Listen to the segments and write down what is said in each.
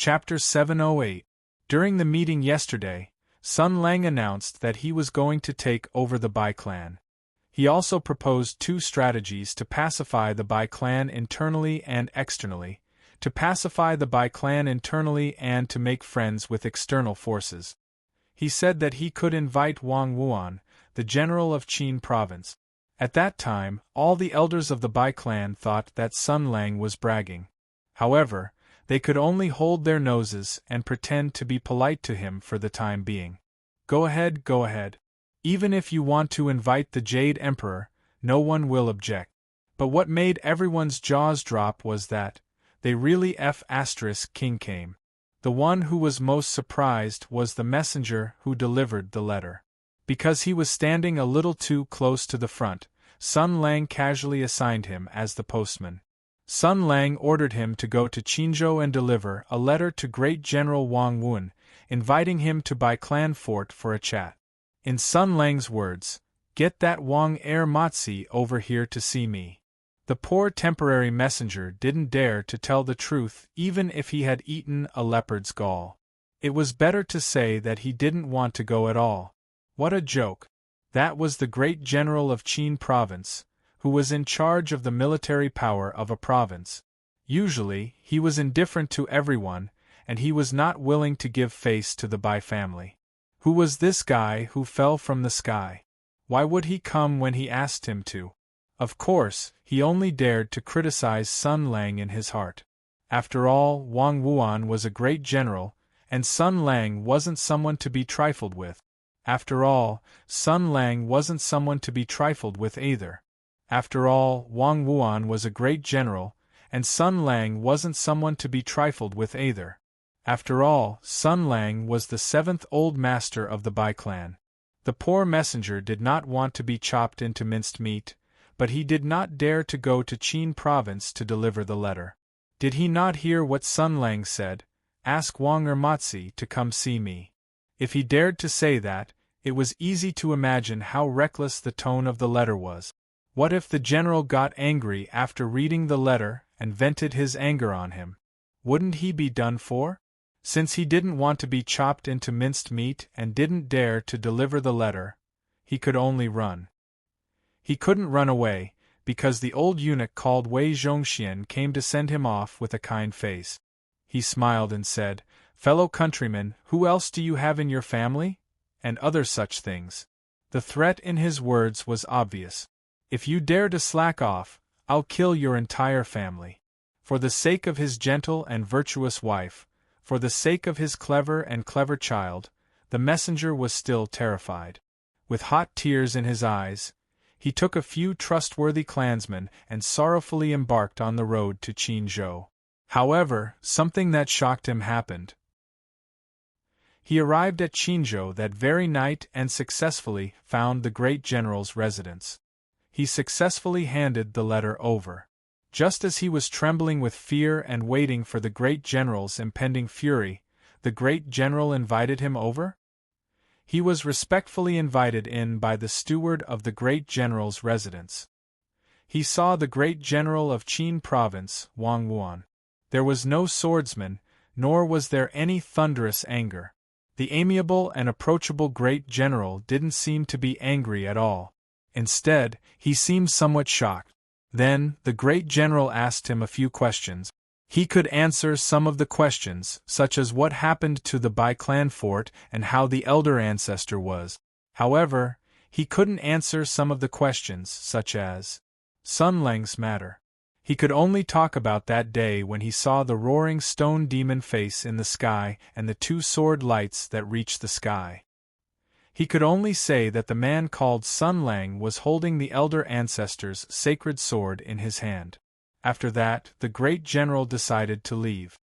Chapter 708. During the meeting yesterday, Sun Lang announced that he was going to take over the Bai clan. He also proposed two strategies to pacify the Bai clan internally and externally, to pacify the Bai clan internally and to make friends with external forces. He said that he could invite Wang Wuan, the general of Qin province. At that time, all the elders of the Bai clan thought that Sun Lang was bragging. However, they could only hold their noses and pretend to be polite to him for the time being. Go ahead, go ahead. Even if you want to invite the Jade Emperor, no one will object. But what made everyone's jaws drop was that they really King came. The one who was most surprised was the messenger who delivered the letter. Because he was standing a little too close to the front, Sun Lang casually assigned him as the postman. Sun Lang ordered him to go to Qinzhou and deliver a letter to Great General Wang Wun, inviting him to Bai Clan Fort for a chat. In Sun Lang's words, "Get that Wang Matzi over here to see me." The poor temporary messenger didn't dare to tell the truth even if he had eaten a leopard's gall. It was better to say that he didn't want to go at all. What a joke! That was the great general of Qin province, who was in charge of the military power of a province. Usually, he was indifferent to everyone, and he was not willing to give face to the Bai family. Who was this guy who fell from the sky? Why would he come when he asked him to? Of course, he only dared to criticize Sun Lang in his heart. After all, Wang Wuan was a great general, and Sun Lang wasn't someone to be trifled with. After all, Sun Lang wasn't someone to be trifled with either. After all, Wang Wuan was a great general, and Sun Lang wasn't someone to be trifled with either. After all, Sun Lang was the seventh old master of the Bai clan. The poor messenger did not want to be chopped into minced meat, but he did not dare to go to Qin province to deliver the letter. Did he not hear what Sun Lang said? Ask Wang Matzi to come see me. If he dared to say that, it was easy to imagine how reckless the tone of the letter was. What if the general got angry after reading the letter and vented his anger on him? Wouldn't he be done for? Since he didn't want to be chopped into minced meat and didn't dare to deliver the letter, he could only run. He couldn't run away, because the old eunuch called Wei Zhongxian came to send him off with a kind face. He smiled and said, "Fellow countrymen, who else do you have in your family?" and other such things. The threat in his words was obvious. If you dare to slack off, I'll kill your entire family. For the sake of his gentle and virtuous wife, for the sake of his clever child, the messenger was still terrified. With hot tears in his eyes, he took a few trustworthy clansmen and sorrowfully embarked on the road to Qinzhou. However, something that shocked him happened. He arrived at Qinzhou that very night and successfully found the great general's residence. He successfully handed the letter over. Just as he was trembling with fear and waiting for the great general's impending fury, the great general invited him over? He was respectfully invited in by the steward of the great general's residence. He saw the great general of Qin province, Wang Wuan. There was no swordsman, nor was there any thunderous anger. The amiable and approachable great general didn't seem to be angry at all. Instead, he seemed somewhat shocked. Then, the great general asked him a few questions. He could answer some of the questions, such as what happened to the Bai clan fort and how the elder ancestor was. However, he couldn't answer some of the questions, such as Sun Lang's matter. He could only talk about that day when he saw the roaring stone demon face in the sky and the two sword lights that reached the sky. He could only say that the man called Sun Lang was holding the elder ancestor's sacred sword in his hand. After that, the great general decided to leave.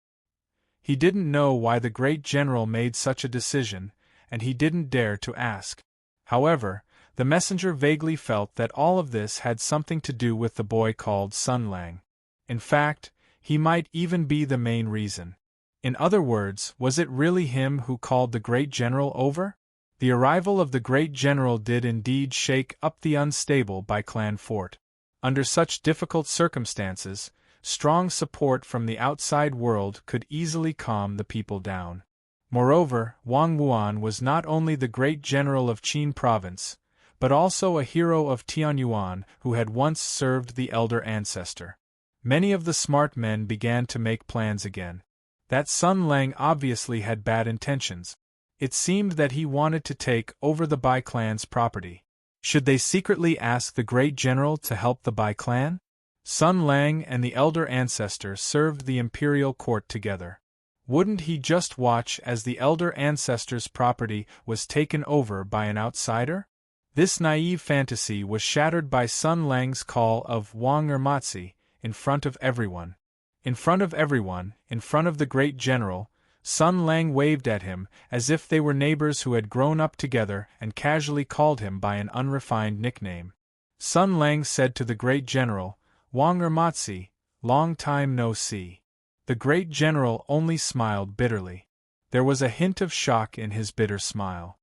He didn't know why the great general made such a decision, and he didn't dare to ask. However, the messenger vaguely felt that all of this had something to do with the boy called Sun Lang. In fact, he might even be the main reason. In other words, was it really him who called the great general over? The arrival of the great general did indeed shake up the unstable Bai clan fort. Under such difficult circumstances, strong support from the outside world could easily calm the people down. Moreover, Wang Wuan was not only the great general of Qin province, but also a hero of Tianyuan who had once served the elder ancestor. Many of the smart men began to make plans again. That Sun Lang obviously had bad intentions. It seemed that he wanted to take over the Bai clan's property. Should they secretly ask the great general to help the Bai clan? Sun Lang and the elder ancestor served the imperial court together. Wouldn't he just watch as the elder ancestor's property was taken over by an outsider? This naive fantasy was shattered by Sun Lang's call of Wang Ermatzi in front of everyone. In front of everyone, in front of the great general, Sun Lang waved at him as if they were neighbors who had grown up together and casually called him by an unrefined nickname. Sun Lang said to the great general, "Wang Ermatzi, long time no see." The great general only smiled bitterly. There was a hint of shock in his bitter smile.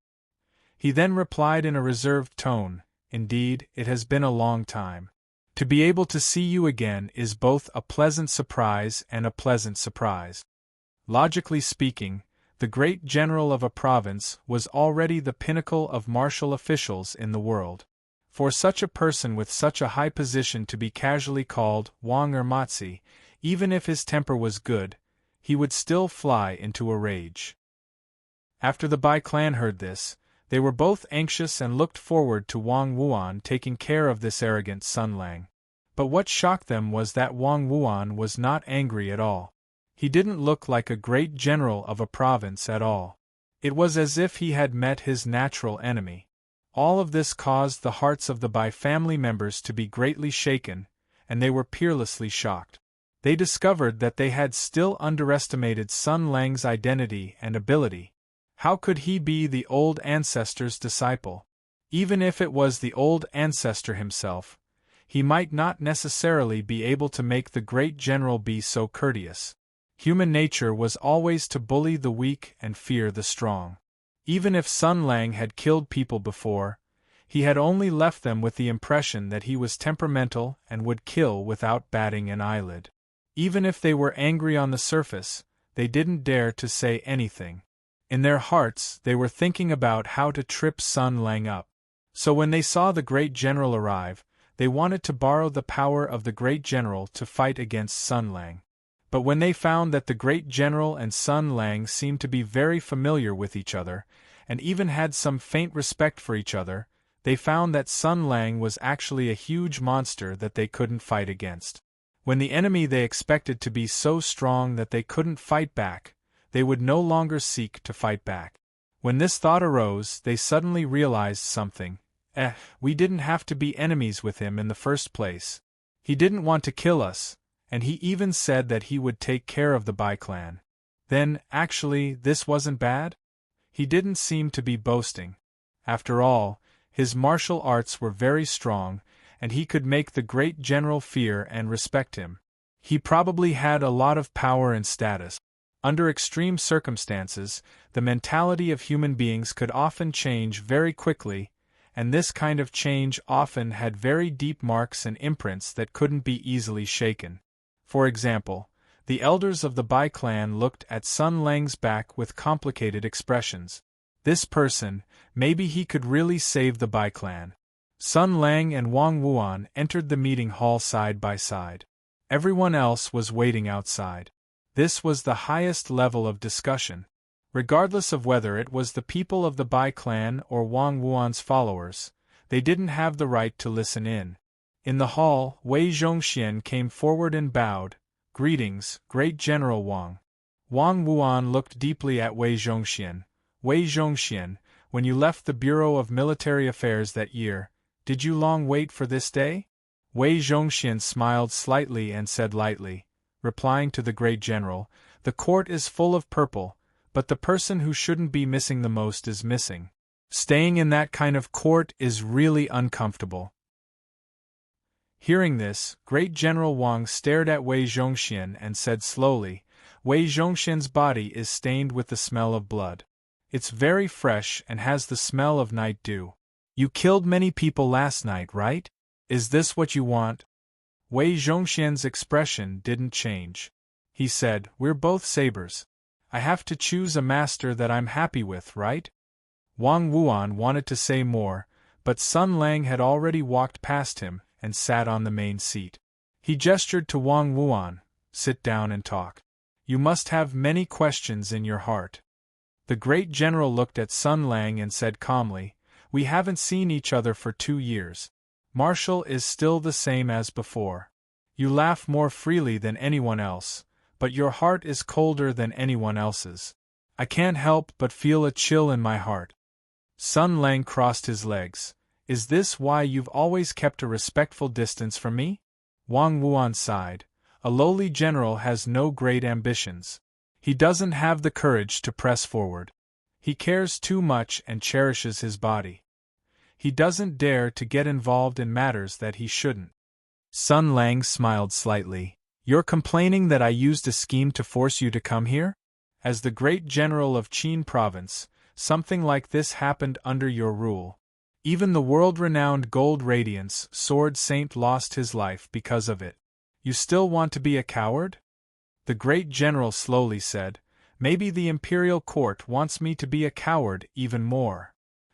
He then replied in a reserved tone, "Indeed, it has been a long time. To be able to see you again is both a pleasant surprise and a pleasant surprise." Logically speaking, the great general of a province was already the pinnacle of martial officials in the world. For such a person with such a high position to be casually called Wang Ermatzi, even if his temper was good, he would still fly into a rage. After the Bai clan heard this, they were both anxious and looked forward to Wang Wuan taking care of this arrogant Sun Lang. But what shocked them was that Wang Wuan was not angry at all. He didn't look like a great general of a province at all. It was as if he had met his natural enemy. All of this caused the hearts of the Bai family members to be greatly shaken, and they were peerlessly shocked. They discovered that they had still underestimated Sun Lang's identity and ability. How could he be the old ancestor's disciple? Even if it was the old ancestor himself, he might not necessarily be able to make the great general be so courteous. Human nature was always to bully the weak and fear the strong. Even if Sun Lang had killed people before, he had only left them with the impression that he was temperamental and would kill without batting an eyelid. Even if they were angry on the surface, they didn't dare to say anything. In their hearts, they were thinking about how to trip Sun Lang up. So when they saw the great general arrive, they wanted to borrow the power of the great general to fight against Sun Lang. But when they found that the great general and Sun Lang seemed to be very familiar with each other, and even had some faint respect for each other, they found that Sun Lang was actually a huge monster that they couldn't fight against. When the enemy they expected to be so strong that they couldn't fight back, they would no longer seek to fight back. When this thought arose, they suddenly realized something. We didn't have to be enemies with him in the first place. He didn't want to kill us, and he even said that he would take care of the Bai clan. Then, actually, this wasn't bad? He didn't seem to be boasting. After all, his martial arts were very strong, and he could make the great general fear and respect him. He probably had a lot of power and status. Under extreme circumstances, the mentality of human beings could often change very quickly, and this kind of change often had very deep marks and imprints that couldn't be easily shaken. For example, the elders of the Bai clan looked at Sun Lang's back with complicated expressions. This person, maybe he could really save the Bai clan. Sun Lang and Wang Wuan entered the meeting hall side by side. Everyone else was waiting outside. This was the highest level of discussion. Regardless of whether it was the people of the Bai clan or Wang Wuan's followers, they didn't have the right to listen in. In the hall, Wei Zhongxian came forward and bowed. "Greetings, great General Wang." Wang Wuan looked deeply at Wei Zhongxian. "Wei Zhongxian, when you left the Bureau of Military Affairs that year, did you long wait for this day?" Wei Zhongxian smiled slightly and said lightly, replying to the great general, "The court is full of purple, but the person who shouldn't be missing the most is missing. Staying in that kind of court is really uncomfortable." Hearing this, great General Wang stared at Wei Zhongxian and said slowly, "Wei Zhongxian's body is stained with the smell of blood. It's very fresh and has the smell of night dew. You killed many people last night, right? Is this what you want?" Wei Zhongxian's expression didn't change. He said, "We're both sabers. I have to choose a master that I'm happy with, right?" Wang Wuan wanted to say more, but Sun Lang had already walked past him and sat on the main seat. He gestured to Wang Wuan, "Sit down and talk. You must have many questions in your heart." The great general looked at Sun Lang and said calmly, "We haven't seen each other for 2 years. Marshall is still the same as before. You laugh more freely than anyone else, but your heart is colder than anyone else's. I can't help but feel a chill in my heart." Sun Lang crossed his legs. "Is this why you've always kept a respectful distance from me?" Wang Wuan sighed. "A lowly general has no great ambitions. He doesn't have the courage to press forward. He cares too much and cherishes his body. He doesn't dare to get involved in matters that he shouldn't." Sun Lang smiled slightly. "You're complaining that I used a scheme to force you to come here? As the great general of Qin province, something like this happened under your rule. Even the world-renowned Gold Radiance Sword Saint lost his life because of it. You still want to be a coward?" The great general slowly said, "Maybe the imperial court wants me to be a coward even more."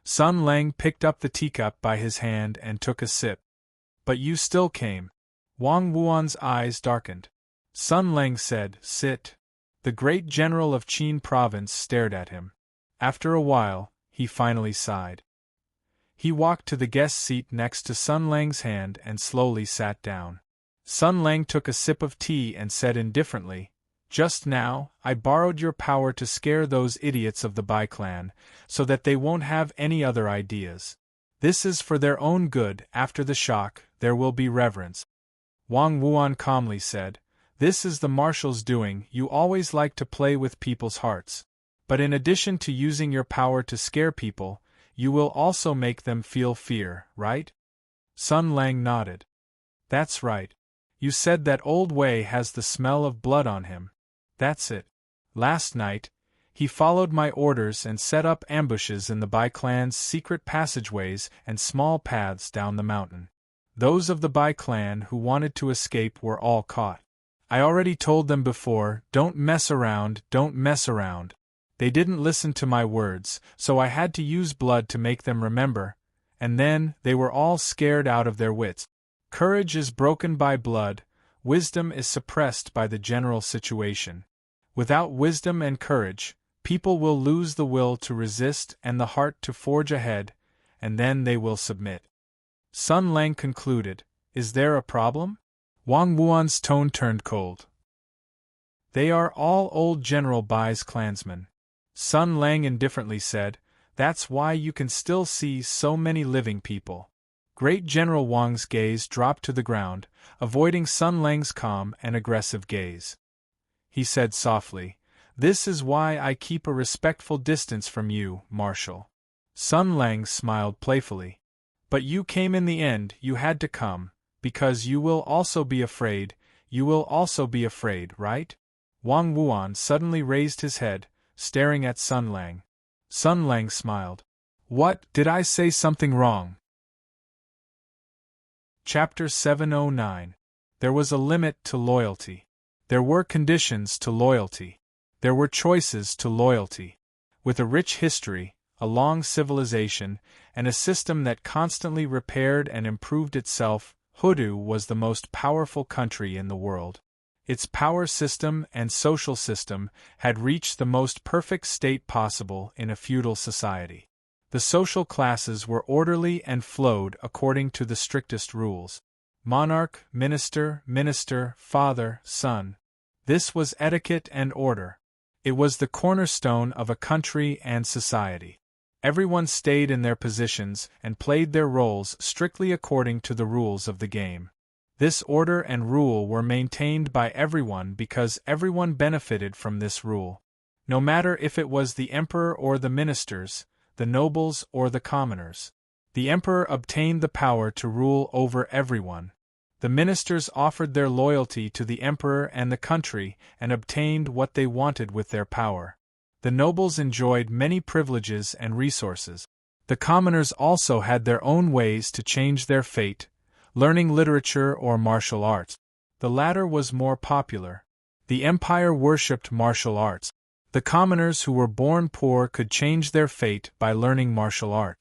Sun Lang picked up the teacup by his hand and took a sip. "But you still came." Wang Wuan's eyes darkened. Sun Lang said, "Sit." The great general of Qin province stared at him. After a while, he finally sighed. He walked to the guest seat next to Sun Lang's hand and slowly sat down. Sun Lang took a sip of tea and said indifferently, "Just now, I borrowed your power to scare those idiots of the Bai clan, so that they won't have any other ideas. This is for their own good. After the shock, there will be reverence." Wang Wuan calmly said, "This is the marshal's doing. You always like to play with people's hearts. But in addition to using your power to scare people, you will also make them feel fear, right?" Sun Lang nodded. "That's right. You said that old Wei has the smell of blood on him. That's it. Last night, he followed my orders and set up ambushes in the Bai clan's secret passageways and small paths down the mountain. Those of the Bai clan who wanted to escape were all caught. I already told them before, don't mess around, don't mess around. They didn't listen to my words, so I had to use blood to make them remember, and then they were all scared out of their wits. Courage is broken by blood, wisdom is suppressed by the general situation. Without wisdom and courage, people will lose the will to resist and the heart to forge ahead, and then they will submit." Sun Lang concluded, "Is there a problem?" Wang Wuan's tone turned cold. "They are all old General Bai's clansmen." Sun Lang indifferently said, "That's why you can still see so many living people." Great General Wang's gaze dropped to the ground, avoiding Sun Lang's calm and aggressive gaze. He said softly, "This is why I keep a respectful distance from you, Marshal." Sun Lang smiled playfully. "But you came in the end. You had to come, because you will also be afraid, right?" Wang Wuan suddenly raised his head, staring at Sun Lang. Sun Lang smiled. "What, did I say something wrong?" Chapter 709. There was a limit to loyalty. There were conditions to loyalty. There were choices to loyalty. With a rich history, a long civilization, and a system that constantly repaired and improved itself, Hudu was the most powerful country in the world. Its power system and social system had reached the most perfect state possible in a feudal society. The social classes were orderly and flowed according to the strictest rules. Monarch, minister, father, son. This was etiquette and order. It was the cornerstone of a country and society. Everyone stayed in their positions and played their roles strictly according to the rules of the game. This order and rule were maintained by everyone because everyone benefited from this rule. No matter if it was the emperor or the ministers, the nobles or the commoners. The emperor obtained the power to rule over everyone. The ministers offered their loyalty to the emperor and the country and obtained what they wanted with their power. The nobles enjoyed many privileges and resources. The commoners also had their own ways to change their fate, learning literature or martial arts. The latter was more popular. The empire worshipped martial arts. The commoners who were born poor could change their fate by learning martial art.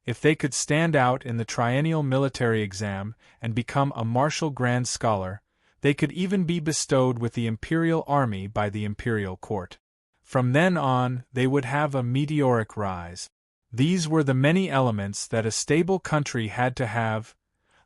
If they could stand out in the triennial military exam and become a martial grand scholar, they could even be bestowed with the imperial army by the imperial court. From then on, they would have a meteoric rise. These were the many elements that a stable country had to have: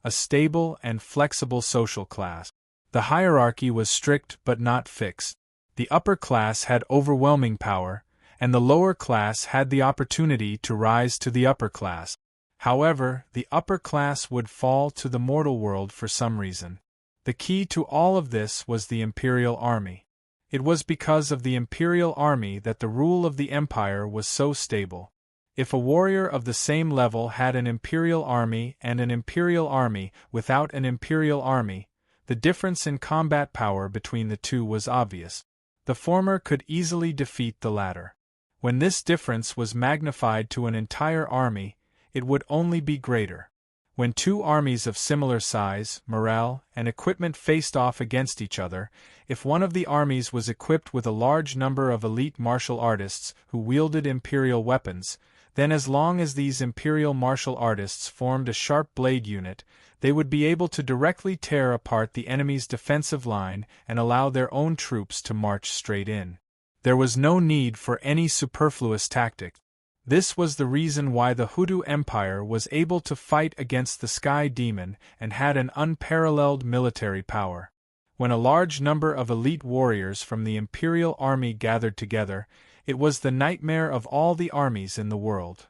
a stable and flexible social class. The hierarchy was strict but not fixed. The upper class had overwhelming power, and the lower class had the opportunity to rise to the upper class. However, the upper class would fall to the mortal world for some reason. The key to all of this was the imperial army. It was because of the imperial army that the rule of the empire was so stable. If a warrior of the same level had an imperial army and an imperial army without an imperial army, the difference in combat power between the two was obvious. The former could easily defeat the latter. When this difference was magnified to an entire army, it would only be greater. When two armies of similar size, morale, and equipment faced off against each other, if one of the armies was equipped with a large number of elite martial artists who wielded imperial weapons, then as long as these imperial martial artists formed a sharp blade unit, they would be able to directly tear apart the enemy's defensive line and allow their own troops to march straight in. There was no need for any superfluous tactics. This was the reason why the Hutu Empire was able to fight against the Sky Demon and had an unparalleled military power. When a large number of elite warriors from the imperial army gathered together, it was the nightmare of all the armies in the world.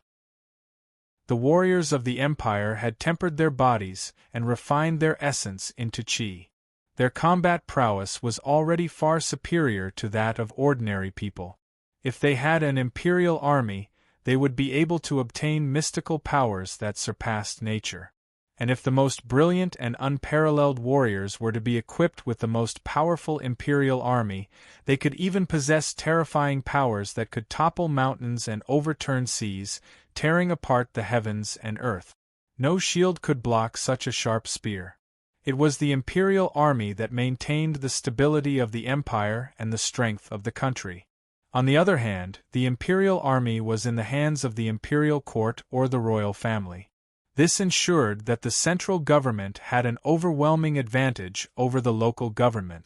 The warriors of the empire had tempered their bodies and refined their essence into qi. Their combat prowess was already far superior to that of ordinary people. If they had an imperial army, they would be able to obtain mystical powers that surpassed nature. And if the most brilliant and unparalleled warriors were to be equipped with the most powerful imperial army, they could even possess terrifying powers that could topple mountains and overturn seas, tearing apart the heavens and earth. No shield could block such a sharp spear. It was the imperial army that maintained the stability of the empire and the strength of the country. On the other hand, the imperial army was in the hands of the imperial court or the royal family. This ensured that the central government had an overwhelming advantage over the local government.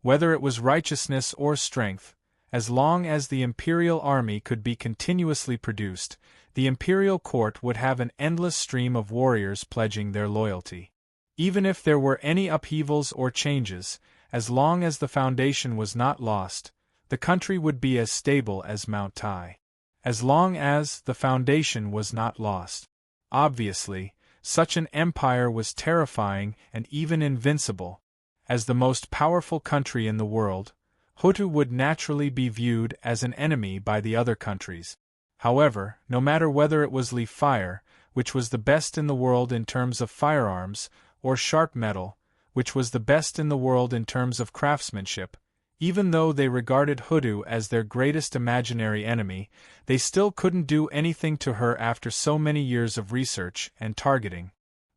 Whether it was righteousness or strength, as long as the imperial army could be continuously produced, the imperial court would have an endless stream of warriors pledging their loyalty. Even if there were any upheavals or changes, as long as the foundation was not lost, the country would be as stable as Mount Tai. As long as the foundation was not lost. Obviously, such an empire was terrifying and even invincible. As the most powerful country in the world, Hutu would naturally be viewed as an enemy by the other countries. However, no matter whether it was Leaf Fire, which was the best in the world in terms of firearms, or Sharp Metal, which was the best in the world in terms of craftsmanship, even though they regarded Hutu as their greatest imaginary enemy, they still couldn't do anything to her after so many years of research and targeting.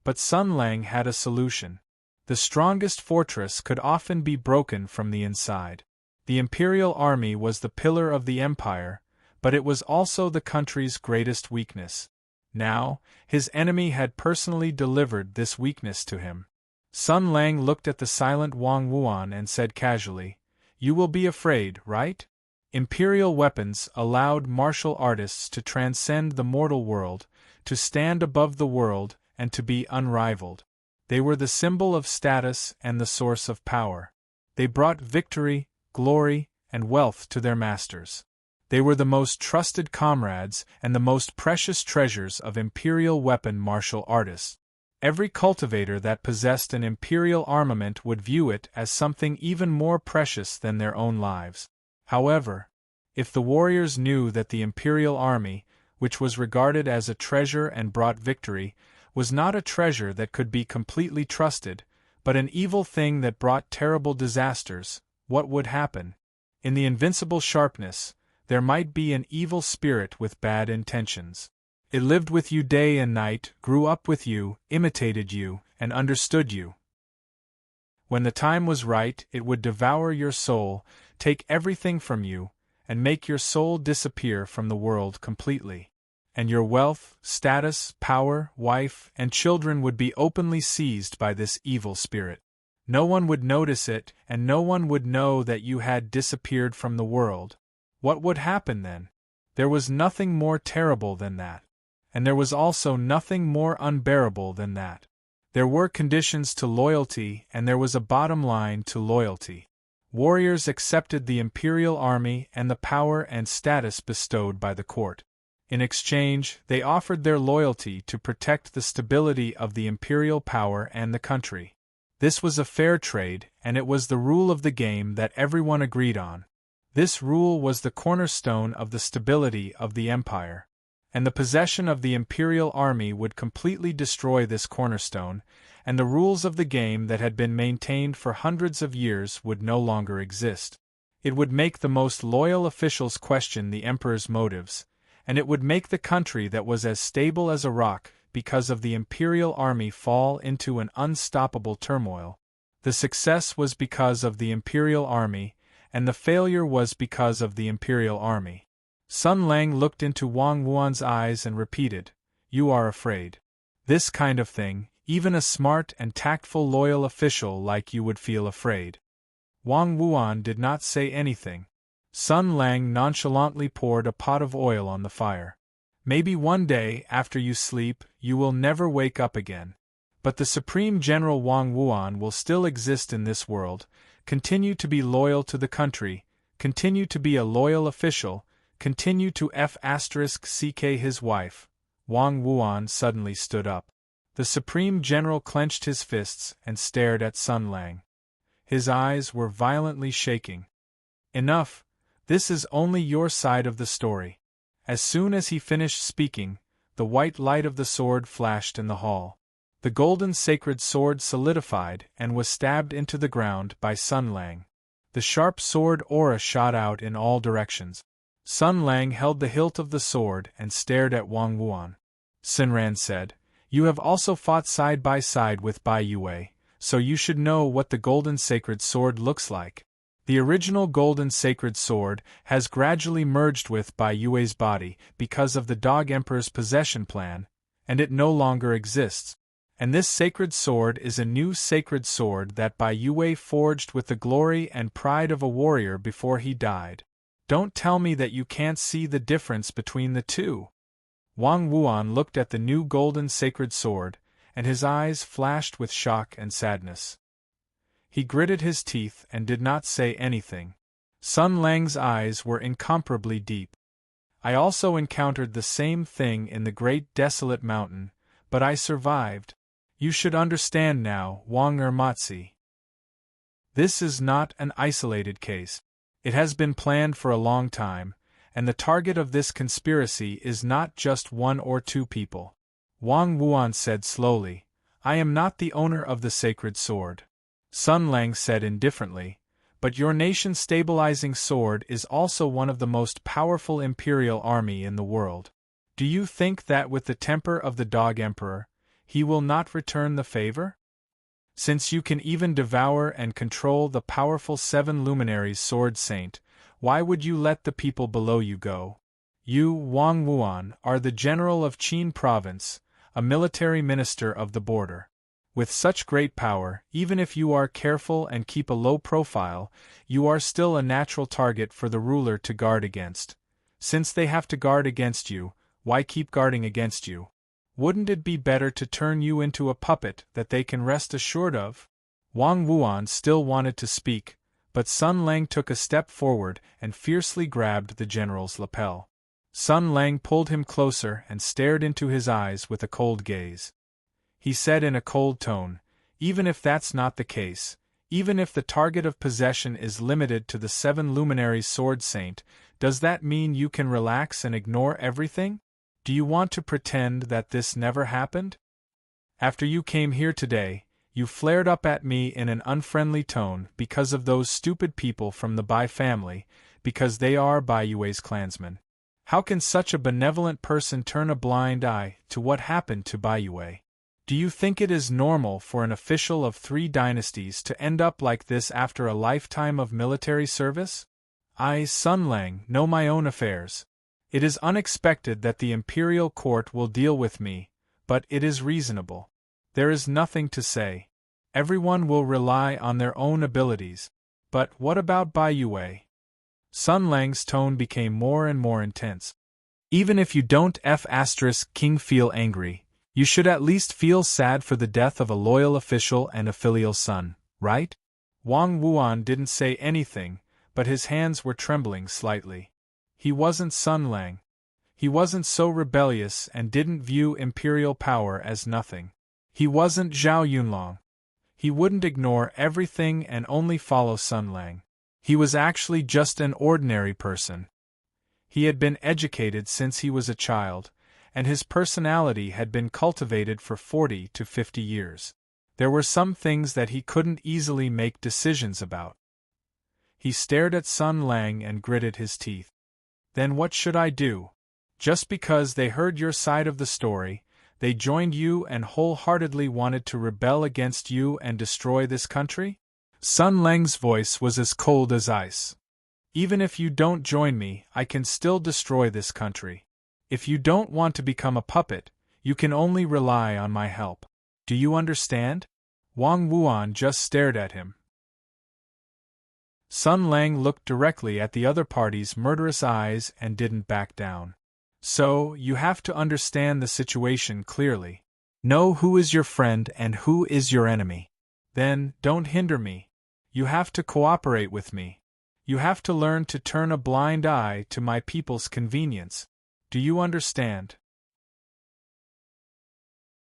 But Sun Lang had a solution. The strongest fortress could often be broken from the inside. The imperial army was the pillar of the empire, but it was also the country's greatest weakness. Now, his enemy had personally delivered this weakness to him. Sun Lang looked at the silent Wang Wuan and said casually, "You will be afraid, right?" Imperial weapons allowed martial artists to transcend the mortal world, to stand above the world, and to be unrivaled. They were the symbol of status and the source of power. They brought victory, glory, and wealth to their masters. They were the most trusted comrades and the most precious treasures of imperial weapon martial artists. Every cultivator that possessed an imperial armament would view it as something even more precious than their own lives. However, if the warriors knew that the imperial army, which was regarded as a treasure and brought victory, was not a treasure that could be completely trusted, but an evil thing that brought terrible disasters, what would happen? In the invincible sharpness, there might be an evil spirit with bad intentions. It lived with you day and night, grew up with you, imitated you, and understood you. When the time was right, it would devour your soul, take everything from you, and make your soul disappear from the world completely. And your wealth, status, power, wife, and children would be openly seized by this evil spirit. No one would notice it, and no one would know that you had disappeared from the world. What would happen then? There was nothing more terrible than that. And there was also nothing more unbearable than that. There were conditions to loyalty, and there was a bottom line to loyalty. Warriors accepted the imperial army and the power and status bestowed by the court. In exchange, they offered their loyalty to protect the stability of the imperial power and the country. This was a fair trade, and it was the rule of the game that everyone agreed on. This rule was the cornerstone of the stability of the empire. And the possession of the imperial army would completely destroy this cornerstone, and the rules of the game that had been maintained for hundreds of years would no longer exist. It would make the most loyal officials question the emperor's motives, and it would make the country that was as stable as a rock because of the imperial army fall into an unstoppable turmoil. The success was because of the imperial army, and the failure was because of the imperial army. Sun Lang looked into Wang Wuan's eyes and repeated, "You are afraid. This kind of thing, even a smart and tactful loyal official like you would feel afraid." Wang Wuan did not say anything. Sun Lang nonchalantly poured a pot of oil on the fire. "Maybe one day, after you sleep, you will never wake up again. But the Supreme General Wang Wuan will still exist in this world, continue to be loyal to the country, continue to be a loyal official, continue to *ck his wife." Wang Wuan suddenly stood up. The Supreme General clenched his fists and stared at Sun Lang. His eyes were violently shaking. "Enough, this is only your side of the story." As soon as he finished speaking, the white light of the sword flashed in the hall. The golden sacred sword solidified and was stabbed into the ground by Sun Lang. The sharp sword aura shot out in all directions. Sun Lang held the hilt of the sword and stared at Wang Wuan. Sinran said, "You have also fought side by side with Bai Yue, so you should know what the golden sacred sword looks like. The original golden sacred sword has gradually merged with Bai Yue's body because of the Dog Emperor's possession plan, and it no longer exists. And this sacred sword is a new sacred sword that Bai Yue forged with the glory and pride of a warrior before he died. Don't tell me that you can't see the difference between the two." Wang Wuan looked at the new golden sacred sword, and his eyes flashed with shock and sadness. He gritted his teeth and did not say anything. Sun Lang's eyes were incomparably deep. "I also encountered the same thing in the great desolate mountain, but I survived. You should understand now, Wang Ermatzi. This is not an isolated case. It has been planned for a long time, and the target of this conspiracy is not just one or two people." Wang Wuan said slowly, "I am not the owner of the sacred sword." Sun Lang said indifferently, "But your nation's stabilizing sword is also one of the most powerful imperial army in the world. Do you think that with the temper of the Dog Emperor, he will not return the favor? Since you can even devour and control the powerful Seven Luminaries Sword Saint, why would you let the people below you go? You, Wang Wuan, are the general of Qin province, a military minister of the border. With such great power, even if you are careful and keep a low profile, you are still a natural target for the ruler to guard against. Since they have to guard against you, why keep guarding against you? Wouldn't it be better to turn you into a puppet that they can rest assured of?" Wang Wuan still wanted to speak, but Sun Lang took a step forward and fiercely grabbed the general's lapel. Sun Lang pulled him closer and stared into his eyes with a cold gaze. He said in a cold tone, "Even if that's not the case, even if the target of possession is limited to the Seven Luminaries Sword Saint, does that mean you can relax and ignore everything? Do you want to pretend that this never happened? After you came here today, you flared up at me in an unfriendly tone because of those stupid people from the Bai family, because they are Bai Yue's clansmen. How can such a benevolent person turn a blind eye to what happened to Bai Yue? Do you think it is normal for an official of 3 dynasties to end up like this after a lifetime of military service? I, Sun Lang, know my own affairs. It is unexpected that the imperial court will deal with me, but it is reasonable. There is nothing to say. Everyone will rely on their own abilities. But what about Bai Yue? Sun Lang's tone became more and more intense. Even if you don't King feel angry, you should at least feel sad for the death of a loyal official and a filial son, right? Wang Wuan didn't say anything, but his hands were trembling slightly. He wasn't Sun Lang. He wasn't so rebellious and didn't view imperial power as nothing. He wasn't Zhao Yunlong. He wouldn't ignore everything and only follow Sun Lang. He was actually just an ordinary person. He had been educated since he was a child, and his personality had been cultivated for 40 to 50 years. There were some things that he couldn't easily make decisions about. He stared at Sun Lang and gritted his teeth. Then what should I do? Just because they heard your side of the story, they joined you and wholeheartedly wanted to rebel against you and destroy this country? Sun Lang's voice was as cold as ice. Even if you don't join me, I can still destroy this country. If you don't want to become a puppet, you can only rely on my help. Do you understand? Wang Wuan just stared at him. Sun Lang looked directly at the other party's murderous eyes and didn't back down. So, you have to understand the situation clearly. Know who is your friend and who is your enemy. Then, don't hinder me. You have to cooperate with me. You have to learn to turn a blind eye to my people's convenience. Do you understand?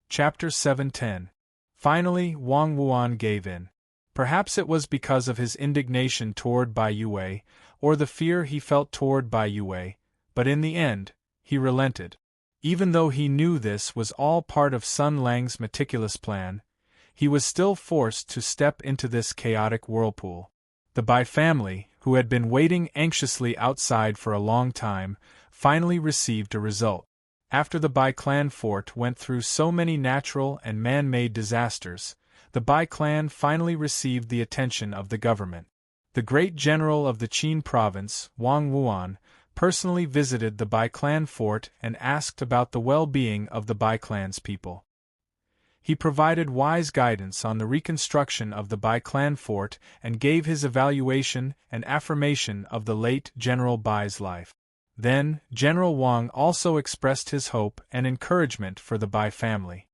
Chapter 710. Finally, Wang Wuan gave in. Perhaps it was because of his indignation toward Bai Yue, or the fear he felt toward Bai Yue, but in the end, he relented. Even though he knew this was all part of Sun Lang's meticulous plan, he was still forced to step into this chaotic whirlpool. The Bai family, who had been waiting anxiously outside for a long time, finally received a result. After the Bai clan fort went through so many natural and man-made disasters, the Bai clan finally received the attention of the government. The great general of the Qin province, Wang Wuan, personally visited the Bai clan fort and asked about the well-being of the Bai clan's people. He provided wise guidance on the reconstruction of the Bai clan fort and gave his evaluation and affirmation of the late General Bai's life. Then, General Wang also expressed his hope and encouragement for the Bai family.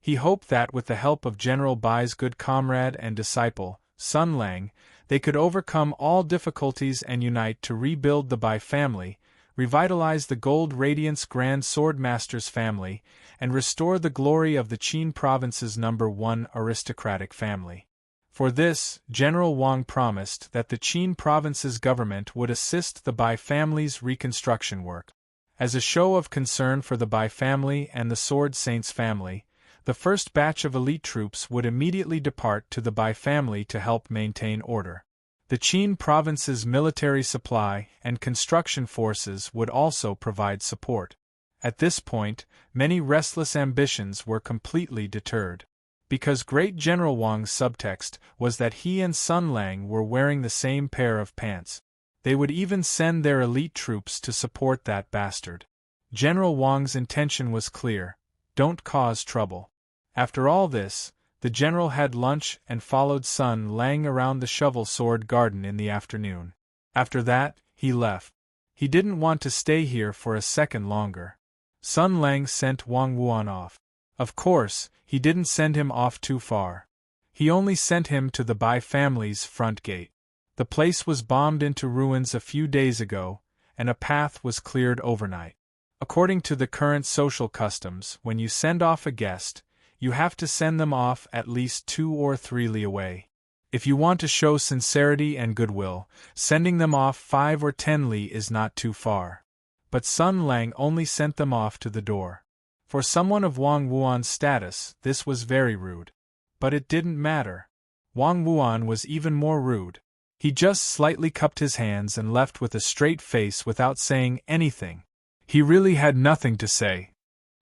He hoped that with the help of General Bai's good comrade and disciple, Sun Lang, they could overcome all difficulties and unite to rebuild the Bai family, revitalize the Gold Radiance Grand Swordmaster's family, and restore the glory of the Qin province's #1 aristocratic family. For this, General Wang promised that the Qin province's government would assist the Bai family's reconstruction work. As a show of concern for the Bai family and the Sword Saint's family, the first batch of elite troops would immediately depart to the Bai family to help maintain order. The Qin province's military supply and construction forces would also provide support. At this point, many restless ambitions were completely deterred. Because Great General Wang's subtext was that he and Sun Lang were wearing the same pair of pants. They would even send their elite troops to support that bastard. General Wang's intention was clear: don't cause trouble. After all this, the general had lunch and followed Sun Lang around the Shovel Sword Garden in the afternoon. After that, he left. He didn't want to stay here for a second longer. Sun Lang sent Wang Wuan off. Of course, he didn't send him off too far. He only sent him to the Bai family's front gate. The place was bombed into ruins a few days ago, and a path was cleared overnight. According to the current social customs, when you send off a guest, you have to send them off at least 2 or 3 li away. If you want to show sincerity and goodwill, sending them off 5 or 10 li is not too far. But Sun Lang only sent them off to the door. For someone of Wang Wuan's status, this was very rude. But it didn't matter. Wang Wuan was even more rude. He just slightly cupped his hands and left with a straight face without saying anything. He really had nothing to say.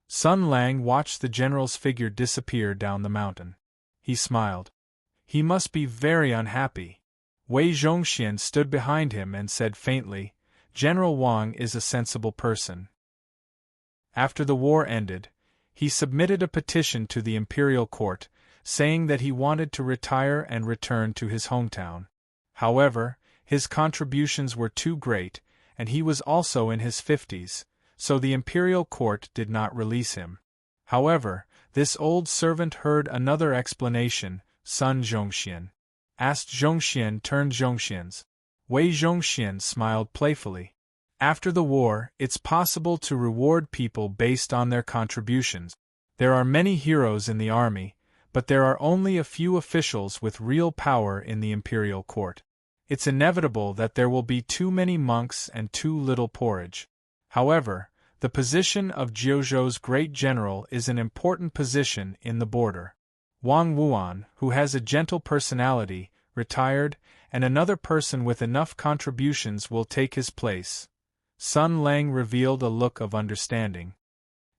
Sun Lang watched the general's figure disappear down the mountain. He smiled. He must be very unhappy. Wei Zhongxian stood behind him and said faintly, "General Wang is a sensible person." After the war ended, he submitted a petition to the imperial court, saying that he wanted to retire and return to his hometown. However, his contributions were too great, and he was also in his 50s, so the imperial court did not release him. However, this old servant heard another explanation. Sun Zhongxian asked Zhongxian turned Zhongxian's. Wei Zhongxian smiled playfully. After the war, it's possible to reward people based on their contributions. There are many heroes in the army, but there are only a few officials with real power in the imperial court. It's inevitable that there will be too many monks and too little porridge. However, the position of Jiuzhou's great general is an important position in the border. Wang Wuan, who has a gentle personality, retired, and another person with enough contributions will take his place. Sun Lang revealed a look of understanding.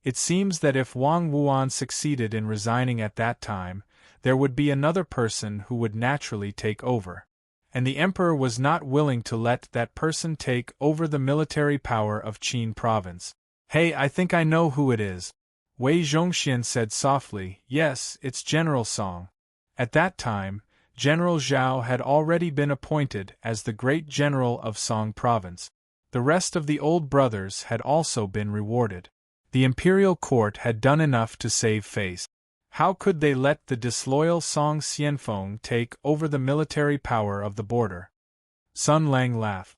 It seems that if Wang Wuan succeeded in resigning at that time, there would be another person who would naturally take over. And the emperor was not willing to let that person take over the military power of Qin province. "Hey, I think I know who it is," Wei Zhongxian said softly. "Yes, it's General Song." At that time, General Zhao had already been appointed as the great general of Song province. The rest of the old brothers had also been rewarded. The imperial court had done enough to save face. How could they let the disloyal Song Xianfeng take over the military power of the border? Sun Lang laughed.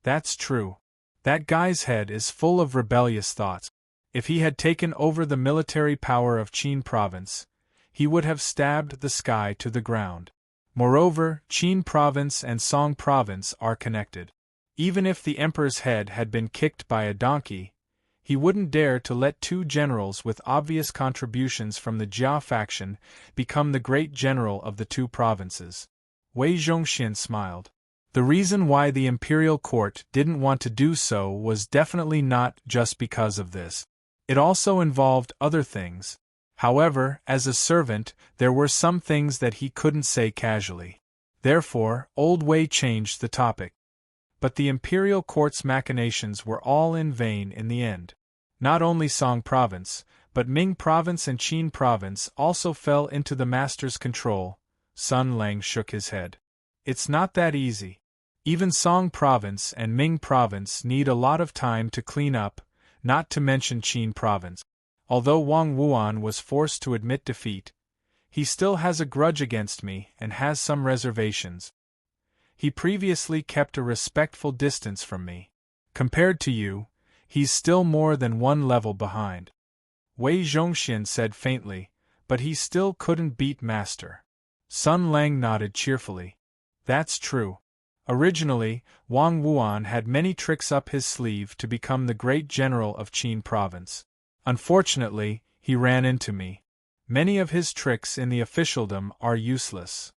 "That's true. That guy's head is full of rebellious thoughts. If he had taken over the military power of Qin province, he would have stabbed the sky to the ground. Moreover, Qin province and Song province are connected. Even if the emperor's head had been kicked by a donkey, he wouldn't dare to let two generals with obvious contributions from the Jia faction become the great general of the two provinces." Wei Zhongxian smiled. The reason why the imperial court didn't want to do so was definitely not just because of this. It also involved other things. However, as a servant, there were some things that he couldn't say casually. Therefore, Old Wei changed the topic. But the imperial court's machinations were all in vain in the end. Not only Song province, but Ming province and Qin province also fell into the master's control. Sun Lang shook his head. "It's not that easy. Even Song province and Ming province need a lot of time to clean up, not to mention Qin province. Although Wang Wuan was forced to admit defeat, he still has a grudge against me and has some reservations. He previously kept a respectful distance from me. Compared to you, he's still more than one level behind." Wei Zhongxian said faintly, "But he still couldn't beat Master." Sun Lang nodded cheerfully. "That's true. Originally, Wang Wuan had many tricks up his sleeve to become the great general of Qin province. Unfortunately, he ran into me. Many of his tricks in the officialdom are useless.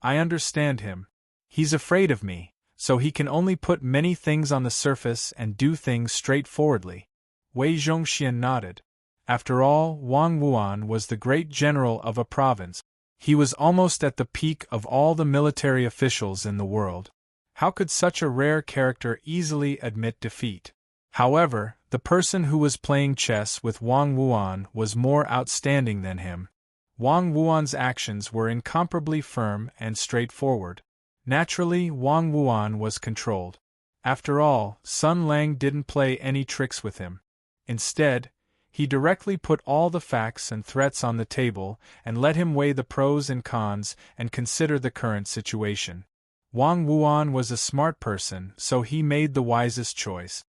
I understand him. He's afraid of me, so he can only put many things on the surface and do things straightforwardly." Wei Zhongxian nodded. After all, Wang Wuan was the great general of a province. He was almost at the peak of all the military officials in the world. How could such a rare character easily admit defeat? However, the person who was playing chess with Wang Wuan was more outstanding than him. Wang Wuan's actions were incomparably firm and straightforward. Naturally, Wang Wuan was controlled. After all, Sun Lang didn't play any tricks with him. Instead, he directly put all the facts and threats on the table and let him weigh the pros and cons and consider the current situation. Wang Wuan was a smart person, so he made the wisest choice.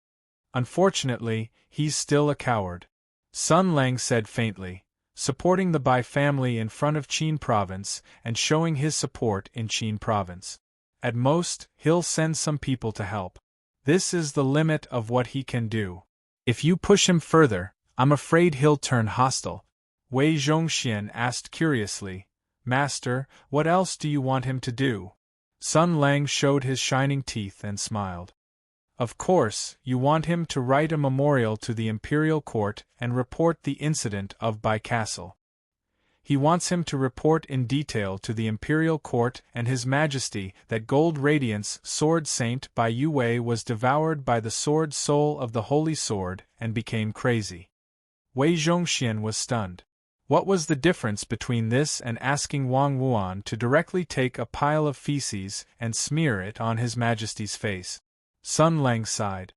Unfortunately, he's still a coward. Sun Lang said faintly, supporting the Bai family in front of Qin province and showing his support in Qin province. At most, he'll send some people to help. This is the limit of what he can do. If you push him further, I'm afraid he'll turn hostile. Wei Zhongxian asked curiously, Master, what else do you want him to do? Sun Lang showed his shining teeth and smiled. Of course, you want him to write a memorial to the imperial court and report the incident of Bai Castle. He wants him to report in detail to the imperial court and His Majesty that Gold Radiance Sword Saint Bai Yue was devoured by the sword soul of the Holy Sword and became crazy. Wei Zhongxian was stunned. What was the difference between this and asking Wang Wuan to directly take a pile of feces and smear it on His Majesty's face? Sun Lang sighed.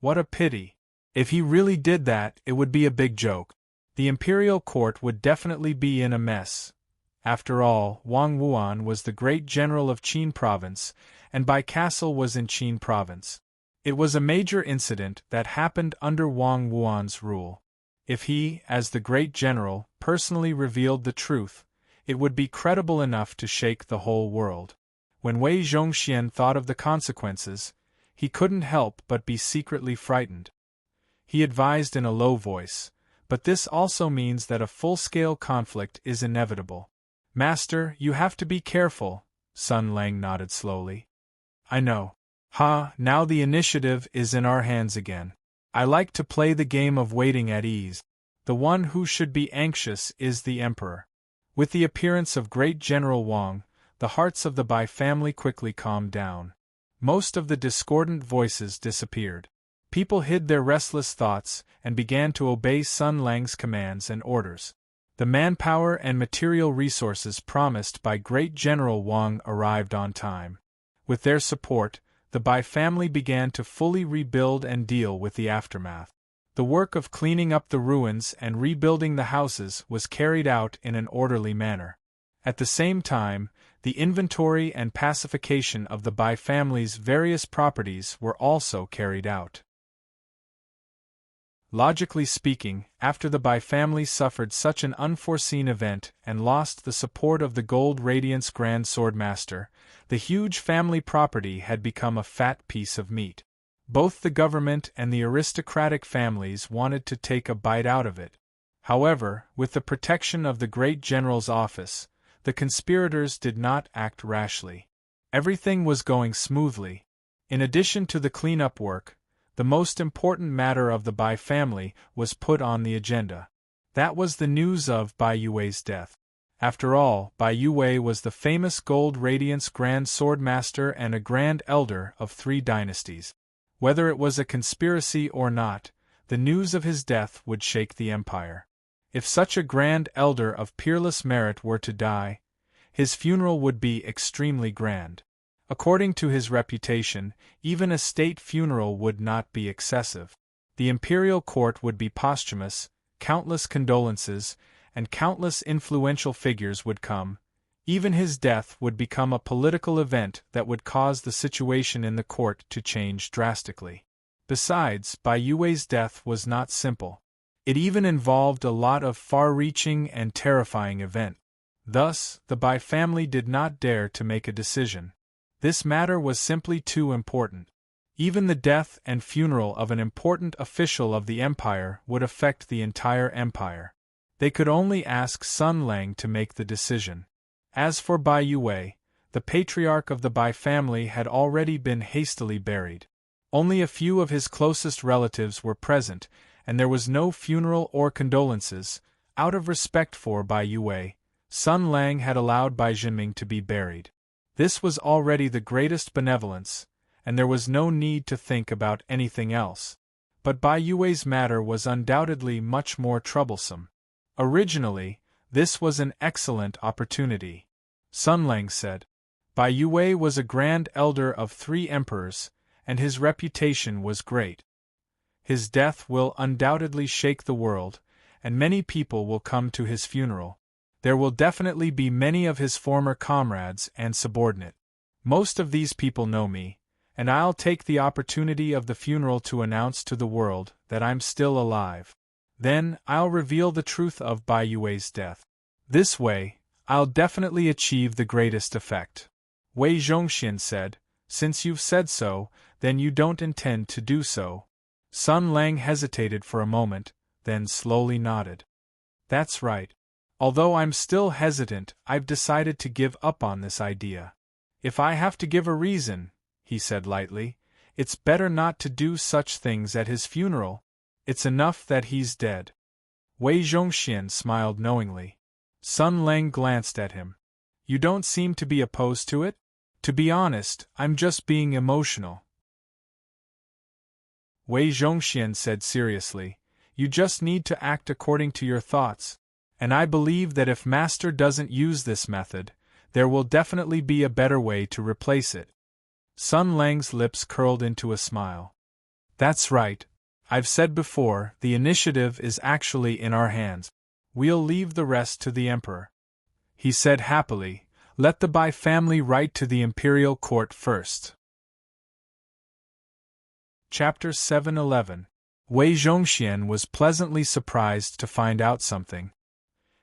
What a pity. If he really did that, it would be a big joke. The imperial court would definitely be in a mess. After all, Wang Wuan was the great general of Qin province, and Bai Castle was in Qin province. It was a major incident that happened under Wang Wuan's rule. If he, as the great general, personally revealed the truth, it would be credible enough to shake the whole world. When Wei Zhongxian thought of the consequences, he couldn't help but be secretly frightened. He advised in a low voice, but this also means that a full-scale conflict is inevitable. Master, you have to be careful, Sun Lang nodded slowly. I know. Now the initiative is in our hands again. I like to play the game of waiting at ease. The one who should be anxious is the Emperor. With the appearance of great General Wang, the hearts of the Bai family quickly calmed down. Most of the discordant voices disappeared. People hid their restless thoughts and began to obey Sun Lang's commands and orders. The manpower and material resources promised by Great General Wang arrived on time. With their support, the Bai family began to fully rebuild and deal with the aftermath. The work of cleaning up the ruins and rebuilding the houses was carried out in an orderly manner. At the same time, the inventory and pacification of the Bai family's various properties were also carried out. Logically speaking, after the Bai family suffered such an unforeseen event and lost the support of the Gold Radiance Grand Swordmaster, the huge family property had become a fat piece of meat. Both the government and the aristocratic families wanted to take a bite out of it. However, with the protection of the great general's office, the conspirators did not act rashly. Everything was going smoothly. In addition to the cleanup work, the most important matter of the Bai family was put on the agenda. That was the news of Bai Yue's death. After all, Bai Yue was the famous Gold Radiance Grand Swordmaster and a Grand Elder of 3 dynasties. Whether it was a conspiracy or not, the news of his death would shake the empire. If such a Grand Elder of peerless merit were to die, his funeral would be extremely grand. According to his reputation, even a state funeral would not be excessive. The imperial court would be posthumous, countless condolences, and countless influential figures would come. Even his death would become a political event that would cause the situation in the court to change drastically. Besides, Bai Yue's death was not simple. It even involved a lot of far-reaching and terrifying events. Thus, the Bai family did not dare to make a decision. This matter was simply too important. Even the death and funeral of an important official of the empire would affect the entire empire. They could only ask Sun Lang to make the decision. As for Bai Yue, the patriarch of the Bai family had already been hastily buried. Only a few of his closest relatives were present, and there was no funeral or condolences. Out of respect for Bai Yue, Sun Lang had allowed Bai Jinming to be buried. This was already the greatest benevolence, and there was no need to think about anything else. But Bai Yue's matter was undoubtedly much more troublesome. Originally, this was an excellent opportunity. Sun Lang said. Bai Yue was a Grand Elder of 3 emperors, and his reputation was great. His death will undoubtedly shake the world, and many people will come to his funeral. There will definitely be many of his former comrades and subordinates. Most of these people know me, and I'll take the opportunity of the funeral to announce to the world that I'm still alive. Then, I'll reveal the truth of Bai Yue's death. This way, I'll definitely achieve the greatest effect. Wei Zhongxian said, Since you've said so, then you don't intend to do so. Sun Lang hesitated for a moment, then slowly nodded. That's right. Although I'm still hesitant, I've decided to give up on this idea. If I have to give a reason, he said lightly, it's better not to do such things at his funeral. It's enough that he's dead. Wei Zhongxian smiled knowingly. Sun Lang glanced at him. You don't seem to be opposed to it? To be honest, I'm just being emotional. Wei Zhongxian said seriously, you just need to act according to your thoughts, and I believe that if Master doesn't use this method, there will definitely be a better way to replace it. Sun Lang's lips curled into a smile. That's right. I've said before, the initiative is actually in our hands. We'll leave the rest to the Emperor. He said happily, let the Bai family write to the imperial court first. Chapter 711. Wei Zhongxian was pleasantly surprised to find out something.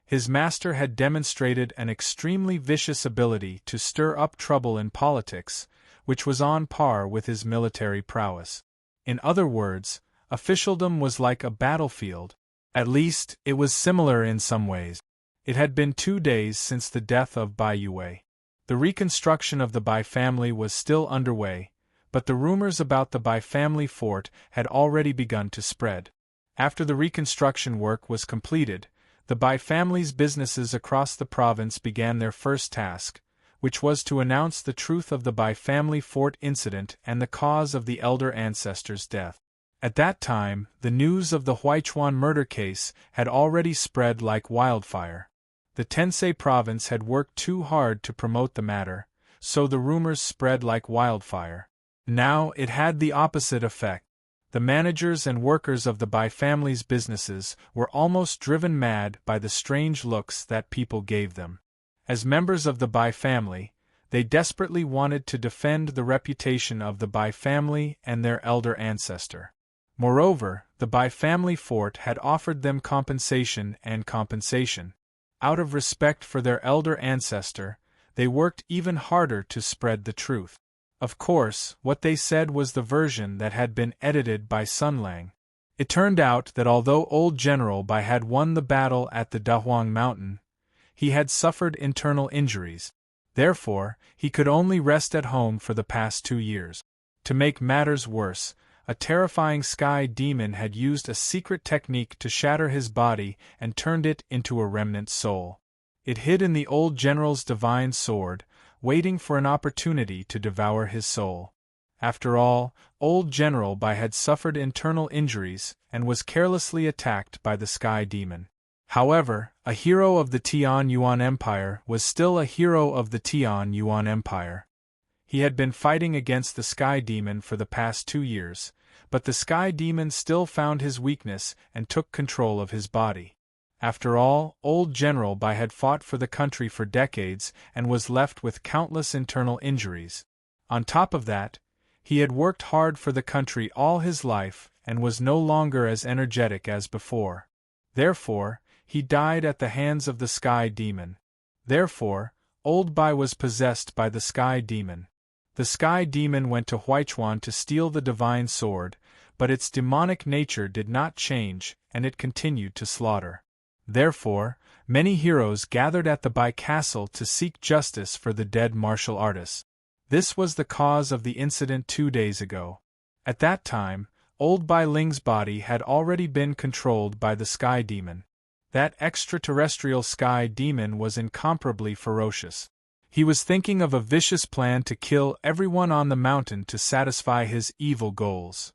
His master had demonstrated an extremely vicious ability to stir up trouble in politics, which was on par with his military prowess. In other words, officialdom was like a battlefield. At least, it was similar in some ways. It had been 2 days since the death of Bai Yue. The reconstruction of the Bai family was still underway, but the rumors about the Bai family fort had already begun to spread. After the reconstruction work was completed, the Bai family's businesses across the province began their first task, which was to announce the truth of the Bai family fort incident and the cause of the elder ancestor's death. At that time, the news of the Huichuan murder case had already spread like wildfire. The Tensei province had worked too hard to promote the matter, so the rumors spread like wildfire. Now it had the opposite effect. The managers and workers of the Bai family's businesses were almost driven mad by the strange looks that people gave them. As members of the Bai family, they desperately wanted to defend the reputation of the Bai family and their elder ancestor. Moreover, the Bai family fort had offered them compensation. Out of respect for their elder ancestor, they worked even harder to spread the truth. Of course, what they said was the version that had been edited by Sun Lang. It turned out that although old General Bai had won the battle at the Dahuang Mountain, he had suffered internal injuries. Therefore, he could only rest at home for the past 2 years. To make matters worse, a terrifying sky demon had used a secret technique to shatter his body and turned it into a remnant soul. It hid in the old general's divine sword, waiting for an opportunity to devour his soul. After all, old General Bai had suffered internal injuries and was carelessly attacked by the sky demon. However, a hero of the Tian Yuan Empire was still a hero of the Tian Yuan Empire. He had been fighting against the sky demon for the past 2 years, but the sky demon still found his weakness and took control of his body. After all, old General Bai had fought for the country for decades and was left with countless internal injuries. On top of that, he had worked hard for the country all his life and was no longer as energetic as before. Therefore, he died at the hands of the sky demon. Therefore, old Bai was possessed by the sky demon. The sky demon went to Huichuan to steal the divine sword, but its demonic nature did not change and it continued to slaughter. Therefore, many heroes gathered at the Bai castle to seek justice for the dead martial artists. This was the cause of the incident 2 days ago. At that time, old Bai Ling's body had already been controlled by the sky demon. That extraterrestrial sky demon was incomparably ferocious. He was thinking of a vicious plan to kill everyone on the mountain to satisfy his evil goals.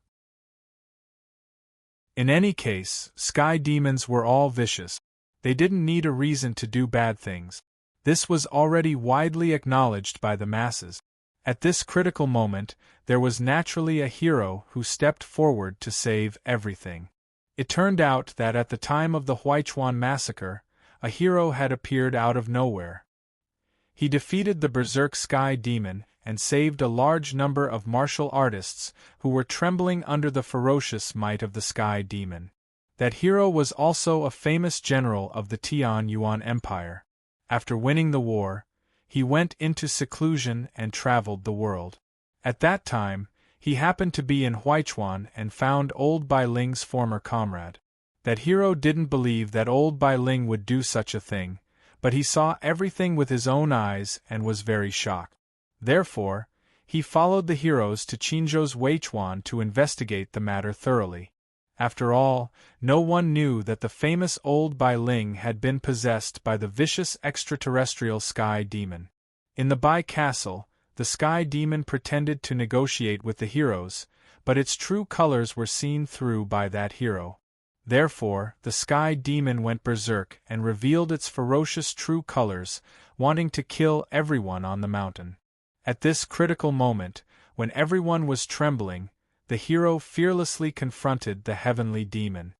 In any case, sky demons were all vicious. They didn't need a reason to do bad things. This was already widely acknowledged by the masses. At this critical moment, there was naturally a hero who stepped forward to save everything. It turned out that at the time of the Huichuan massacre, a hero had appeared out of nowhere. He defeated the berserk sky demon and saved a large number of martial artists who were trembling under the ferocious might of the sky demon. That hero was also a famous general of the Tian Yuan Empire. After winning the war, he went into seclusion and traveled the world. At that time, he happened to be in Huichuan and found old Bai Ling's former comrade. That hero didn't believe that old Bai Ling would do such a thing, but he saw everything with his own eyes and was very shocked. Therefore, he followed the heroes to Qinzhou's Weichuan to investigate the matter thoroughly. After all, no one knew that the famous old Bai Ling had been possessed by the vicious extraterrestrial sky demon. In the Bai Castle, the sky demon pretended to negotiate with the heroes, but its true colors were seen through by that hero. Therefore, the sky demon went berserk and revealed its ferocious true colors, wanting to kill everyone on the mountain. At this critical moment, when everyone was trembling, the hero fearlessly confronted the heavenly demon.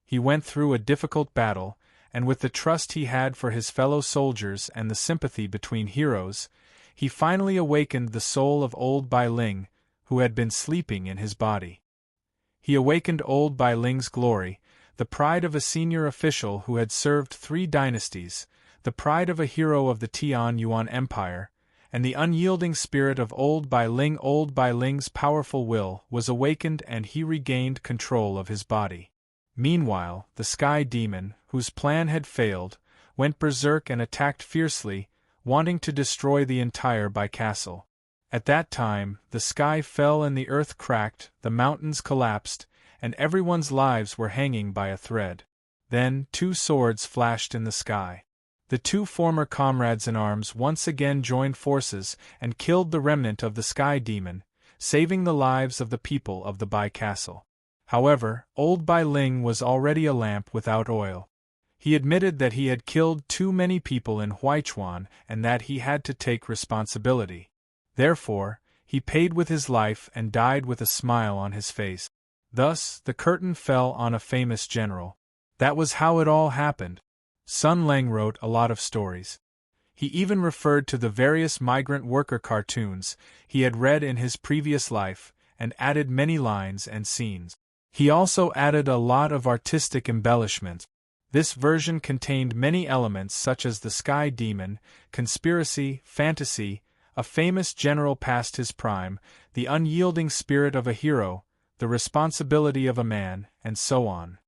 He went through a difficult battle, and with the trust he had for his fellow soldiers and the sympathy between heroes, he finally awakened the soul of old Bai Ling, who had been sleeping in his body. He awakened old Bai Ling's glory, the pride of a senior official who had served 3 dynasties, the pride of a hero of the Tian-Yuan Empire, and the unyielding spirit of old Bai Ling. Old Bai Ling's powerful will was awakened and he regained control of his body. Meanwhile, the sky demon, whose plan had failed, went berserk and attacked fiercely, wanting to destroy the entire Bai Castle. At that time, the sky fell and the earth cracked, the mountains collapsed, and everyone's lives were hanging by a thread. Then 2 swords flashed in the sky. The 2 former comrades-in-arms once again joined forces and killed the remnant of the sky demon, saving the lives of the people of the Bai Castle. However, old Bai Ling was already a lamp without oil. He admitted that he had killed too many people in Huichuan and that he had to take responsibility. Therefore, he paid with his life and died with a smile on his face. Thus, the curtain fell on a famous general. That was how it all happened. Sun Lang wrote a lot of stories. He even referred to the various migrant worker cartoons he had read in his previous life, and added many lines and scenes. He also added a lot of artistic embellishments. This version contained many elements such as the sky demon, conspiracy, fantasy, a famous general past his prime, the unyielding spirit of a hero, the responsibility of a man, and so on.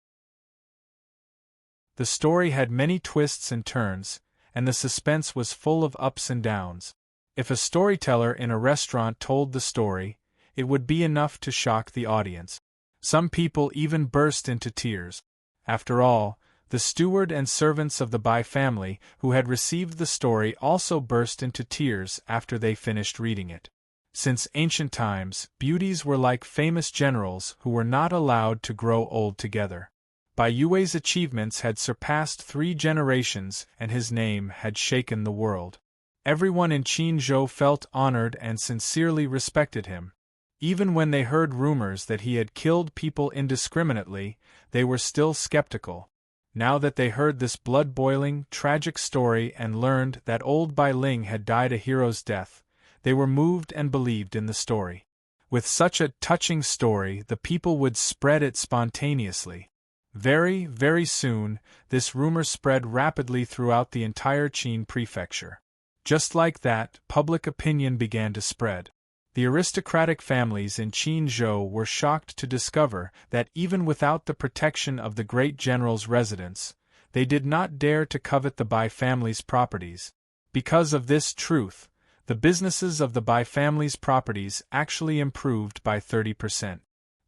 The story had many twists and turns, and the suspense was full of ups and downs. If a storyteller in a restaurant told the story, it would be enough to shock the audience. Some people even burst into tears. After all, the steward and servants of the Bai family who had received the story also burst into tears after they finished reading it. Since ancient times, beauties were like famous generals who were not allowed to grow old together. Bai Yue's achievements had surpassed 3 generations and his name had shaken the world. Everyone in Qinzhou felt honored and sincerely respected him. Even when they heard rumors that he had killed people indiscriminately, they were still skeptical. Now that they heard this blood-boiling, tragic story and learned that old Bai Ling had died a hero's death, they were moved and believed in the story. With such a touching story, the people would spread it spontaneously. Very, very soon, this rumor spread rapidly throughout the entire Qin prefecture. Just like that, public opinion began to spread. The aristocratic families in Qinzhou were shocked to discover that even without the protection of the great general's residence, they did not dare to covet the Bai family's properties. Because of this truth, the businesses of the Bai family's properties actually improved by 30%.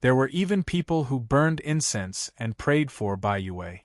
There were even people who burned incense and prayed for Bai Yue.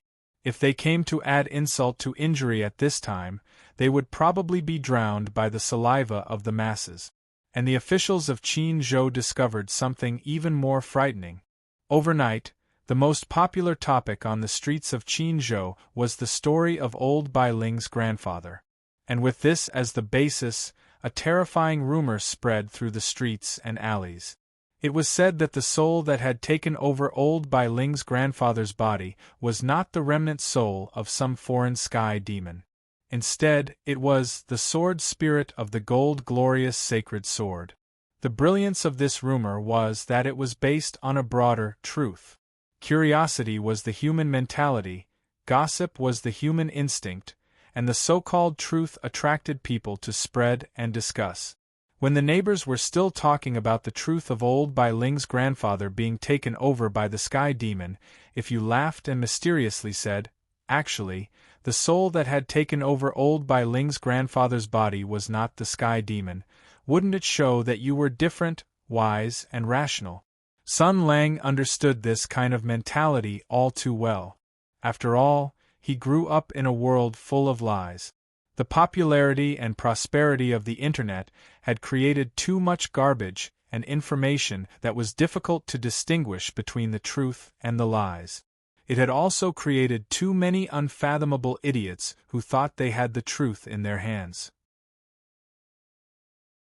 If they came to add insult to injury at this time, they would probably be drowned by the saliva of the masses. And the officials of Qinzhou discovered something even more frightening. Overnight, the most popular topic on the streets of Qinzhou was the story of old Bai Ling's grandfather. And with this as the basis, a terrifying rumor spread through the streets and alleys. It was said that the soul that had taken over old Bai Ling's grandfather's body was not the remnant soul of some foreign sky demon. Instead, it was the sword spirit of the gold glorious sacred sword. The brilliance of this rumor was that it was based on a broader truth. Curiosity was the human mentality, gossip was the human instinct, and the so-called truth attracted people to spread and discuss. When the neighbors were still talking about the truth of old Bai Ling's grandfather being taken over by the sky demon, if you laughed and mysteriously said, "Actually, the soul that had taken over old Bai Ling's grandfather's body was not the sky demon," wouldn't it show that you were different, wise, and rational? Sun Lang understood this kind of mentality all too well. After all, he grew up in a world full of lies. The popularity and prosperity of the Internet had created too much garbage and information that was difficult to distinguish between the truth and the lies. It had also created too many unfathomable idiots who thought they had the truth in their hands.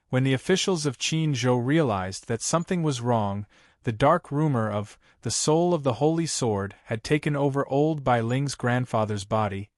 When the officials of Qinzhou realized that something was wrong, the dark rumor of the soul of the Holy Sword had taken over old Bai Ling's grandfather's body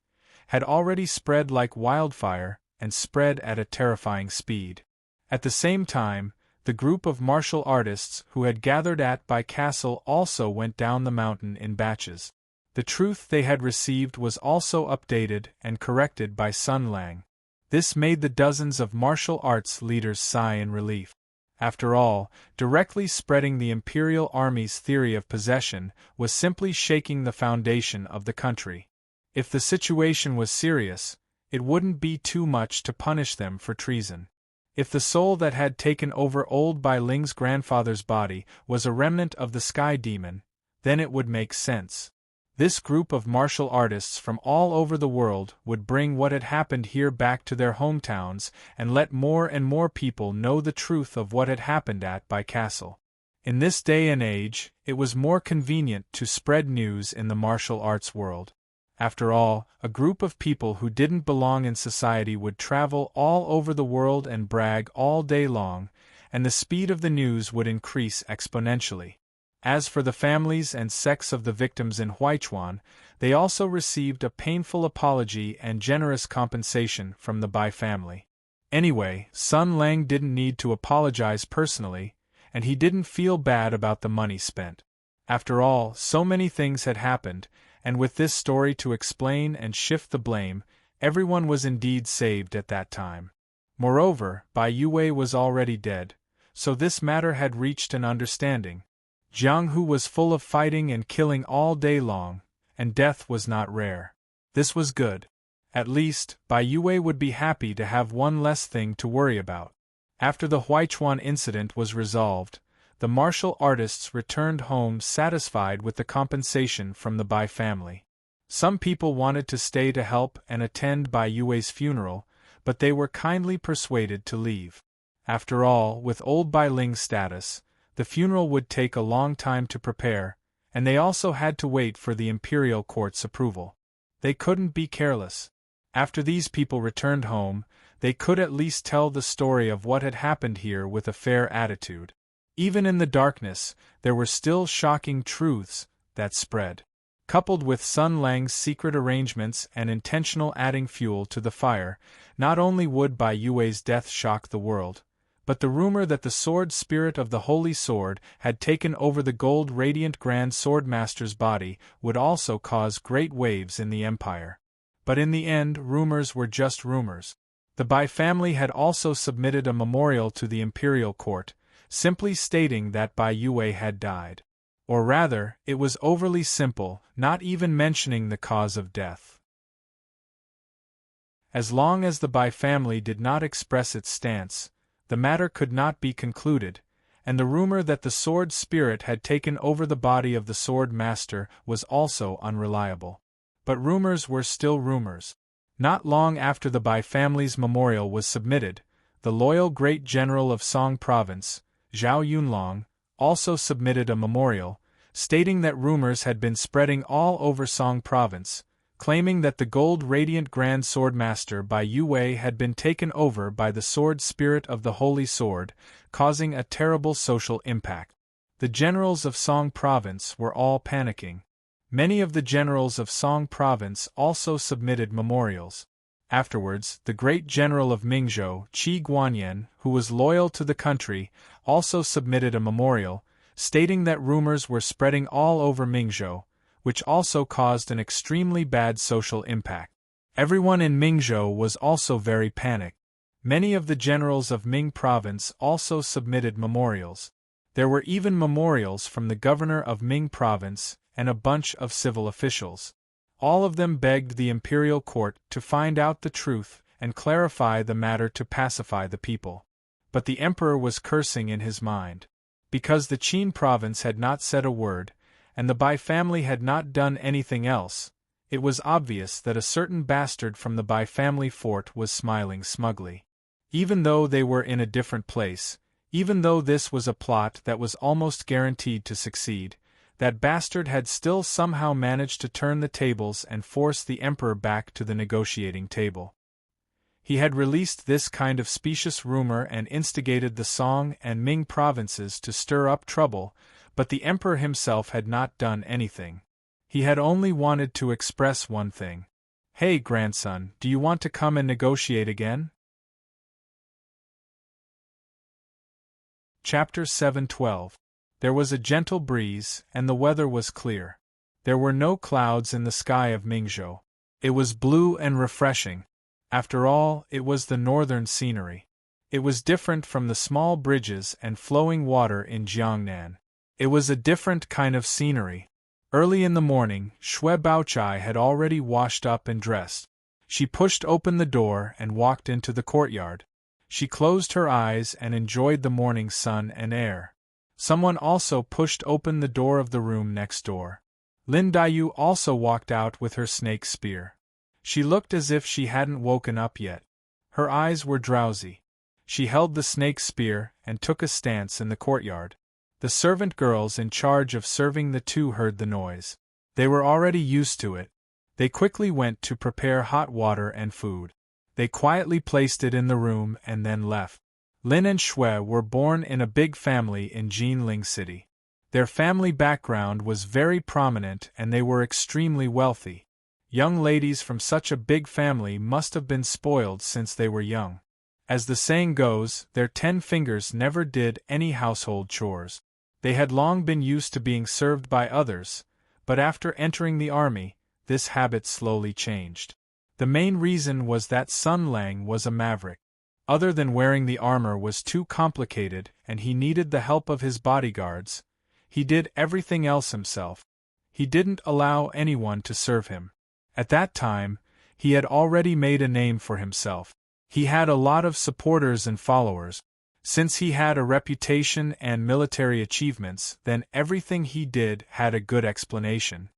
had already spread like wildfire and spread at a terrifying speed. At the same time, the group of martial artists who had gathered at Bai Castle also went down the mountain in batches. The truth they had received was also updated and corrected by Sun Lang. This made the dozens of martial arts leaders sigh in relief. After all, directly spreading the imperial army's theory of possession was simply shaking the foundation of the country. If the situation was serious, it wouldn't be too much to punish them for treason. If the soul that had taken over old Bai Ling's grandfather's body was a remnant of the sky demon, then it would make sense. This group of martial artists from all over the world would bring what had happened here back to their hometowns and let more and more people know the truth of what had happened at Bai Castle. In this day and age, it was more convenient to spread news in the martial arts world. After all, a group of people who didn't belong in society would travel all over the world and brag all day long, and the speed of the news would increase exponentially. As for the families and sects of the victims in Huichuan, they also received a painful apology and generous compensation from the Bai family. Anyway, Sun Lang didn't need to apologize personally, and he didn't feel bad about the money spent. After all, so many things had happened, and with this story to explain and shift the blame, everyone was indeed saved at that time. Moreover, Bai Yue was already dead, so this matter had reached an understanding. Jiang Hu was full of fighting and killing all day long, and death was not rare. This was good. At least, Bai Yue would be happy to have one less thing to worry about. After the Huichuan incident was resolved, the martial artists returned home satisfied with the compensation from the Bai family. Some people wanted to stay to help and attend Bai Yue's funeral, but they were kindly persuaded to leave. After all, with old Bai Ling's status, the funeral would take a long time to prepare, and they also had to wait for the imperial court's approval. They couldn't be careless. After these people returned home, they could at least tell the story of what had happened here with a fair attitude. Even in the darkness, there were still shocking truths that spread. Coupled with Sun Lang's secret arrangements and intentional adding fuel to the fire, not only would Bai Yue's death shock the world, but the rumor that the sword spirit of the Holy Sword had taken over the gold radiant Grand Swordmaster's body would also cause great waves in the empire. But in the end, rumors were just rumors. The Bai family had also submitted a memorial to the imperial court, simply stating that Bai Yue had died. Or rather, it was overly simple, not even mentioning the cause of death. As long as the Bai family did not express its stance, the matter could not be concluded, and the rumor that the sword spirit had taken over the body of the sword master was also unreliable. But rumors were still rumors. Not long after the Bai family's memorial was submitted, the loyal great general of Song Province, Zhao Yunlong, also submitted a memorial, stating that rumors had been spreading all over Song Province, claiming that the gold radiant Grand Swordmaster Bai Yue had been taken over by the sword spirit of the Holy Sword, causing a terrible social impact. The generals of Song Province were all panicking. Many of the generals of Song Province also submitted memorials. Afterwards, the great general of Mingzhou, Qi Guanyan, who was loyal to the country, also submitted a memorial, stating that rumors were spreading all over Mingzhou, which also caused an extremely bad social impact. Everyone in Mingzhou was also very panicked. Many of the generals of Ming Province also submitted memorials. There were even memorials from the governor of Ming Province and a bunch of civil officials. All of them begged the imperial court to find out the truth and clarify the matter to pacify the people. But the emperor was cursing in his mind. Because the Qin province had not said a word, and the Bai family had not done anything else, it was obvious that a certain bastard from the Bai family fort was smiling smugly. Even though they were in a different place, even though this was a plot that was almost guaranteed to succeed, that bastard had still somehow managed to turn the tables and force the emperor back to the negotiating table. He had released this kind of specious rumor and instigated the Song and Ming provinces to stir up trouble, but the emperor himself had not done anything. He had only wanted to express one thing. "Hey, grandson, do you want to come and negotiate again?" Chapter 7:12. There was a gentle breeze, and the weather was clear. There were no clouds in the sky of Mingzhou. It was blue and refreshing. After all, it was the northern scenery. It was different from the small bridges and flowing water in Jiangnan. It was a different kind of scenery. Early in the morning, Shui Baochai had already washed up and dressed. She pushed open the door and walked into the courtyard. She closed her eyes and enjoyed the morning sun and air. Someone also pushed open the door of the room next door. Lin Daiyu also walked out with her snake spear. She looked as if she hadn't woken up yet. Her eyes were drowsy. She held the snake spear and took a stance in the courtyard. The servant girls in charge of serving the two heard the noise. They were already used to it. They quickly went to prepare hot water and food. They quietly placed it in the room and then left. Lin and Shui were born in a big family in Jinling City. Their family background was very prominent and they were extremely wealthy. Young ladies from such a big family must have been spoiled since they were young. As the saying goes, their 10 fingers never did any household chores. They had long been used to being served by others, but after entering the army, this habit slowly changed. The main reason was that Sun Lang was a maverick. Other than wearing the armor was too complicated and he needed the help of his bodyguards, he did everything else himself. He didn't allow anyone to serve him. At that time, he had already made a name for himself. He had a lot of supporters and followers. Since he had a reputation and military achievements, then everything he did had a good explanation.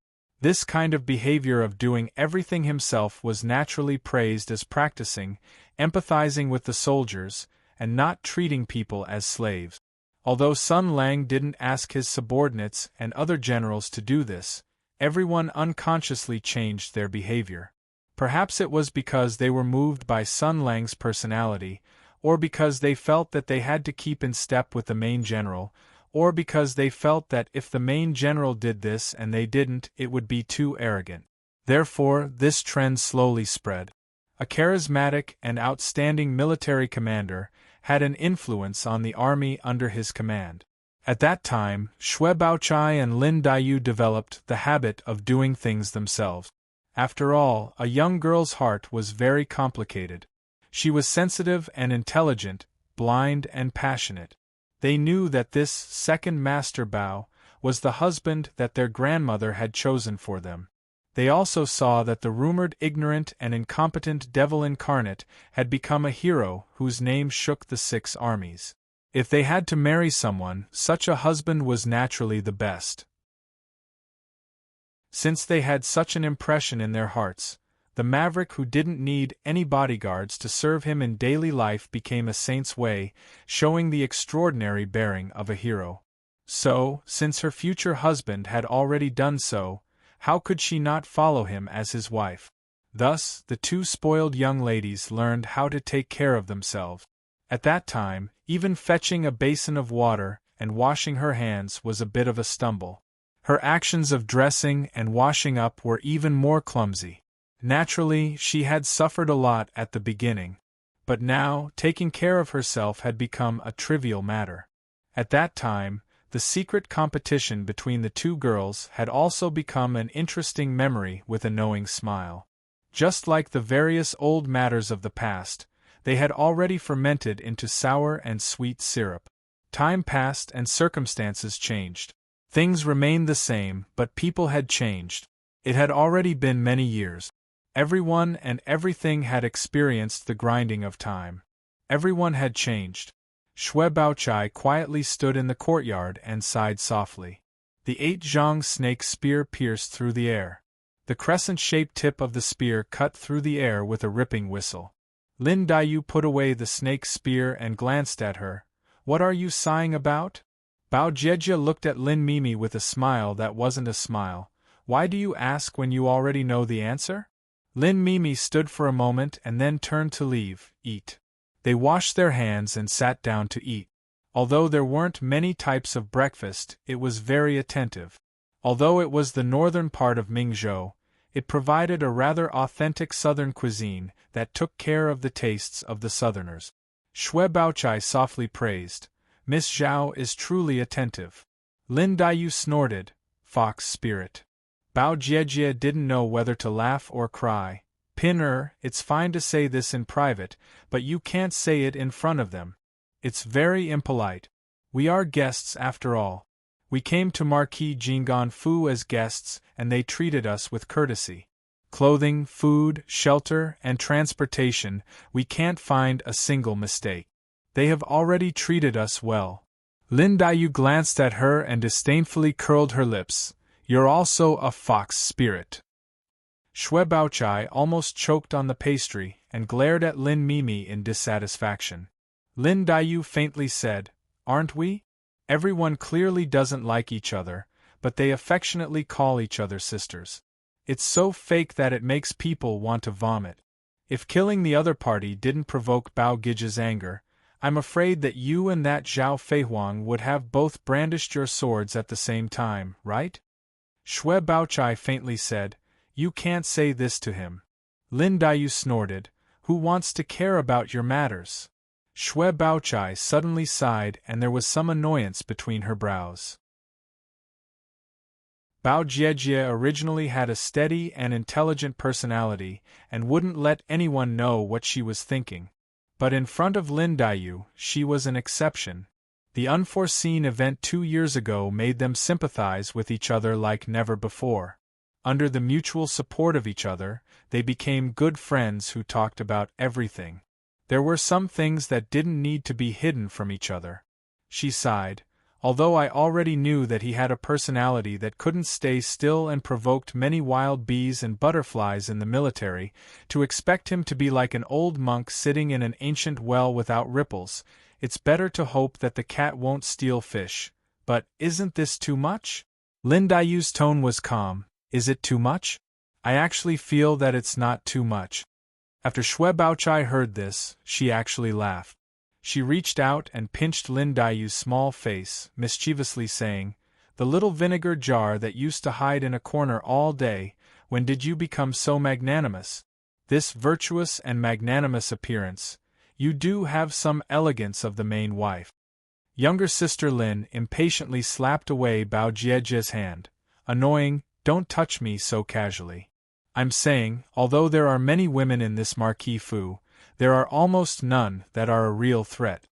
This kind of behavior of doing everything himself was naturally praised as practicing, empathizing with the soldiers, and not treating people as slaves. Although Sun Lang didn't ask his subordinates and other generals to do this, everyone unconsciously changed their behavior. Perhaps it was because they were moved by Sun Lang's personality, or because they felt that they had to keep in step with the main general, or because they felt that if the main general did this and they didn't, it would be too arrogant. Therefore, this trend slowly spread. A charismatic and outstanding military commander had an influence on the army under his command. At that time, Shui Baochai and Lin Daiyu developed the habit of doing things themselves. After all, a young girl's heart was very complicated. She was sensitive and intelligent, blind and passionate. They knew that this second Master Bao was the husband that their grandmother had chosen for them. They also saw that the rumored ignorant and incompetent devil incarnate had become a hero whose name shook the 6 armies. If they had to marry someone, such a husband was naturally the best. Since they had such an impression in their hearts, the maverick who didn't need any bodyguards to serve him in daily life became a saint's way, showing the extraordinary bearing of a hero. So, since her future husband had already done so, how could she not follow him as his wife? Thus, the 2 spoiled young ladies learned how to take care of themselves. At that time, even fetching a basin of water and washing her hands was a bit of a stumble. Her actions of dressing and washing up were even more clumsy. Naturally, she had suffered a lot at the beginning. But now, taking care of herself had become a trivial matter. At that time, the secret competition between the 2 girls had also become an interesting memory with a knowing smile. Just like the various old matters of the past, They had already fermented into sour and sweet syrup. Time passed and circumstances changed. Things remained the same, but people had changed. It had already been many years. Everyone and everything had experienced the grinding of time. Everyone had changed. Shui Baochai quietly stood in the courtyard and sighed softly. The 8-zhang snake spear pierced through the air. The crescent-shaped tip of the spear cut through the air with a ripping whistle. Lin Daiyu put away the snake's spear and glanced at her. "What are you sighing about?" Bao Jiejie looked at Lin Mimi with a smile that wasn't a smile. "Why do you ask when you already know the answer?" Lin Mimi stood for a moment and then turned to eat. They washed their hands and sat down to eat. Although there weren't many types of breakfast, it was very attentive. Although it was the northern part of Mingzhou, it provided a rather authentic southern cuisine that took care of the tastes of the southerners. Shui Baochai softly praised, "Miss Zhao is truly attentive." Lin Daiyu snorted, "Fox spirit." Bao Jiejie didn't know whether to laugh or cry. It's fine to say this in private, but you can't say it in front of them. It's very impolite. We are guests after all. We came to Marquis Jinggan Fu as guests, and they treated us with courtesy. Clothing, food, shelter, and transportation, we can't find a single mistake. They have already treated us well. Lin Daiyu glanced at her and disdainfully curled her lips. "You're also a fox spirit." Shui Baochai almost choked on the pastry and glared at Lin Mimi in dissatisfaction. Lin Daiyu faintly said, "Aren't we? Everyone clearly doesn't like each other, but they affectionately call each other sisters. It's so fake that it makes people want to vomit. If killing the other party didn't provoke Bao Gijie's anger, I'm afraid that you and that Zhao Feihuang would have both brandished your swords at the same time, right?" Shui Baochai faintly said, "You can't say this to him." Lin Daiyu snorted, "Who wants to care about your matters?" Shui Baochai suddenly sighed and there was some annoyance between her brows. Bao Jiejie originally had a steady and intelligent personality and wouldn't let anyone know what she was thinking. But in front of Lin Daiyu, she was an exception. The unforeseen event 2 years ago made them sympathize with each other like never before. Under the mutual support of each other, they became good friends who talked about everything. There were some things that didn't need to be hidden from each other. She sighed. "Although I already knew that he had a personality that couldn't stay still and provoked many wild bees and butterflies in the military, to expect him to be like an old monk sitting in an ancient well without ripples, it's better to hope that the cat won't steal fish. But isn't this too much?" Lin Daiyu's tone was calm. "Is it too much? I actually feel that it's not too much." After Shui Baochai heard this, she actually laughed. She reached out and pinched Lin Daiyu's small face, mischievously saying, "The little vinegar jar that used to hide in a corner all day, when did you become so magnanimous? This virtuous and magnanimous appearance, you do have some elegance of the main wife." Younger sister Lin impatiently slapped away Bao Jiejie's hand. "Annoying, don't touch me so casually. I'm saying, although there are many women in this Marquis Fu, there are almost none that are a real threat."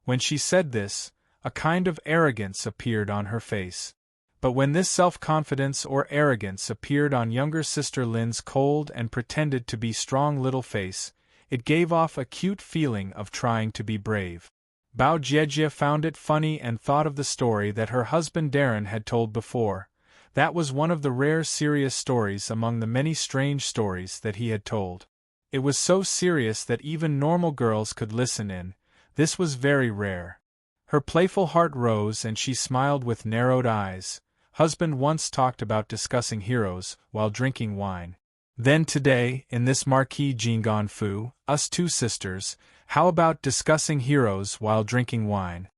When she said this, a kind of arrogance appeared on her face. But when this self-confidence or arrogance appeared on younger sister Lin's cold and pretended to be strong little face, it gave off a cute feeling of trying to be brave. Bao Jiejie found it funny and thought of the story that her husband Darren had told before. That was one of the rare serious stories among the many strange stories that he had told. It was so serious that even normal girls could listen in. This was very rare. Her playful heart rose and she smiled with narrowed eyes. Husband once talked about discussing heroes while drinking wine. Then today, in this Marquis Jinggan Fu, us two sisters, how about discussing heroes while drinking wine?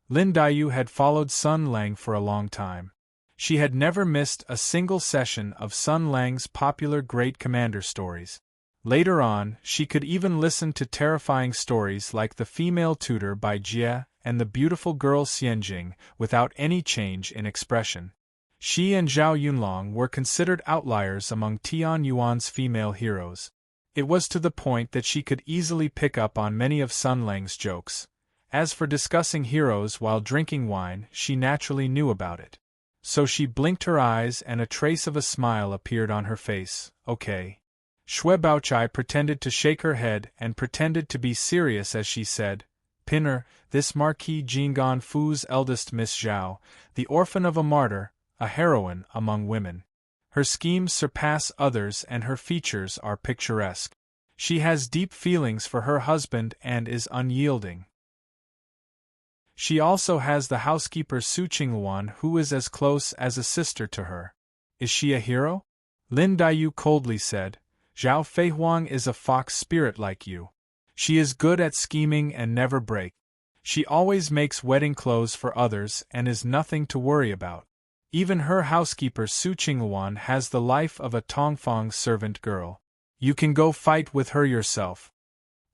Lin Daiyu had followed Sun Lang for a long time. She had never missed a single session of Sun Lang's popular Great Commander stories. Later on, she could even listen to terrifying stories like The Female Tutor by Jie and The Beautiful Girl Xianjing without any change in expression. She and Zhao Yunlong were considered outliers among Tian Yuan's female heroes. It was to the point that she could easily pick up on many of Sun Lang's jokes. As for discussing heroes while drinking wine, she naturally knew about it. So she blinked her eyes and a trace of a smile appeared on her face. Okay. Shui Baochai pretended to shake her head and pretended to be serious as she said, Pinner, this Marquis Jinggan Fu's eldest Miss Zhao, the orphan of a martyr, a heroine among women. Her schemes surpass others and her features are picturesque. She has deep feelings for her husband and is unyielding. She also has the housekeeper Su Qingluan who is as close as a sister to her. Is she a hero? Lin Daiyu coldly said, Zhao Feihuang is a fox spirit like you. She is good at scheming and never break. She always makes wedding clothes for others and is nothing to worry about. Even her housekeeper Su Qingluan has the life of a Tongfang servant girl. You can go fight with her yourself.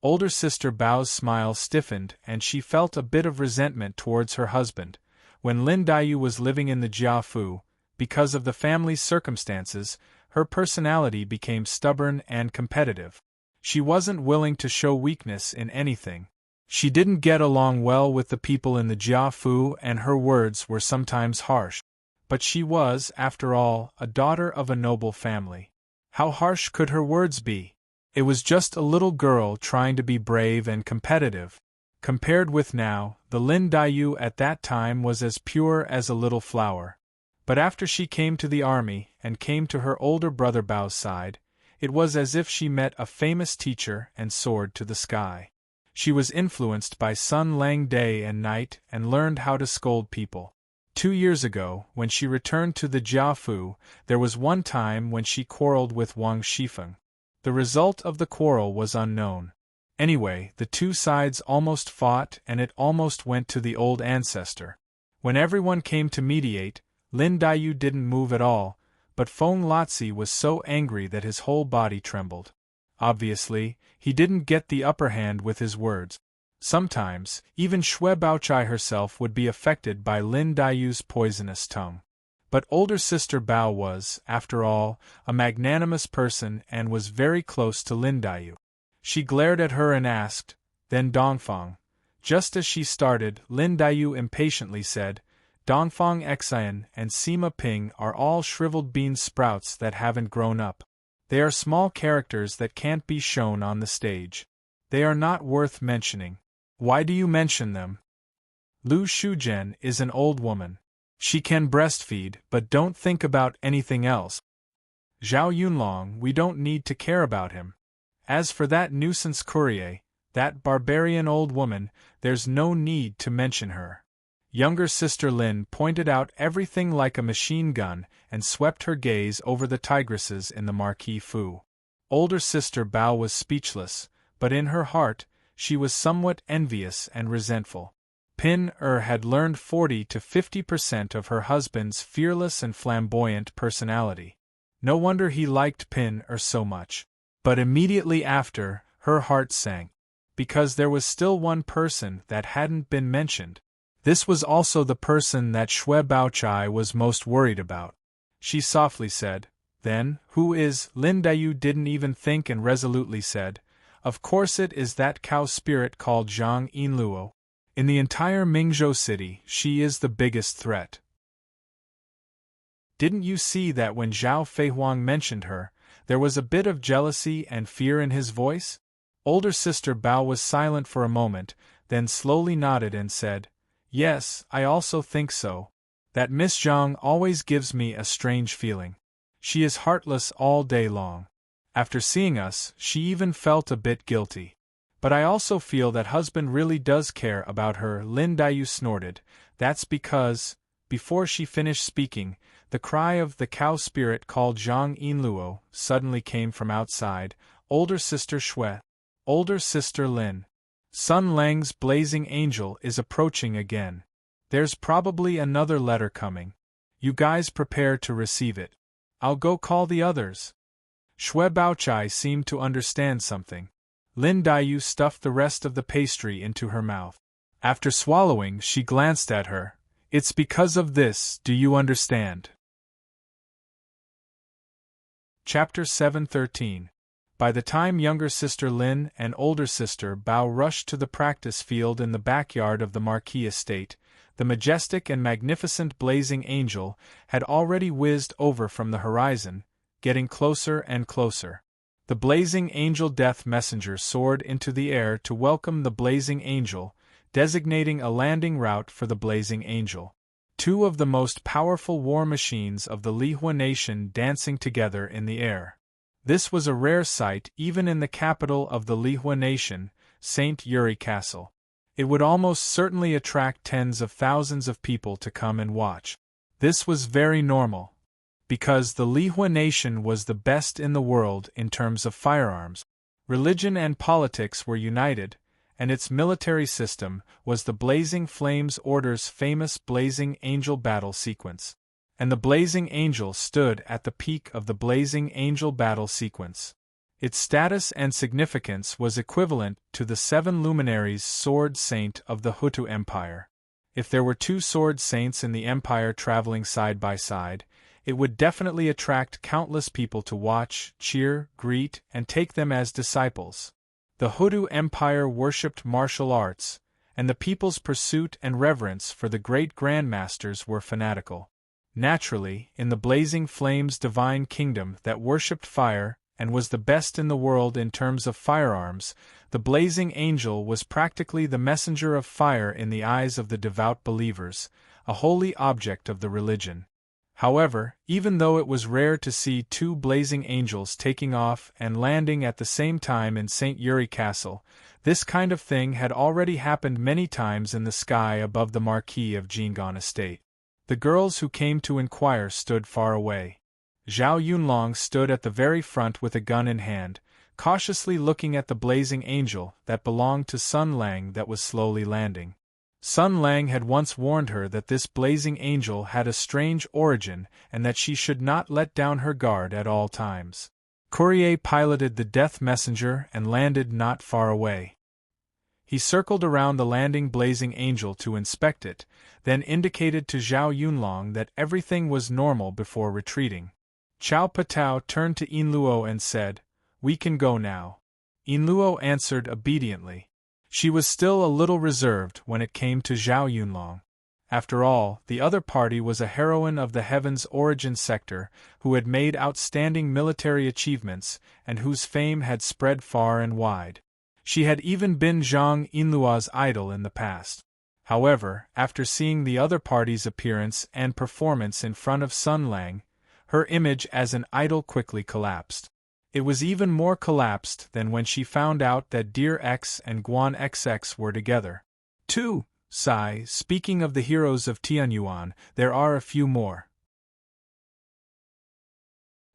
Older sister Bao's smile stiffened and she felt a bit of resentment towards her husband. When Lin Daiyu was living in the Jiafu, because of the family's circumstances, her personality became stubborn and competitive. She wasn't willing to show weakness in anything. She didn't get along well with the people in the Jiafu and her words were sometimes harsh. But she was, after all, a daughter of a noble family. How harsh could her words be? It was just a little girl trying to be brave and competitive. Compared with now, the Lin Daiyu at that time was as pure as a little flower. But after she came to the army and came to her older brother Bao's side, it was as if she met a famous teacher and soared to the sky. She was influenced by Sun Lang day and night and learned how to scold people. 2 years ago, when she returned to the Jiafu, there was one time when she quarreled with Wang Shifeng. The result of the quarrel was unknown. Anyway, the two sides almost fought and it almost went to the old ancestor. When everyone came to mediate, Lin Daiyu didn't move at all, but Feng Lotzi was so angry that his whole body trembled. Obviously, he didn't get the upper hand with his words. Sometimes, even Shui Baochai herself would be affected by Lin Daiyu's poisonous tongue. But older sister Bao was, after all, a magnanimous person and was very close to Lin Daiyu. She glared at her and asked, then Dongfang. Just as she started, Lin Daiyu impatiently said, Dongfang Xian and Sima Ping are all shriveled bean sprouts that haven't grown up. They are small characters that can't be shown on the stage. They are not worth mentioning. Why do you mention them? Lu Shuzhen is an old woman. She can breastfeed, but don't think about anything else. Zhao Yunlong, we don't need to care about him. As for that nuisance courier, that barbarian old woman, there's no need to mention her. Younger sister Lin pointed out everything like a machine gun and swept her gaze over the tigresses in the Marquis Fu. Older sister Bao was speechless, but in her heart, she was somewhat envious and resentful. Pin had learned 40 to 50% of her husband's fearless and flamboyant personality. No wonder he liked Pin so much. But immediately after, her heart sank. Because there was still one person that hadn't been mentioned. This was also the person that Shui Baochai was most worried about. She softly said, then, who is? Lin Daiyu didn't even think and resolutely said, of course it is that cow spirit called Zhang Yinluo. In the entire Mingzhou city, she is the biggest threat. Didn't you see that when Zhao Feihuang mentioned her, there was a bit of jealousy and fear in his voice? Older sister Bao was silent for a moment, then slowly nodded and said, yes, I also think so. That Miss Zhang always gives me a strange feeling. She is heartless all day long. After seeing us, she even felt a bit guilty. But I also feel that husband really does care about her. Lin Daiyu snorted. That's because, before she finished speaking, the cry of the cow spirit called Zhang Yinluo suddenly came from outside. Older sister Shui. Older sister Lin. Sun Lang's blazing angel is approaching again. There's probably another letter coming. You guys prepare to receive it. I'll go call the others. Shui Baochai seemed to understand something. Lin Daiyu stuffed the rest of the pastry into her mouth. After swallowing, she glanced at her. It's because of this, do you understand? Chapter 713. By the time younger sister Lin and older sister Bao rushed to the practice field in the backyard of the Marquis estate, the majestic and magnificent blazing angel had already whizzed over from the horizon, getting closer and closer. The blazing angel death messenger soared into the air to welcome the blazing angel, designating a landing route for the blazing angel. Two of the most powerful war machines of the Lihua nation dancing together in the air. This was a rare sight even in the capital of the Lihua nation, St. Yuri Castle. It would almost certainly attract tens of thousands of people to come and watch. This was very normal, because the Lihua nation was the best in the world in terms of firearms. Religion and politics were united, and its military system was the Blazing Flames Order's famous Blazing Angel battle sequence. And the Blazing Angel stood at the peak of the Blazing Angel battle sequence. Its status and significance was equivalent to the 7 luminaries sword saint of the Hutu Empire. If there were 2 sword saints in the empire traveling side by side, it would definitely attract countless people to watch, cheer, greet, and take them as disciples. The Hutu Empire worshipped martial arts, and the people's pursuit and reverence for the great grandmasters were fanatical. Naturally, in the Blazing Flames divine kingdom that worshipped fire and was the best in the world in terms of firearms, the Blazing Angel was practically the messenger of fire in the eyes of the devout believers, a holy object of the religion. However, even though it was rare to see 2 blazing angels taking off and landing at the same time in St. Yuri Castle, this kind of thing had already happened many times in the sky above the Marquis of Jingon estate. The girls who came to inquire stood far away. Zhao Yunlong stood at the very front with a gun in hand, cautiously looking at the blazing angel that belonged to Sun Lang that was slowly landing. Sun Lang had once warned her that this blazing angel had a strange origin and that she should not let down her guard at all times. Courier piloted the death messenger and landed not far away. He circled around the landing blazing angel to inspect it, then indicated to Zhao Yunlong that everything was normal before retreating. Chao Patao turned to Yinluo and said, "We can go now." Yinluo answered obediently. She was still a little reserved when it came to Zhao Yunlong. After all, the other party was a heroine of the Heaven's Origin sector who had made outstanding military achievements and whose fame had spread far and wide. She had even been Zhang Yinluo's idol in the past. However, after seeing the other party's appearance and performance in front of Sun Lang, her image as an idol quickly collapsed. It was even more collapsed than when she found out that Dear X and Guan XX were together. 2. Sai, speaking of the heroes of Tianyuan, there are a few more.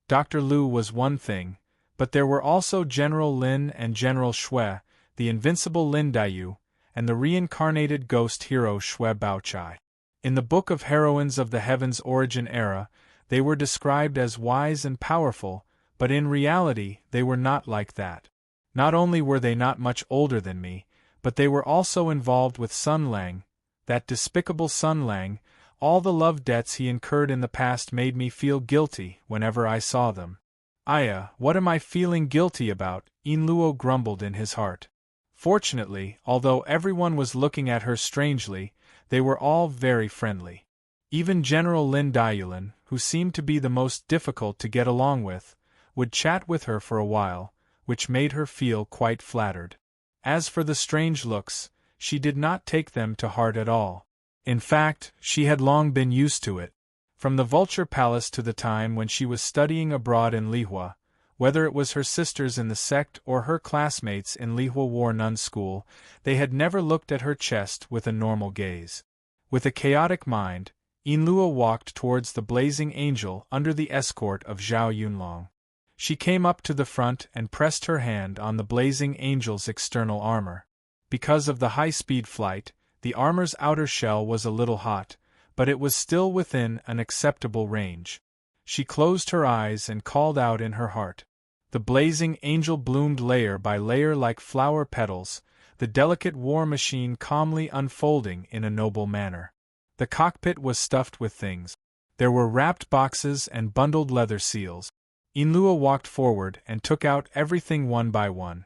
Dr. Liu was one thing, but there were also General Lin and General Shui, the invincible Lin Daiyu, and the reincarnated ghost hero Shui Baochai. In the Book of Heroines of the Heaven's Origin era, they were described as wise and powerful, but in reality they were not like that. Not only were they not much older than me, but they were also involved with Sun Lang, that despicable Sun Lang. All the love debts he incurred in the past made me feel guilty whenever I saw them. Aya, what am I feeling guilty about? Yinluo grumbled in his heart. Fortunately, although everyone was looking at her strangely, they were all very friendly. Even General Lin Daiyulan, who seemed to be the most difficult to get along with, would chat with her for a while, which made her feel quite flattered. As for the strange looks, she did not take them to heart at all. In fact, she had long been used to it. From the Vulture Palace to the time when she was studying abroad in Lihua, whether it was her sisters in the sect or her classmates in Lihua War Nun School, they had never looked at her chest with a normal gaze. With a chaotic mind, Yinluo walked towards the blazing angel under the escort of Zhao Yunlong. She came up to the front and pressed her hand on the blazing angel's external armor. Because of the high-speed flight, the armor's outer shell was a little hot, but it was still within an acceptable range. She closed her eyes and called out in her heart. The blazing angel bloomed layer by layer like flower petals, the delicate war machine calmly unfolding in a noble manner. The cockpit was stuffed with things. There were wrapped boxes and bundled leather seals. Yinluo walked forward and took out everything one by one.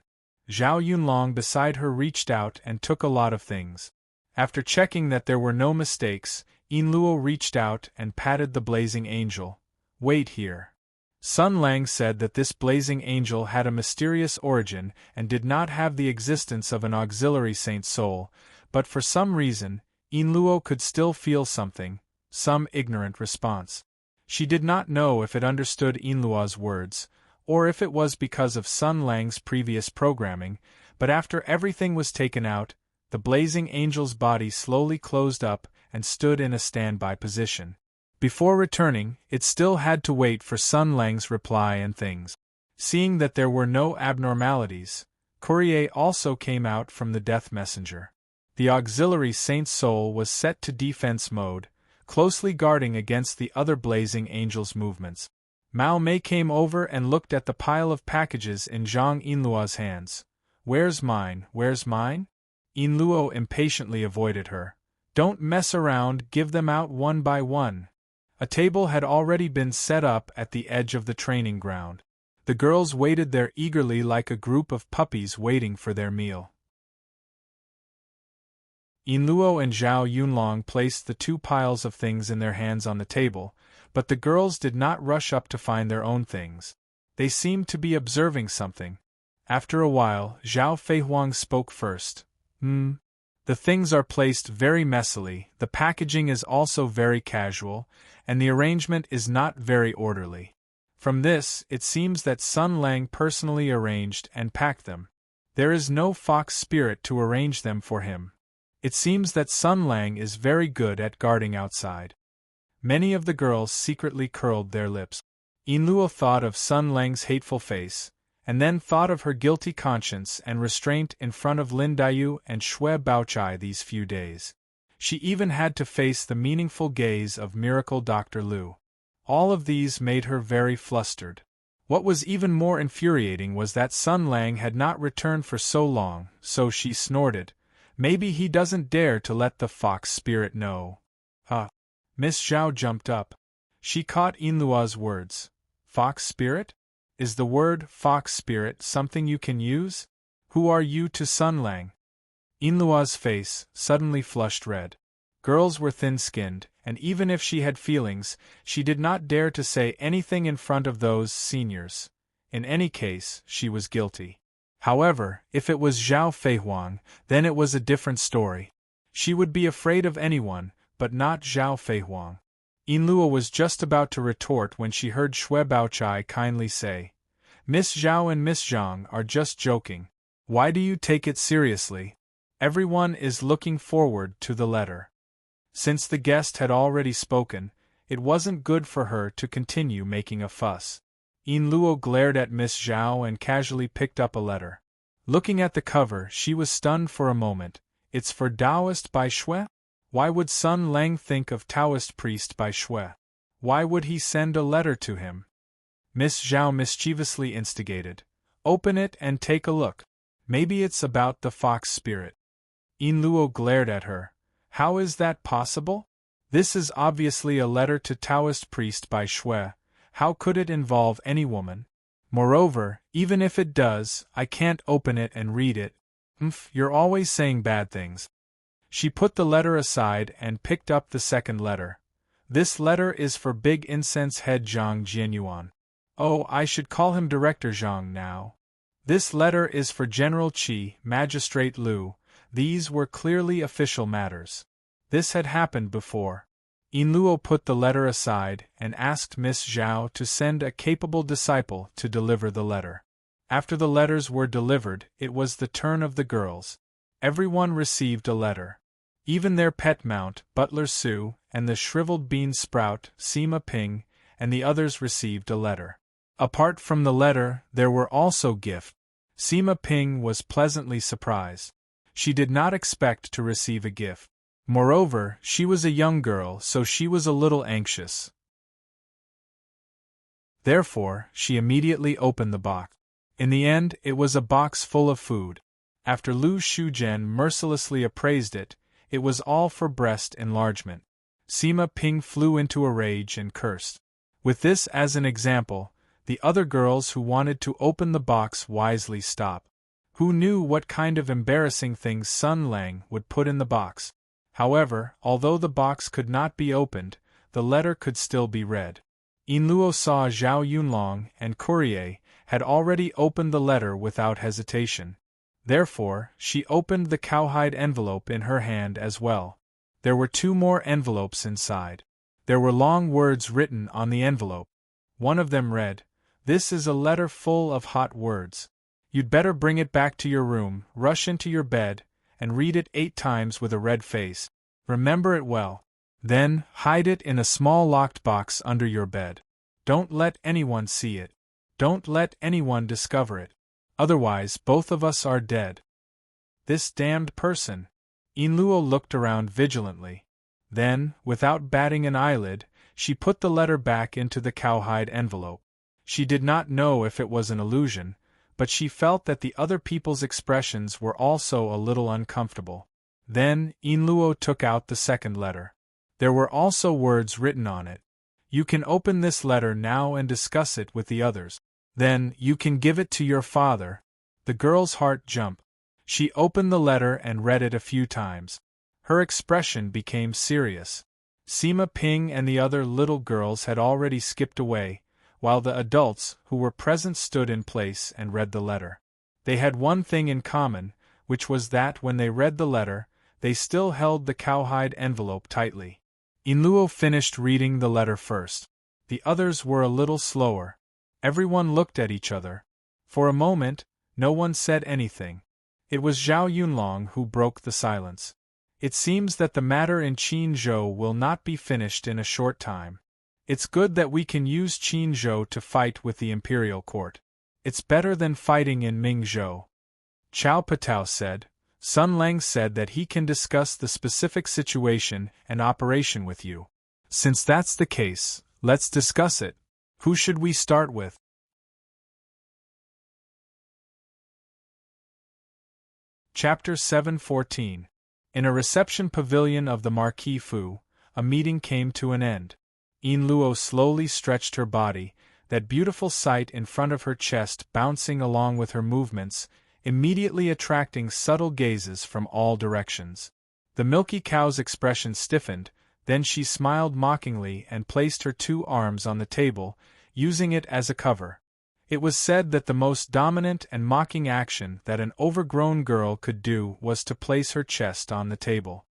Zhao Yunlong beside her reached out and took a lot of things. After checking that there were no mistakes, Yinluo reached out and patted the blazing angel. Wait here. Sun Lang said that this blazing angel had a mysterious origin and did not have the existence of an auxiliary saint soul, but for some reason, Yinluo could still feel something, some ignorant response. She did not know if it understood Yinluo's words, or if it was because of Sun Lang's previous programming, but after everything was taken out, the blazing angel's body slowly closed up and stood in a standby position. Before returning, it still had to wait for Sun Lang's reply and things. Seeing that there were no abnormalities, Courier also came out from the Death Messenger. The auxiliary saint's soul was set to defense mode, closely guarding against the other blazing angel's movements. Mao Mei came over and looked at the pile of packages in Zhang Yinluo's hands. Where's mine? Where's mine? Yinluo impatiently avoided her. Don't mess around, give them out one by one. A table had already been set up at the edge of the training ground. The girls waited there eagerly like a group of puppies waiting for their meal. Yinluo and Zhao Yunlong placed the two piles of things in their hands on the table, but the girls did not rush up to find their own things. They seemed to be observing something. After a while, Zhao Feihuang spoke first. The things are placed very messily, the packaging is also very casual, and the arrangement is not very orderly. From this, it seems that Sun Lang personally arranged and packed them. There is no fox spirit to arrange them for him. It seems that Sun Lang is very good at guarding outside. Many of the girls secretly curled their lips. Yinluo thought of Sun Lang's hateful face, and then thought of her guilty conscience and restraint in front of Lin Daiyu and Xue Baochai these few days. She even had to face the meaningful gaze of Miracle Dr. Liu. All of these made her very flustered. What was even more infuriating was that Sun Lang had not returned for so long, so she snorted. Maybe he doesn't dare to let the fox spirit know. Miss Zhao jumped up. She caught Yinluo's words. Fox spirit? Is the word fox spirit something you can use? Who are you to Sun Lang? Yinluo's face suddenly flushed red. Girls were thin-skinned, and even if she had feelings, she did not dare to say anything in front of those seniors. In any case, she was guilty. However, if it was Zhao Feihuang, then it was a different story. She would be afraid of anyone, but not Zhao Feihuang. Yinluo was just about to retort when she heard Xue Baochai kindly say, Miss Zhao and Miss Zhang are just joking. Why do you take it seriously? Everyone is looking forward to the letter. Since the guest had already spoken, it wasn't good for her to continue making a fuss. Yinluo glared at Miss Zhao and casually picked up a letter. Looking at the cover, she was stunned for a moment. It's for Taoist by Xue? Why would Sun Lang think of Taoist priest by Xue? Why would he send a letter to him? Miss Zhao mischievously instigated. Open it and take a look. Maybe it's about the fox spirit. Yinluo glared at her. How is that possible? This is obviously a letter to Taoist priest by Xue. How could it involve any woman? Moreover, even if it does, I can't open it and read it. You're always saying bad things. She put the letter aside and picked up the second letter. This letter is for Big Incense Head Zhang Jianyuan. Oh, I should call him Director Zhang now. This letter is for General Qi, Magistrate Liu. These were clearly official matters. This had happened before. Yinluo put the letter aside and asked Miss Zhao to send a capable disciple to deliver the letter. After the letters were delivered, it was the turn of the girls. Everyone received a letter. Even their pet mount, Butler Su, and the shriveled bean sprout, Sima Ping, and the others received a letter. Apart from the letter, there were also gifts. Sima Ping was pleasantly surprised. She did not expect to receive a gift. Moreover, she was a young girl, so she was a little anxious. Therefore, she immediately opened the box. In the end, it was a box full of food. After Lu Shuzhen mercilessly appraised it, it was all for breast enlargement. Sima Ping flew into a rage and cursed. With this as an example, The other girls who wanted to open the box wisely stopped. Who knew what kind of embarrassing things Sun Lang would put in the box? However, although the box could not be opened, the letter could still be read. Yinluo saw Zhao Yunlong and Courier had already opened the letter without hesitation. Therefore, she opened the cowhide envelope in her hand as well. There were 2 more envelopes inside. There were long words written on the envelope. One of them read, "This is a letter full of hot words. You'd better bring it back to your room, rush into your bed, and read it 8 times with a red face. Remember it well. Then, hide it in a small locked box under your bed. Don't let anyone see it. Don't let anyone discover it. Otherwise, both of us are dead." This damned person! Yinluo looked around vigilantly. Then, without batting an eyelid, she put the letter back into the cowhide envelope. She did not know if it was an illusion, but she felt that the other people's expressions were also a little uncomfortable. Then, Yinluo took out the second letter. There were also words written on it. "You can open this letter now and discuss it with the others. Then, you can give it to your father." The girl's heart jumped. She opened the letter and read it a few times. Her expression became serious. Sima Ping and the other little girls had already skipped away, while the adults who were present stood in place and read the letter. They had one thing in common, which was that when they read the letter, they still held the cowhide envelope tightly. Yinluo finished reading the letter first. The others were a little slower. Everyone looked at each other. For a moment, no one said anything. It was Zhao Yunlong who broke the silence. "It seems that the matter in Qinzhou will not be finished in a short time. It's good that we can use Qinzhou to fight with the imperial court. It's better than fighting in Mingzhou." Chao Patao said. "Sun Lang said that he can discuss the specific situation and operation with you. Since that's the case, let's discuss it. Who should we start with?" Chapter 714. In a reception pavilion of the Marquis Fu, a meeting came to an end. Yinluo slowly stretched her body, that beautiful sight in front of her chest bouncing along with her movements, immediately attracting subtle gazes from all directions. The milky cow's expression stiffened, then she smiled mockingly and placed her 2 arms on the table, using it as a cover. It was said that the most dominant and mocking action that an overgrown girl could do was to place her chest on the table.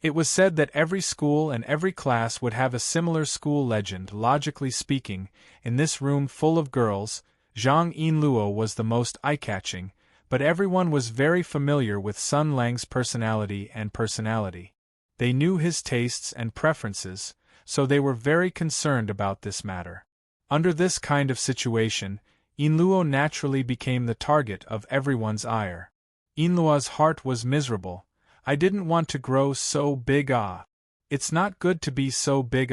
It was said that every school and every class would have a similar school legend. Logically speaking, in this room full of girls, Zhang Yinluo was the most eye-catching, but everyone was very familiar with Sun Lang's personality. They knew his tastes and preferences, so they were very concerned about this matter. Under this kind of situation, Yinluo naturally became the target of everyone's ire. Yinluo's heart was miserable. "I didn't want to grow so big. It's not good to be so big.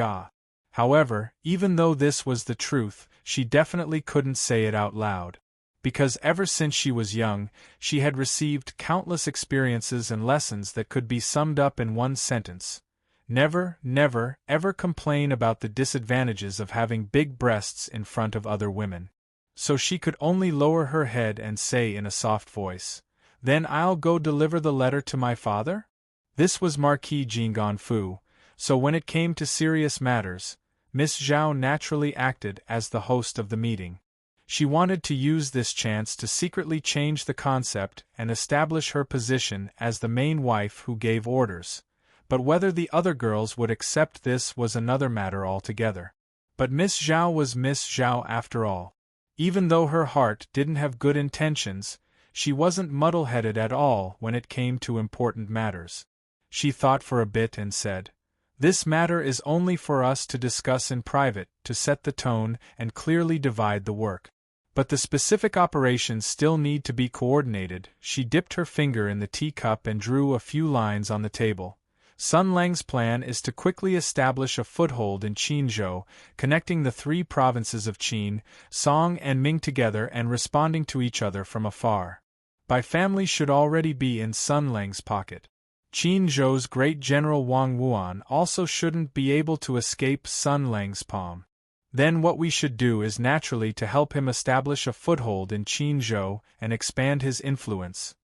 However, even though this was the truth, she definitely couldn't say it out loud. Because ever since she was young, she had received countless experiences and lessons that could be summed up in one sentence. Never, never, ever complain about the disadvantages of having big breasts in front of other women. So she could only lower her head and say in a soft voice, "Then I'll go deliver the letter to my father?" This was Marquis Jinggan Fu, so when it came to serious matters, Miss Zhao naturally acted as the host of the meeting. She wanted to use this chance to secretly change the concept and establish her position as the main wife who gave orders, but whether the other girls would accept this was another matter altogether. But Miss Zhao was Miss Zhao after all. Even though her heart didn't have good intentions, she wasn't muddle-headed at all when it came to important matters. She thought for a bit and said, "This matter is only for us to discuss in private, to set the tone and clearly divide the work. But the specific operations still need to be coordinated." She dipped her finger in the teacup and drew a few lines on the table. Sun Lang's plan is to quickly establish a foothold in Qinzhou, connecting the 3 provinces of Qin, Song and Ming together and responding to each other from afar. By family should already be in Sun Lang's pocket. Qinzhou's great general Wang Wuan also shouldn't be able to escape Sun Lang's palm. Then what we should do is naturally to help him establish a foothold in Qinzhou and expand his influence.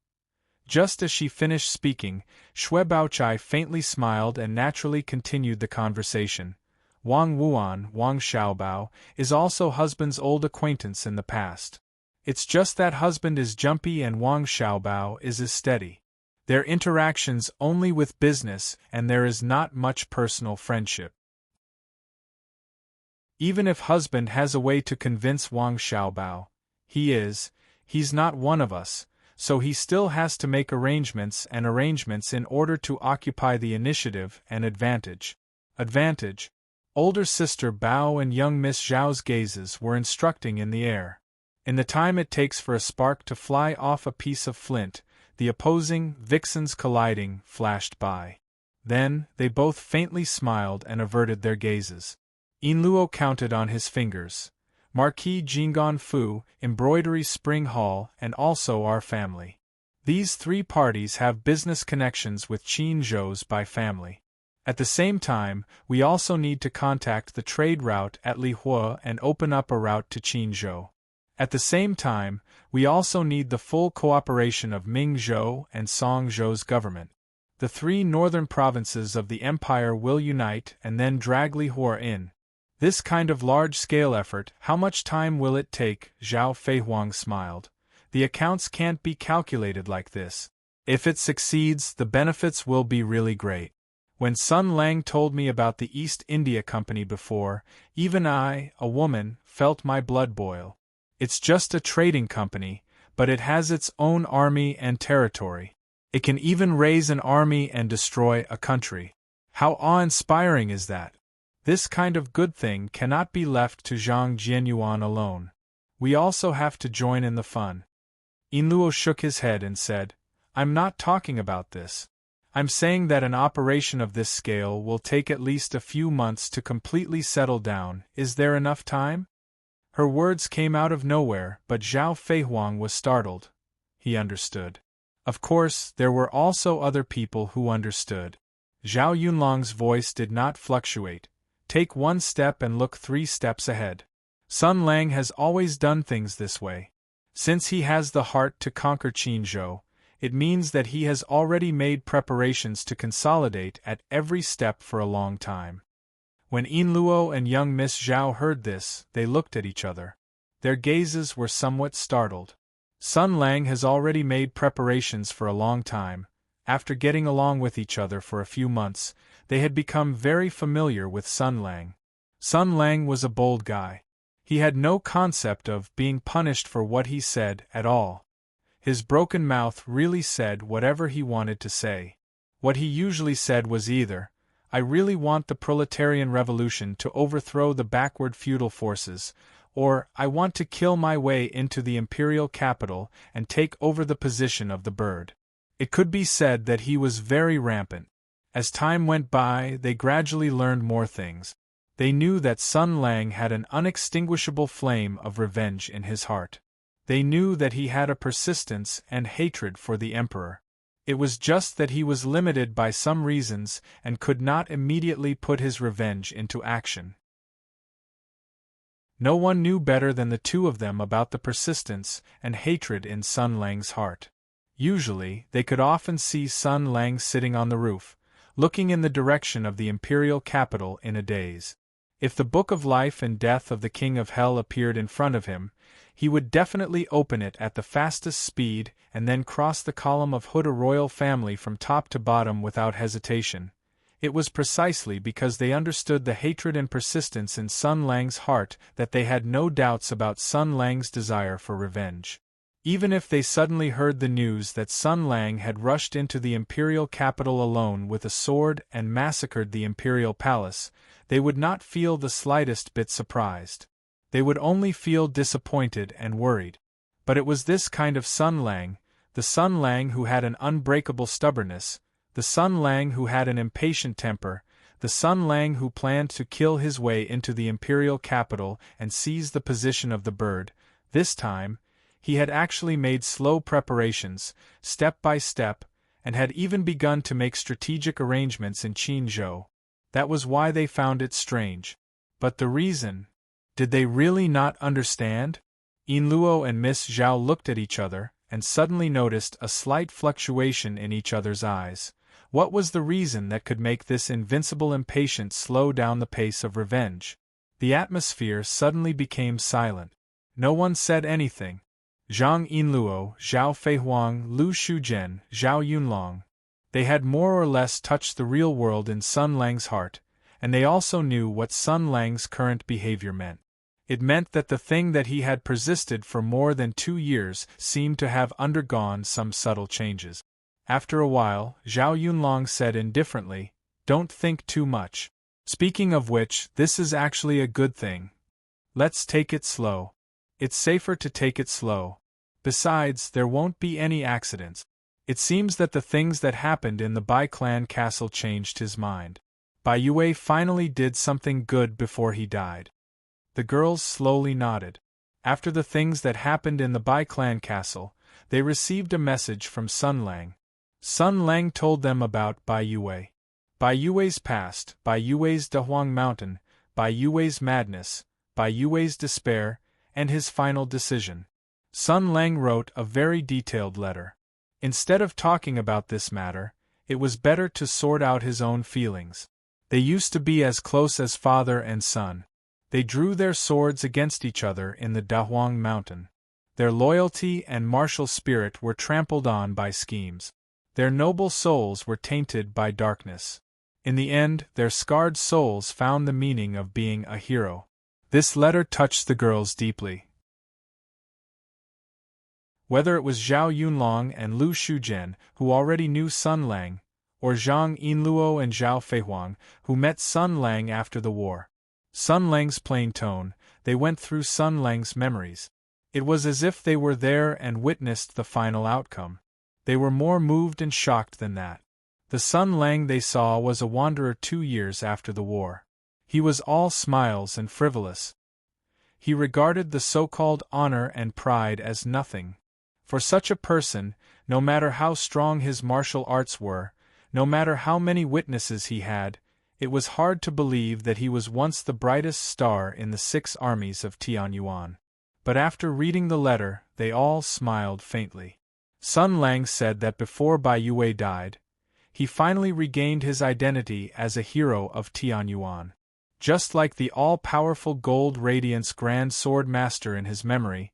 Just as she finished speaking, Shui Baochai faintly smiled and naturally continued the conversation. Wang Wuan, Wang Xiaobao, is also husband's old acquaintance in the past. It's just that husband is jumpy and Wang Xiaobao is steady. Their interactions only with business and there is not much personal friendship. Even if husband has a way to convince Wang Xiaobao, he's not one of us, so he still has to make arrangements in order to occupy the initiative and advantage. Older sister Bao and young Miss Zhao's gazes were instructing in the air. In the time it takes for a spark to fly off a piece of flint, the opposing vixens colliding flashed by. Then, they both faintly smiled and averted their gazes. Yinluo counted on his fingers. Marquis Jinggan Fu, Embroidery Spring Hall, and also our family. These three parties have business connections with Qinzhou's by family. At the same time, we also need to contact the trade route at Lihua and open up a route to Qinzhou. At the same time, we also need the full cooperation of Mingzhou and Songzhou's government. The three northern provinces of the empire will unite and then drag Lihua in. This kind of large-scale effort, how much time will it take? Zhao Feihuang smiled. The accounts can't be calculated like this. If it succeeds, the benefits will be really great. When Sun Lang told me about the East India Company before, even I, a woman, felt my blood boil. It's just a trading company, but it has its own army and territory. It can even raise an army and destroy a country. How awe-inspiring is that? This kind of good thing cannot be left to Zhang Jianyuan alone. We also have to join in the fun. Yinluo shook his head and said, I'm not talking about this. I'm saying that an operation of this scale will take at least a few months to completely settle down. Is there enough time? Her words came out of nowhere, but Zhao Feihuang was startled. He understood. Of course, there were also other people who understood. Zhao Yunlong's voice did not fluctuate. Take one step and look 3 steps ahead. Sun Lang has always done things this way. Since he has the heart to conquer Qinzhou, it means that he has already made preparations to consolidate at every step for a long time. When Yinluo and young Miss Zhao heard this, they looked at each other. Their gazes were somewhat startled. Sun Lang has already made preparations for a long time. After getting along with each other for a few months, they had become very familiar with Sun Lang. Sun Lang was a bold guy. He had no concept of being punished for what he said at all. His broken mouth really said whatever he wanted to say. What he usually said was either, I really want the proletarian revolution to overthrow the backward feudal forces, or I want to kill my way into the imperial capital and take over the position of the bird. It could be said that he was very rampant. As time went by, they gradually learned more things. They knew that Sun Lang had an unextinguishable flame of revenge in his heart. They knew that he had a persistence and hatred for the emperor. It was just that he was limited by some reasons and could not immediately put his revenge into action. No one knew better than the two of them about the persistence and hatred in Sun Lang's heart. Usually, they could often see Sun Lang sitting on the roof, looking in the direction of the imperial capital in a daze. If the book of life and death of the King of Hell appeared in front of him, he would definitely open it at the fastest speed and then cross the column of Huda royal family from top to bottom without hesitation. It was precisely because they understood the hatred and persistence in Sun Lang's heart that they had no doubts about Sun Lang's desire for revenge. Even if they suddenly heard the news that Sun Lang had rushed into the imperial capital alone with a sword and massacred the imperial palace, they would not feel the slightest bit surprised. They would only feel disappointed and worried. But it was this kind of Sun Lang, the Sun Lang who had an unbreakable stubbornness, the Sun Lang who had an impatient temper, the Sun Lang who planned to kill his way into the imperial capital and seize the position of the bird. This time, he had actually made slow preparations, step by step, and had even begun to make strategic arrangements in Qinzhou. That was why they found it strange. But the reason, Did they really not understand? Inluo and Miss Zhao looked at each other, and suddenly noticed a slight fluctuation in each other's eyes. What was the reason that could make this invincible impatience slow down the pace of revenge? The atmosphere suddenly became silent. No one said anything. Zhang Yinluo, Zhao Feihuang, Lu Shuzhen, Zhao Yunlong. They had more or less touched the real world in Sun Lang's heart, and they also knew what Sun Lang's current behavior meant. It meant that the thing that he had persisted for more than 2 years seemed to have undergone some subtle changes. After a while, Zhao Yunlong said indifferently, "Don't think too much. Speaking of which, this is actually a good thing. Let's take it slow. It's safer to take it slow. Besides, there won't be any accidents." It seems that the things that happened in the Bai clan castle changed his mind. Bai Yue finally did something good before he died. The girls slowly nodded. After the things that happened in the Bai clan castle, they received a message from Sun Lang. Sun Lang told them about Bai Yue. Bai Yue's past, Bai Yue's Dahuang Mountain, Bai Yue's madness, Bai Yue's despair, and his final decision. Sun Lang wrote a very detailed letter. Instead of talking about this matter, it was better to sort out his own feelings. They used to be as close as father and son. They drew their swords against each other in the Dahuang Mountain. Their loyalty and martial spirit were trampled on by schemes. Their noble souls were tainted by darkness. In the end, their scarred souls found the meaning of being a hero. This letter touched the girls deeply. Whether it was Zhao Yunlong and Lu Shuzhen, who already knew Sun Lang, or Zhang Yinluo and Zhao Feihuang, who met Sun Lang after the war. Sun Lang's plain tone, they went through Sun Lang's memories. It was as if they were there and witnessed the final outcome. They were more moved and shocked than that. The Sun Lang they saw was a wanderer 2 years after the war. He was all smiles and frivolous. He regarded the so-called honor and pride as nothing. For such a person, no matter how strong his martial arts were, no matter how many witnesses he had, it was hard to believe that he was once the brightest star in the 6 armies of Tianyuan. But after reading the letter, they all smiled faintly. Sun Lang said that before Bai Yue died, he finally regained his identity as a hero of Tianyuan. Just like the all-powerful Gold Radiance Grand Sword Master in his memory,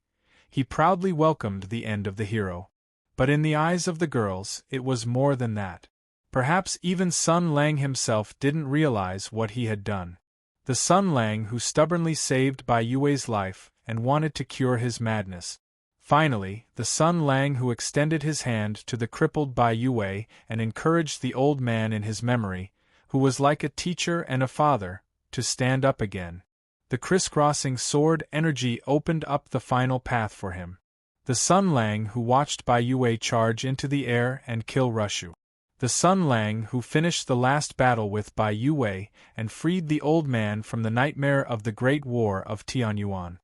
he proudly welcomed the end of the hero. But in the eyes of the girls, it was more than that. Perhaps even Sun Lang himself didn't realize what he had done. The Sun Lang who stubbornly saved Bai Yue's life and wanted to cure his madness. Finally, the Sun Lang who extended his hand to the crippled Bai Yue and encouraged the old man in his memory, who was like a teacher and a father, to stand up again. The crisscrossing sword energy opened up the final path for him. The Sun Lang who watched Bai Yue charge into the air and kill Rushu. The Sun Lang who finished the last battle with Bai Yue and freed the old man from the nightmare of the Great War of Tianyuan.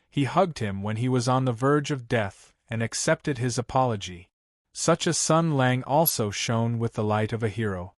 He hugged him when he was on the verge of death and accepted his apology. Such a Sun Lang also shone with the light of a hero.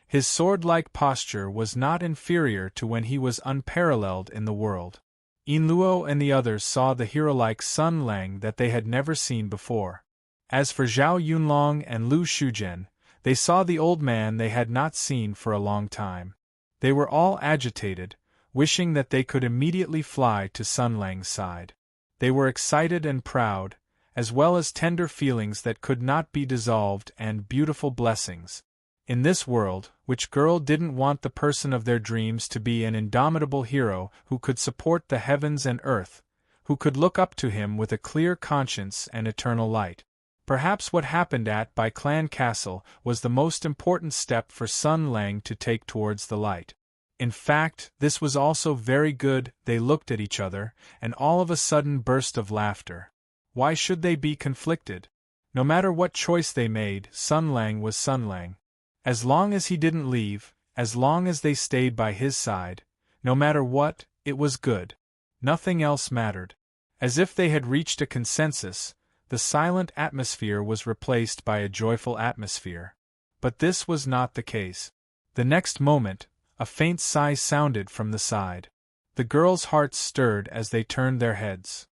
His sword-like posture was not inferior to when he was unparalleled in the world. Yinluo and the others saw the hero-like Sun Lang that they had never seen before. As for Zhao Yunlong and Lu Shuzhen, they saw the old man they had not seen for a long time. They were all agitated, wishing that they could immediately fly to Sun Lang's side. They were excited and proud, as well as tender feelings that could not be dissolved and beautiful blessings. In this world, which girl didn't want the person of their dreams to be an indomitable hero who could support the heavens and earth, who could look up to him with a clear conscience and eternal light? Perhaps what happened at Bai Clan Castle was the most important step for Sun Lang to take towards the light. In fact, this was also very good. They looked at each other, and all of a sudden burst of laughter. Why should they be conflicted? No matter what choice they made, Sun Lang was Sun Lang. As long as he didn't leave, as long as they stayed by his side, no matter what, it was good. Nothing else mattered. As if they had reached a consensus, the silent atmosphere was replaced by a joyful atmosphere. But this was not the case. The next moment, a faint sigh sounded from the side. The girls' hearts stirred as they turned their heads.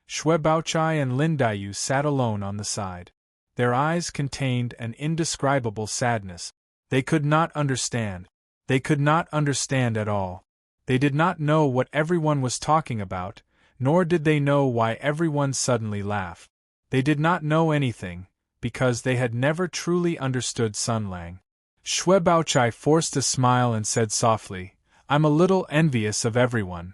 Xue Baochai and Lin Daiyu sat alone on the side. Their eyes contained an indescribable sadness. They could not understand. They could not understand at all. They did not know what everyone was talking about, nor did they know why everyone suddenly laughed. They did not know anything, because they had never truly understood Sun Lang. Xue Baochai forced a smile and said softly, "I'm a little envious of everyone."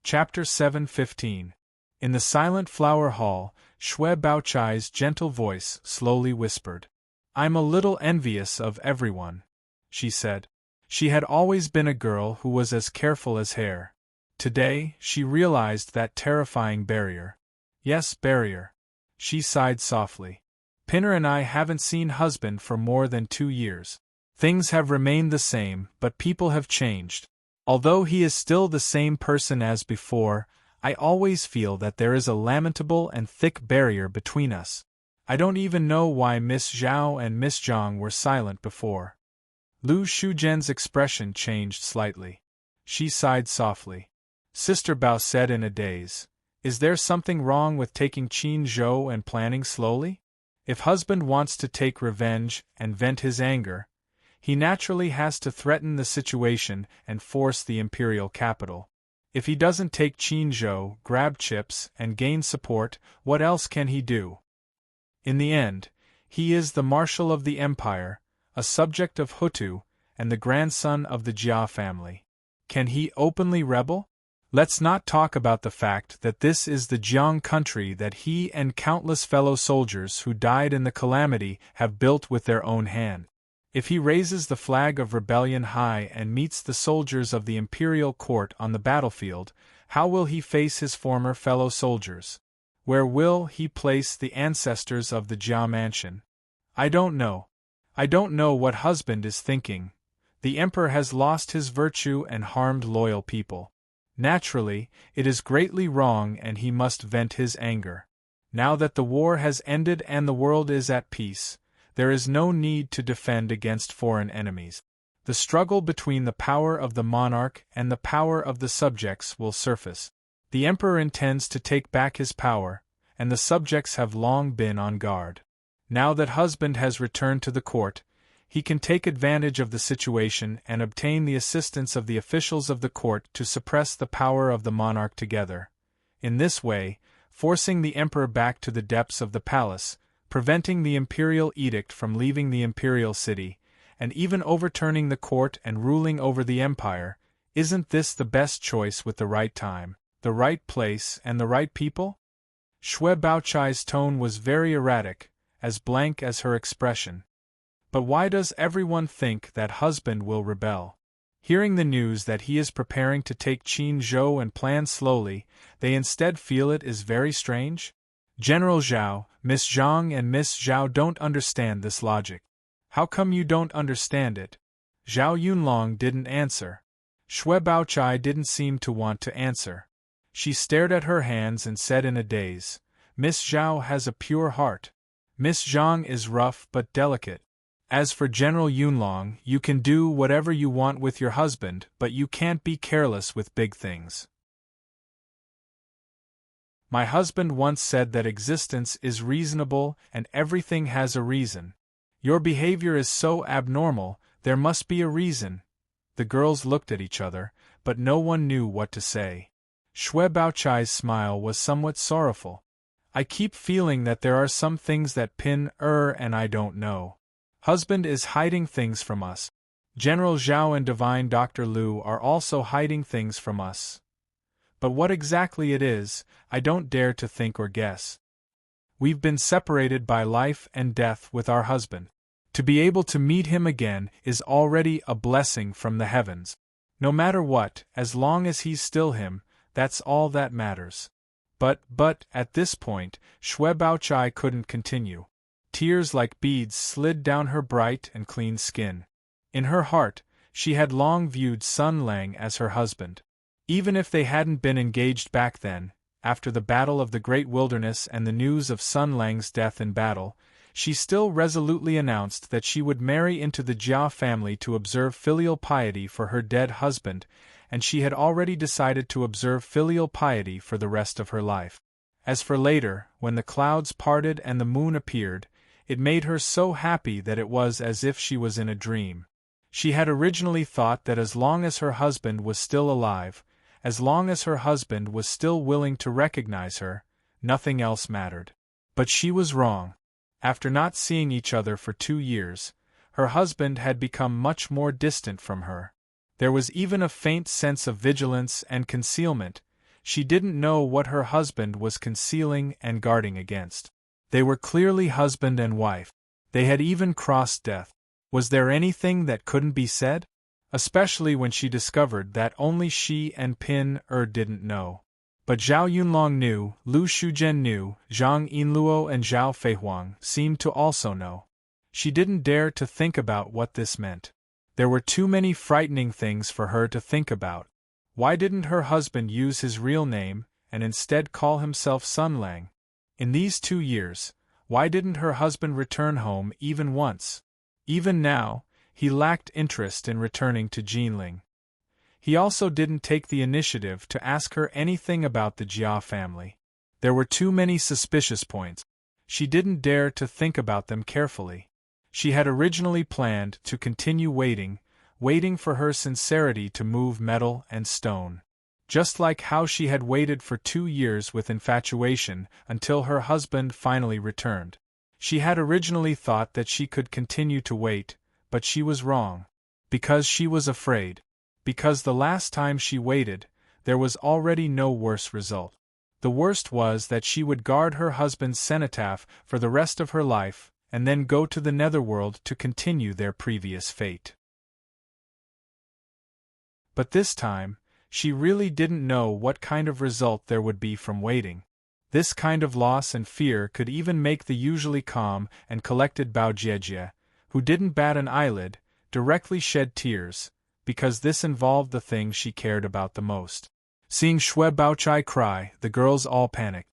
Chapter 7:15. In the silent flower hall, Xue Baochai's gentle voice slowly whispered. "I'm a little envious of everyone," she said. She had always been a girl who was as careful as hair. Today, she realized that terrifying barrier. Yes, barrier. She sighed softly. "Pinner and I haven't seen husband for more than 2 years. Things have remained the same, but people have changed. Although he is still the same person as before, I always feel that there is a lamentable and thick barrier between us. I don't even know why Miss Zhao and Miss Zhang were silent before." Lu Shujian's expression changed slightly. She sighed softly. Sister Bao said in a daze, "Is there something wrong with taking Qin Zhou and planning slowly? If husband wants to take revenge and vent his anger, he naturally has to threaten the situation and force the imperial capital. If he doesn't take Qin Zhou, grab chips, and gain support, what else can he do? In the end, he is the marshal of the empire, a subject of Hutu, and the grandson of the Jia family. Can he openly rebel? Let's not talk about the fact that this is the Jiang country that he and countless fellow soldiers who died in the calamity have built with their own hand. If he raises the flag of rebellion high and meets the soldiers of the imperial court on the battlefield, how will he face his former fellow soldiers? Where will he place the ancestors of the Jia mansion? I don't know. I don't know what husband is thinking. The emperor has lost his virtue and harmed loyal people. Naturally, it is greatly wrong and he must vent his anger. Now that the war has ended and the world is at peace, there is no need to defend against foreign enemies. The struggle between the power of the monarch and the power of the subjects will surface. The emperor intends to take back his power, and the subjects have long been on guard. Now that husband has returned to the court, he can take advantage of the situation and obtain the assistance of the officials of the court to suppress the power of the monarch together. In this way, forcing the emperor back to the depths of the palace, preventing the imperial edict from leaving the imperial city, and even overturning the court and ruling over the empire, isn't this the best choice with the right time, the right place, and the right people? Xue Baochai's tone was very erratic, as blank as her expression. But why does everyone think that husband will rebel? Hearing the news that he is preparing to take Qin Zhou and plan slowly, they instead feel it is very strange? General Zhao, Miss Zhang and Miss Zhao don't understand this logic. How come you don't understand it? Zhao Yunlong didn't answer. Xue Baochai didn't seem to want to answer. She stared at her hands and said in a daze, "Miss Zhao has a pure heart. Miss Zhang is rough but delicate. As for General Yunlong, you can do whatever you want with your husband, but you can't be careless with big things. My husband once said that existence is reasonable and everything has a reason. Your behavior is so abnormal, there must be a reason." The girls looked at each other, but no one knew what to say. Xue Baochai's smile was somewhat sorrowful. "I keep feeling that there are some things that Pin and I don't know. Husband is hiding things from us. General Zhao and Divine Dr. Lu are also hiding things from us. But what exactly it is, I don't dare to think or guess. We've been separated by life and death with our husband. To be able to meet him again is already a blessing from the heavens. No matter what, as long as he's still him, that's all that matters." But, at this point, Xue Baochai couldn't continue. Tears like beads slid down her bright and clean skin. In her heart, she had long viewed Sun Lang as her husband. Even if they hadn't been engaged back then, after the Battle of the Great Wilderness and the news of Sun Lang's death in battle, she still resolutely announced that she would marry into the Jia family to observe filial piety for her dead husband, and she had already decided to observe filial piety for the rest of her life. As for later, when the clouds parted and the moon appeared, it made her so happy that it was as if she was in a dream. She had originally thought that as long as her husband was still alive, as long as her husband was still willing to recognize her, nothing else mattered. But she was wrong. After not seeing each other for 2 years, her husband had become much more distant from her. There was even a faint sense of vigilance and concealment. She didn't know what her husband was concealing and guarding against. They were clearly husband and wife. They had even crossed death. Was there anything that couldn't be said? Especially when she discovered that only she and Pin didn't know. But Zhao Yunlong knew, Lu Shuzhen knew, Zhang Yinluo and Zhao Feihuang seemed to also know. She didn't dare to think about what this meant. There were too many frightening things for her to think about. Why didn't her husband use his real name, and instead call himself Sun Lang? In these 2 years, why didn't her husband return home even once? Even now, he lacked interest in returning to Jinling. He also didn't take the initiative to ask her anything about the Jia family. There were too many suspicious points. She didn't dare to think about them carefully. She had originally planned to continue waiting for her sincerity to move metal and stone. Just like how she had waited for 2 years with infatuation until her husband finally returned. She had originally thought that she could continue to wait, but she was wrong. Because she was afraid. Because the last time she waited, there was already no worse result. The worst was that she would guard her husband's cenotaph for the rest of her life, and then go to the netherworld to continue their previous fate. But this time, she really didn't know what kind of result there would be from waiting. This kind of loss and fear could even make the usually calm and collected Bao Jiejie, who didn't bat an eyelid, directly shed tears, because this involved the thing she cared about the most. Seeing Xue Baochai cry, the girls all panicked.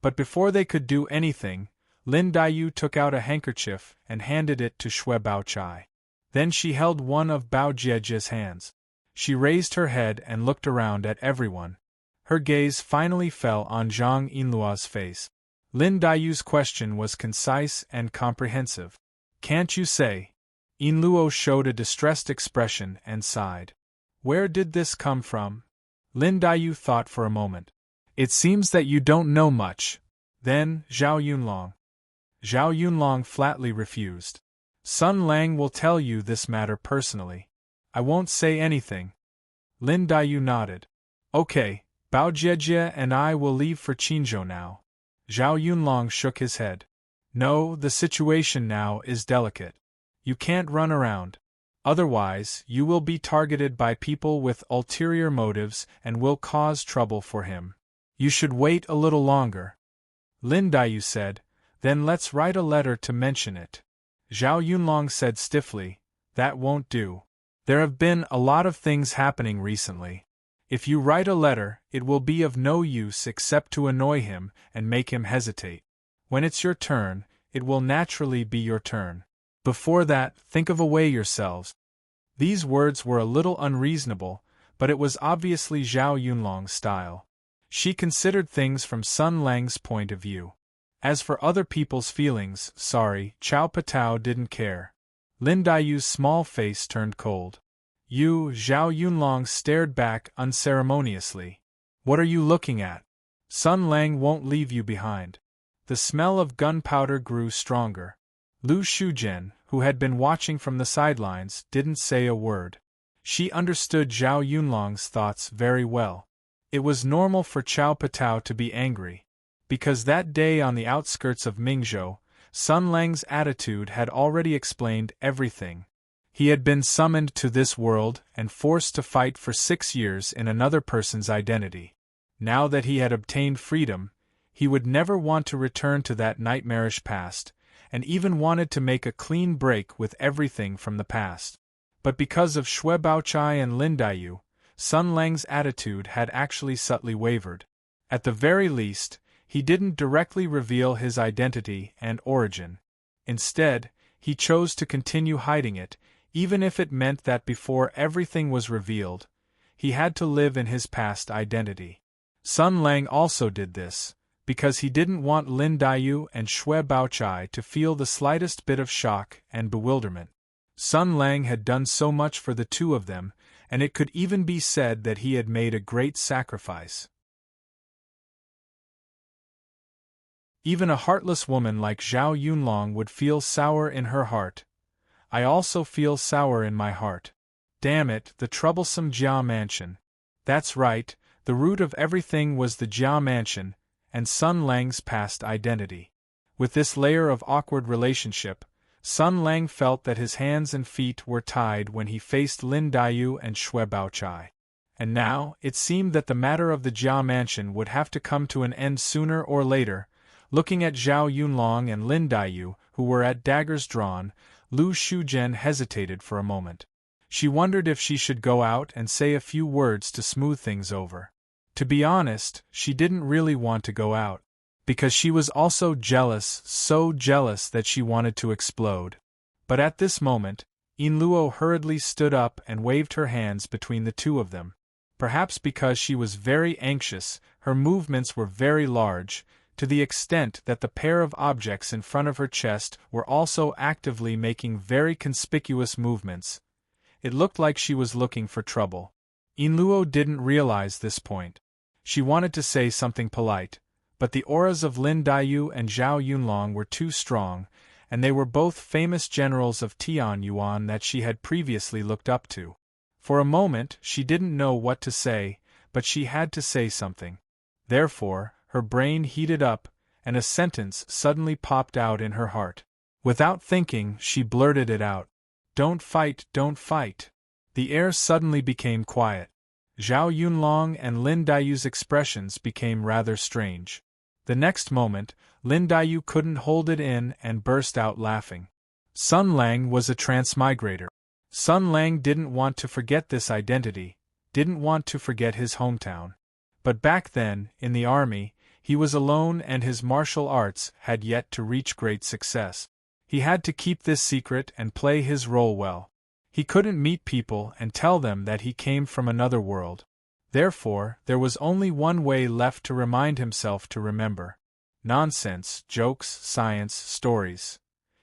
But before they could do anything, Lin Daiyu took out a handkerchief and handed it to Xue Baochai. Then she held one of Bao Jiejie's hands. She raised her head and looked around at everyone. Her gaze finally fell on Zhang Yinluo's face. Lin Daiyu's question was concise and comprehensive. "Can't you say?" Yinluo showed a distressed expression and sighed. "Where did this come from?" Lin Daiyu thought for a moment. "It seems that you don't know much." Then, Zhao Yunlong. Zhao Yunlong flatly refused. "Sun Lang will tell you this matter personally. I won't say anything." Lin Daiyu nodded. "Okay, Bao Jiejie and I will leave for Qinzhou now." Zhao Yunlong shook his head. "No, the situation now is delicate. You can't run around. Otherwise, you will be targeted by people with ulterior motives and will cause trouble for him. You should wait a little longer." Lin Daiyu said, "Then let's write a letter to mention it." Zhao Yunlong said stiffly, "That won't do. There have been a lot of things happening recently. If you write a letter, it will be of no use except to annoy him and make him hesitate. When it's your turn, it will naturally be your turn. Before that, think of a way yourselves." These words were a little unreasonable, but it was obviously Zhao Yunlong's style. She considered things from Sun Lang's point of view. As for other people's feelings, Chao Patao didn't care. Lin Daiyu's small face turned cold. Zhao Yunlong stared back unceremoniously. "What are you looking at? Sun Lang won't leave you behind." The smell of gunpowder grew stronger. Lu Shuzhen, who had been watching from the sidelines, didn't say a word. She understood Zhao Yunlong's thoughts very well. It was normal for Chao Patao to be angry, because that day on the outskirts of Mingzhou, Sun Lang's attitude had already explained everything. He had been summoned to this world and forced to fight for 6 years in another person's identity. Now that he had obtained freedom, he would never want to return to that nightmarish past, and even wanted to make a clean break with everything from the past. But because of Xue Baochai and Lin Daiyu, Sun Lang's attitude had actually subtly wavered. At the very least, he didn't directly reveal his identity and origin. Instead, he chose to continue hiding it, even if it meant that before everything was revealed, he had to live in his past identity. Sun Lang also did this, because he didn't want Lin Daiyu and Shui Baochai to feel the slightest bit of shock and bewilderment. Sun Lang had done so much for the two of them, and it could even be said that he had made a great sacrifice. Even a heartless woman like Zhao Yunlong would feel sour in her heart. I also feel sour in my heart. Damn it, the troublesome Jia mansion. That's right, the root of everything was the Jia mansion, and Sun Lang's past identity. With this layer of awkward relationship, Sun Lang felt that his hands and feet were tied when he faced Lin Daiyu and Shui Baochai. And now, it seemed that the matter of the Jia mansion would have to come to an end sooner or later. Looking at Zhao Yunlong and Lin Daiyu, who were at daggers drawn, Lu Shuzhen hesitated for a moment. She wondered if she should go out and say a few words to smooth things over. To be honest, she didn't really want to go out, because she was also jealous, so jealous that she wanted to explode. But at this moment, Yin Luo hurriedly stood up and waved her hands between the two of them. Perhaps because she was very anxious, her movements were very large, to the extent that the pair of objects in front of her chest were also actively making very conspicuous movements. It looked like she was looking for trouble. Yin Luo didn't realize this point. She wanted to say something polite, but the auras of Lin Daiyu and Zhao Yunlong were too strong, and they were both famous generals of Tianyuan that she had previously looked up to. For a moment she didn't know what to say, but she had to say something. Therefore, her brain heated up, and a sentence suddenly popped out in her heart. Without thinking, she blurted it out. "Don't fight, don't fight." The air suddenly became quiet. Zhao Yunlong and Lin Daiyu's expressions became rather strange. The next moment, Lin Daiyu couldn't hold it in and burst out laughing. Sun Lang was a transmigrator. Sun Lang didn't want to forget this identity, didn't want to forget his hometown. But back then, in the army, he was alone and his martial arts had yet to reach great success. He had to keep this secret and play his role well. He couldn't meet people and tell them that he came from another world. Therefore, there was only one way left to remind himself to remember. Nonsense, jokes, science, stories.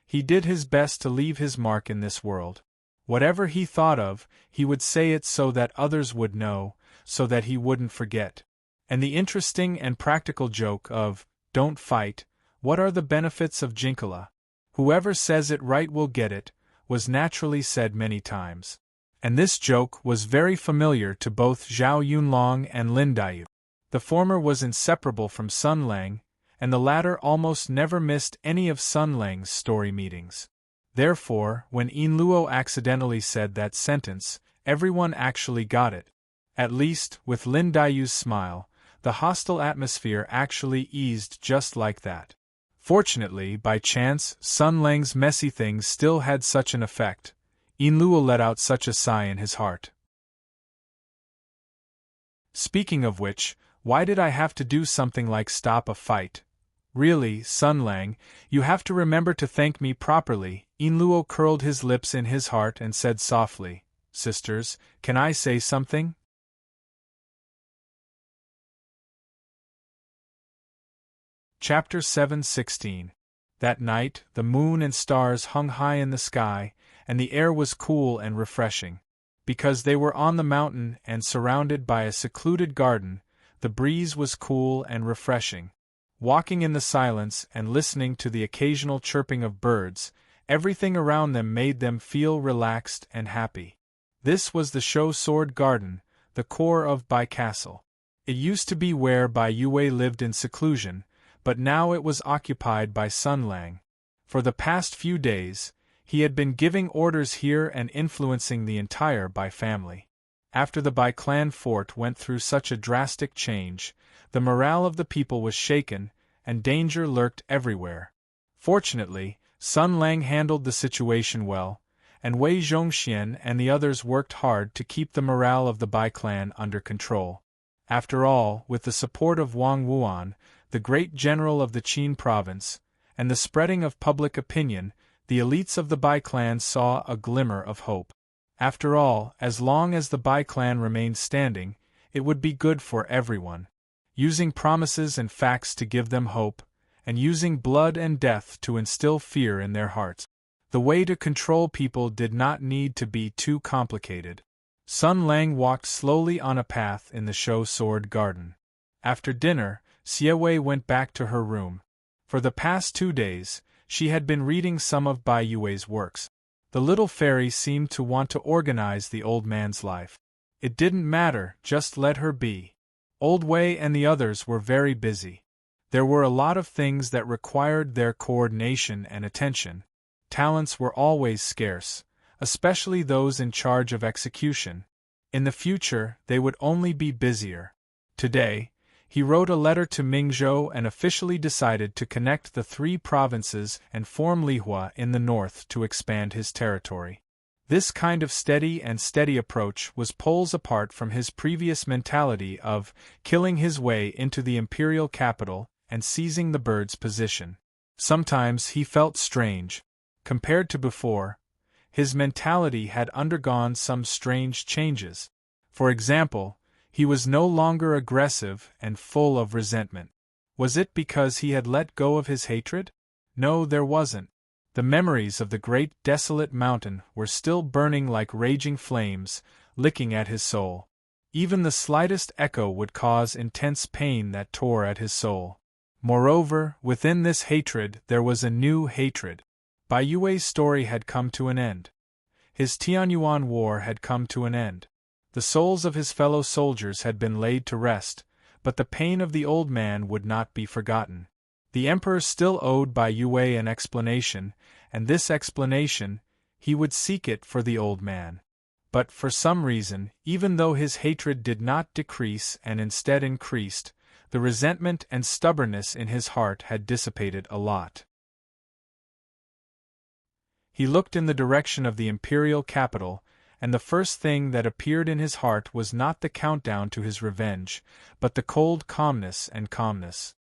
He did his best to leave his mark in this world. Whatever he thought of, he would say it so that others would know, so that he wouldn't forget. And the interesting and practical joke of, "Don't fight, what are the benefits of Jinkala? Whoever says it right will get it," was naturally said many times. And this joke was very familiar to both Zhao Yunlong and Lin Daiyu. The former was inseparable from Sun Lang, and the latter almost never missed any of Sun Lang's story meetings. Therefore, when Yin Luo accidentally said that sentence, everyone actually got it. At least, with Lin Daiyu's smile, the hostile atmosphere actually eased just like that. Fortunately, by chance, Sun Lang's messy things still had such an effect. Yin Luo let out such a sigh in his heart. Speaking of which, why did I have to do something like stop a fight? Really, Sun Lang, you have to remember to thank me properly. Yin Luo curled his lips in his heart and said softly, "Sisters, can I say something?" Chapter 7:16. That night, the moon and stars hung high in the sky, and the air was cool and refreshing. Because they were on the mountain and surrounded by a secluded garden, the breeze was cool and refreshing. Walking in the silence and listening to the occasional chirping of birds, everything around them made them feel relaxed and happy. This was the Shou Sword Garden, the core of Bai Castle. It used to be where Bai Yue lived in seclusion, but now it was occupied by Sun Lang. For the past few days, he had been giving orders here and influencing the entire Bai family. After the Bai clan fort went through such a drastic change, the morale of the people was shaken, and danger lurked everywhere. Fortunately, Sun Lang handled the situation well, and Wei Zhongxian and the others worked hard to keep the morale of the Bai clan under control. After all, with the support of Wang Wuan, the great general of the Qin province, and the spreading of public opinion, the elites of the Bai clan saw a glimmer of hope. After all, as long as the Bai clan remained standing, it would be good for everyone. Using promises and facts to give them hope, and using blood and death to instill fear in their hearts. The way to control people did not need to be too complicated. Sun Lang walked slowly on a path in the Shou Sword Garden. After dinner, Xie went back to her room. For the past 2 days, she had been reading some of Bai Yue's works. The little fairy seemed to want to organize the old man's life. It didn't matter, just let her be. Old Wei and the others were very busy. There were a lot of things that required their coordination and attention. Talents were always scarce, especially those in charge of execution. In the future, they would only be busier. Today, he wrote a letter to Mingzhou and officially decided to connect the 3 provinces and form Lihua in the north to expand his territory. This kind of steady approach was poles apart from his previous mentality of killing his way into the imperial capital and seizing the bird's position. Sometimes he felt strange. Compared to before, his mentality had undergone some strange changes. For example, he was no longer aggressive and full of resentment. Was it because he had let go of his hatred? No, there wasn't. The memories of the great desolate mountain were still burning like raging flames, licking at his soul. Even the slightest echo would cause intense pain that tore at his soul. Moreover, within this hatred there was a new hatred. Bai Yue's story had come to an end. His Tianyuan War had come to an end. The souls of his fellow soldiers had been laid to rest, but the pain of the old man would not be forgotten. The emperor still owed Bai Yue an explanation, and this explanation, he would seek it for the old man. But for some reason, even though his hatred did not decrease and instead increased, the resentment and stubbornness in his heart had dissipated a lot. He looked in the direction of the imperial capital, and the first thing that appeared in his heart was not the countdown to his revenge, but the cold calmness and calmness.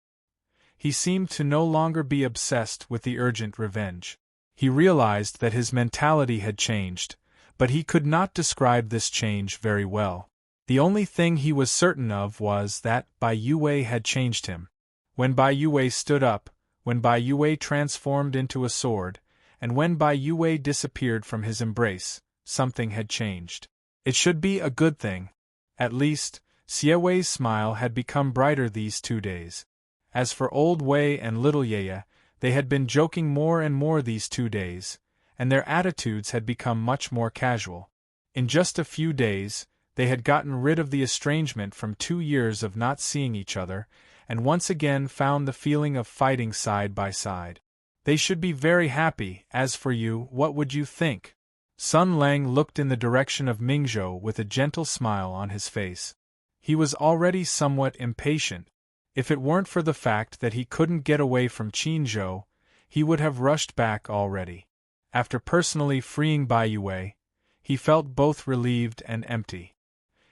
He seemed to no longer be obsessed with the urgent revenge. He realized that his mentality had changed, but he could not describe this change very well. The only thing he was certain of was that Bai Yue had changed him. When Bai Yue stood up, when Bai Yue transformed into a sword, and when Bai Yue disappeared from his embrace, something had changed. It should be a good thing. At least, Xie smile had become brighter these 2 days. As for Old Wei and Little Yeye, they had been joking more and more these 2 days, and their attitudes had become much more casual. In just a few days, they had gotten rid of the estrangement from 2 years of not seeing each other, and once again found the feeling of fighting side by side. They should be very happy. As for you, what would you think? Sun Lang looked in the direction of Mingzhou with a gentle smile on his face. He was already somewhat impatient. If it weren't for the fact that he couldn't get away from Qinzhou, he would have rushed back already. After personally freeing Bai Yue, he felt both relieved and empty.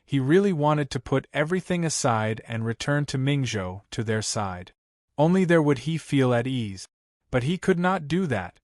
He really wanted to put everything aside and return to Mingzhou, to their side. Only there would he feel at ease. But he could not do that.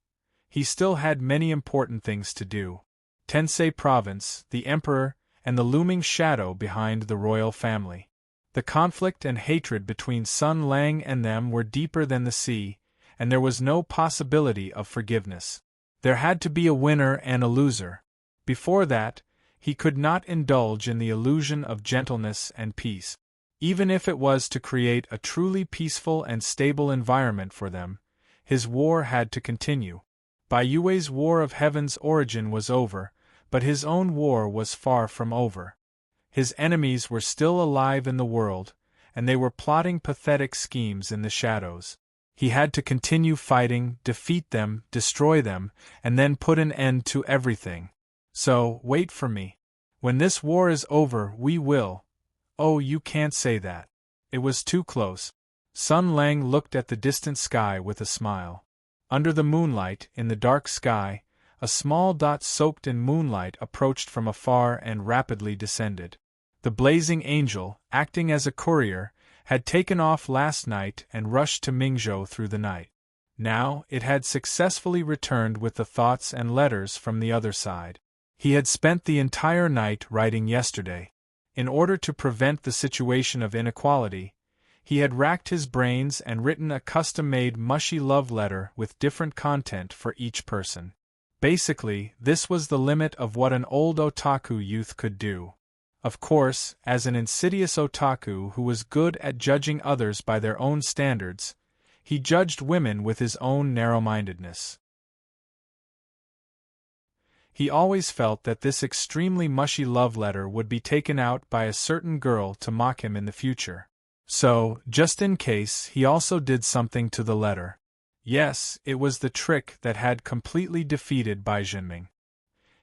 He still had many important things to do. Tensei Province, the Emperor, and the looming shadow behind the royal family. The conflict and hatred between Sun Lang and them were deeper than the sea, and there was no possibility of forgiveness. There had to be a winner and a loser. Before that, he could not indulge in the illusion of gentleness and peace. Even if it was to create a truly peaceful and stable environment for them, his war had to continue. Bai Yue's War of Heaven's origin was over, but his own war was far from over. His enemies were still alive in the world, and they were plotting pathetic schemes in the shadows. He had to continue fighting, defeat them, destroy them, and then put an end to everything. So, wait for me. When this war is over, we will. Oh, you can't say that. It was too close. Sun Lang looked at the distant sky with a smile. Under the moonlight, in the dark sky, a small dot soaked in moonlight approached from afar and rapidly descended. The blazing angel, acting as a courier, had taken off last night and rushed to Mingzhou through the night. Now, it had successfully returned with the thoughts and letters from the other side. He had spent the entire night writing yesterday. In order to prevent the situation of inequality, he had racked his brains and written a custom-made mushy love letter with different content for each person. Basically, this was the limit of what an old otaku youth could do. Of course, as an insidious otaku who was good at judging others by their own standards, he judged women with his own narrow-mindedness. He always felt that this extremely mushy love letter would be taken out by a certain girl to mock him in the future. So, just in case, he also did something to the letter. Yes, it was the trick that had completely defeated Bai Jinming.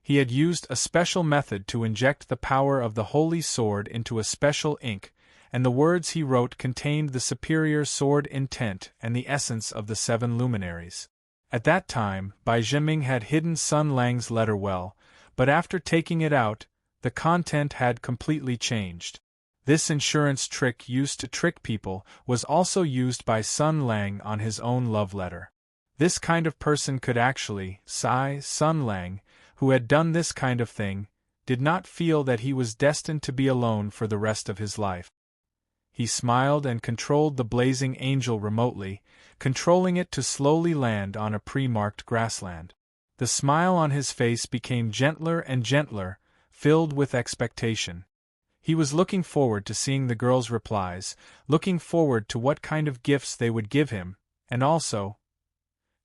He had used a special method to inject the power of the holy sword into a special ink, and the words he wrote contained the superior sword intent and the essence of the 7 luminaries. At that time, Bai Jinming had hidden Sun Lang's letter well, but after taking it out, the content had completely changed. This insurance trick used to trick people was also used by Sun Lang on his own love letter. This kind of person could actually, Sun Lang, who had done this kind of thing, did not feel that he was destined to be alone for the rest of his life. He smiled and controlled the blazing angel remotely, controlling it to slowly land on a pre-marked grassland. The smile on his face became gentler and gentler, filled with expectation. He was looking forward to seeing the girls' replies, looking forward to what kind of gifts they would give him, and also,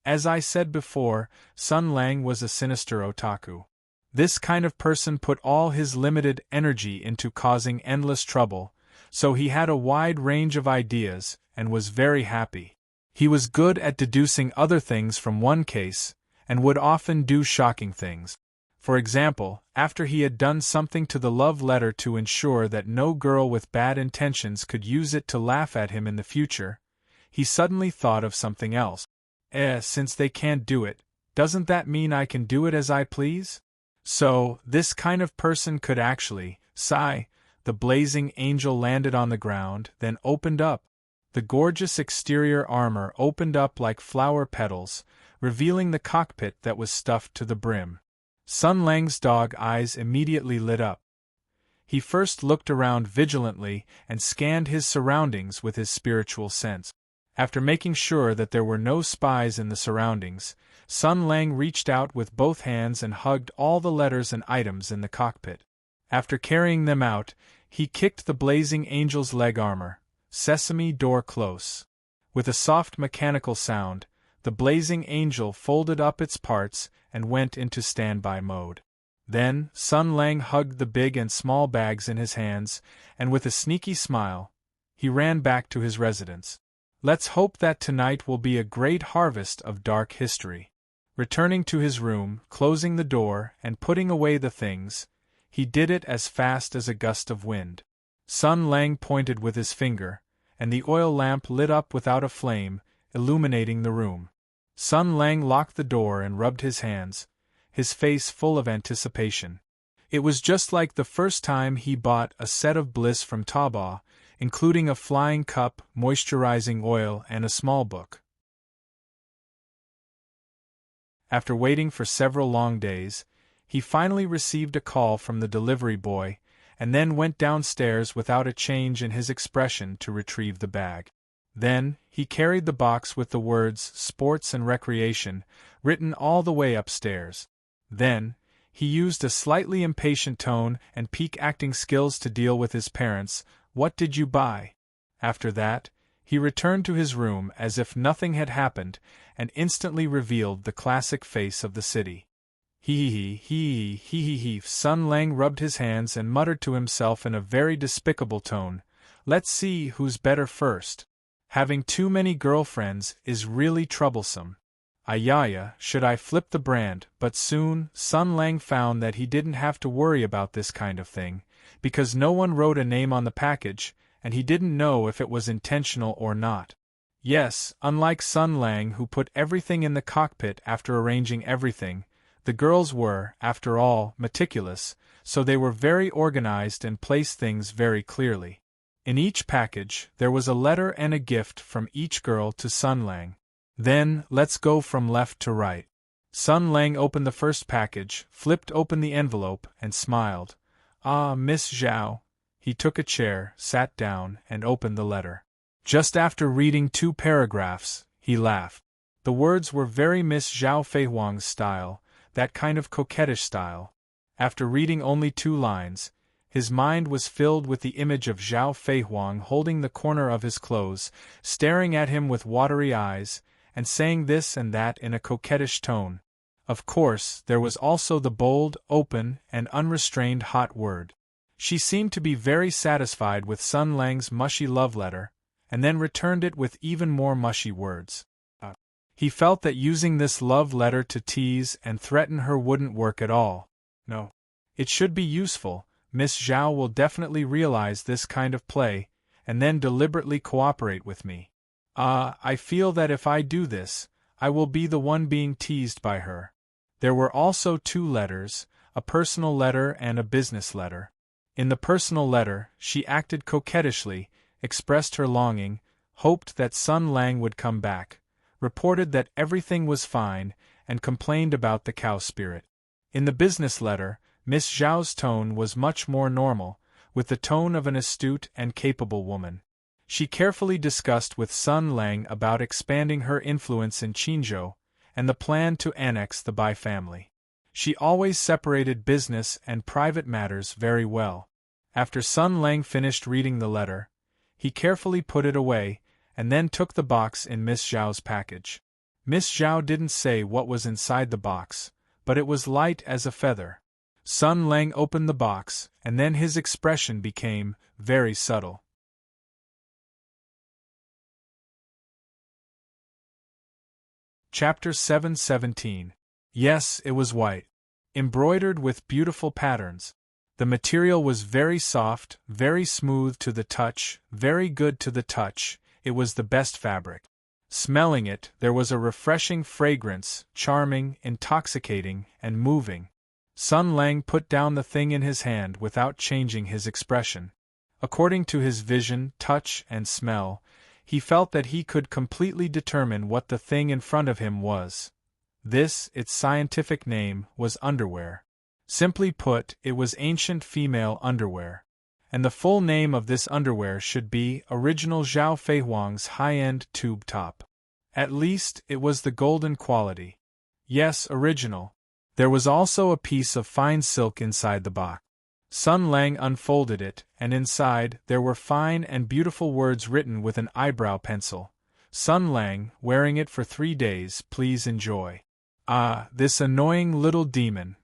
as I said before, Sun Lang was a sinister otaku. This kind of person put all his limited energy into causing endless trouble, so he had a wide range of ideas, and was very happy. He was good at deducing other things from one case, and would often do shocking things. For example, after he had done something to the love letter to ensure that no girl with bad intentions could use it to laugh at him in the future, he suddenly thought of something else. Since they can't do it, doesn't that mean I can do it as I please? So, this kind of person could actually, the blazing angel landed on the ground, then opened up. The gorgeous exterior armor opened up like flower petals, revealing the cockpit that was stuffed to the brim. Sun Lang's dog eyes immediately lit up. He first looked around vigilantly and scanned his surroundings with his spiritual sense. After making sure that there were no spies in the surroundings, Sun Lang reached out with both hands and hugged all the letters and items in the cockpit. After carrying them out, he kicked the blazing angel's leg armor, sesame door close. With a soft mechanical sound, the blazing angel folded up its parts and went into standby mode. Then, Sun Lang hugged the big and small bags in his hands, and with a sneaky smile, he ran back to his residence. Let's hope that tonight will be a great harvest of dark history. Returning to his room, closing the door, and putting away the things, he did it as fast as a gust of wind. Sun Lang pointed with his finger, and the oil lamp lit up without a flame, illuminating the room. Sun Lang locked the door and rubbed his hands, his face full of anticipation. It was just like the first time he bought a set of bliss from Taobao, including a flying cup, moisturizing oil, and a small book. After waiting for several long days, he finally received a call from the delivery boy, and then went downstairs without a change in his expression to retrieve the bag. Then, he carried the box with the words "Sports and Recreation" written all the way upstairs. Then, he used a slightly impatient tone and peak acting skills to deal with his parents. "What did you buy?" After that, he returned to his room as if nothing had happened, and instantly revealed the classic face of the city. He. Sun Lang rubbed his hands and muttered to himself in a very despicable tone, "Let's see who's better first. Having too many girlfriends is really troublesome. Ayaya, should I flip the brand?" But soon, Sun Lang found that he didn't have to worry about this kind of thing, because no one wrote a name on the package, and he didn't know if it was intentional or not. Yes, unlike Sun Lang, who put everything in the cockpit after arranging everything, the girls were, after all, meticulous, so they were very organized and placed things very clearly. In each package, there was a letter and a gift from each girl to Sun Lang. Then, let's go from left to right. Sun Lang opened the first package, flipped open the envelope, and smiled. Ah, Miss Zhao. He took a chair, sat down, and opened the letter. Just after reading 2 paragraphs, he laughed. The words were very Miss Zhao Feihuang's style, that kind of coquettish style. After reading only 2 lines, his mind was filled with the image of Zhao Feihuang holding the corner of his clothes, staring at him with watery eyes, and saying this and that in a coquettish tone. Of course, there was also the bold, open, and unrestrained hot word. She seemed to be very satisfied with Sun Lang's mushy love letter, and then returned it with even more mushy words. He felt that using this love letter to tease and threaten her wouldn't work at all. No. It should be useful. Miss Zhao will definitely realize this kind of play, and then deliberately cooperate with me. I feel that if I do this, I will be the one being teased by her. There were also 2 letters, a personal letter and a business letter. In the personal letter, she acted coquettishly, expressed her longing, hoped that Sun Lang would come back, reported that everything was fine, and complained about the cowspirit. In the business letter, Miss Zhao's tone was much more normal, with the tone of an astute and capable woman. She carefully discussed with Sun Lang about expanding her influence in Qinzhou, and the plan to annex the Bai family. She always separated business and private matters very well. After Sun Lang finished reading the letter, he carefully put it away, and then took the box in Miss Zhao's package. Miss Zhao didn't say what was inside the box, but it was light as a feather. Sun Lang opened the box, and then his expression became very subtle. Chapter 7:17. Yes, it was white, embroidered with beautiful patterns. The material was very soft, very smooth to the touch, very good to the touch. It was the best fabric. Smelling it, there was a refreshing fragrance, charming, intoxicating, and moving. Sun Lang put down the thing in his hand without changing his expression. According to his vision, touch, and smell, he felt that he could completely determine what the thing in front of him was. This, its scientific name, was underwear. Simply put, it was ancient female underwear. And the full name of this underwear should be Original Zhao Feihuang's high-end tube top. At least, it was the golden quality. Yes, original. There was also a piece of fine silk inside the box. Sun Lang unfolded it, and inside, there were fine and beautiful words written with an eyebrow pencil. Sun Lang, wearing it for 3 days, please enjoy. Ah, this annoying little demon.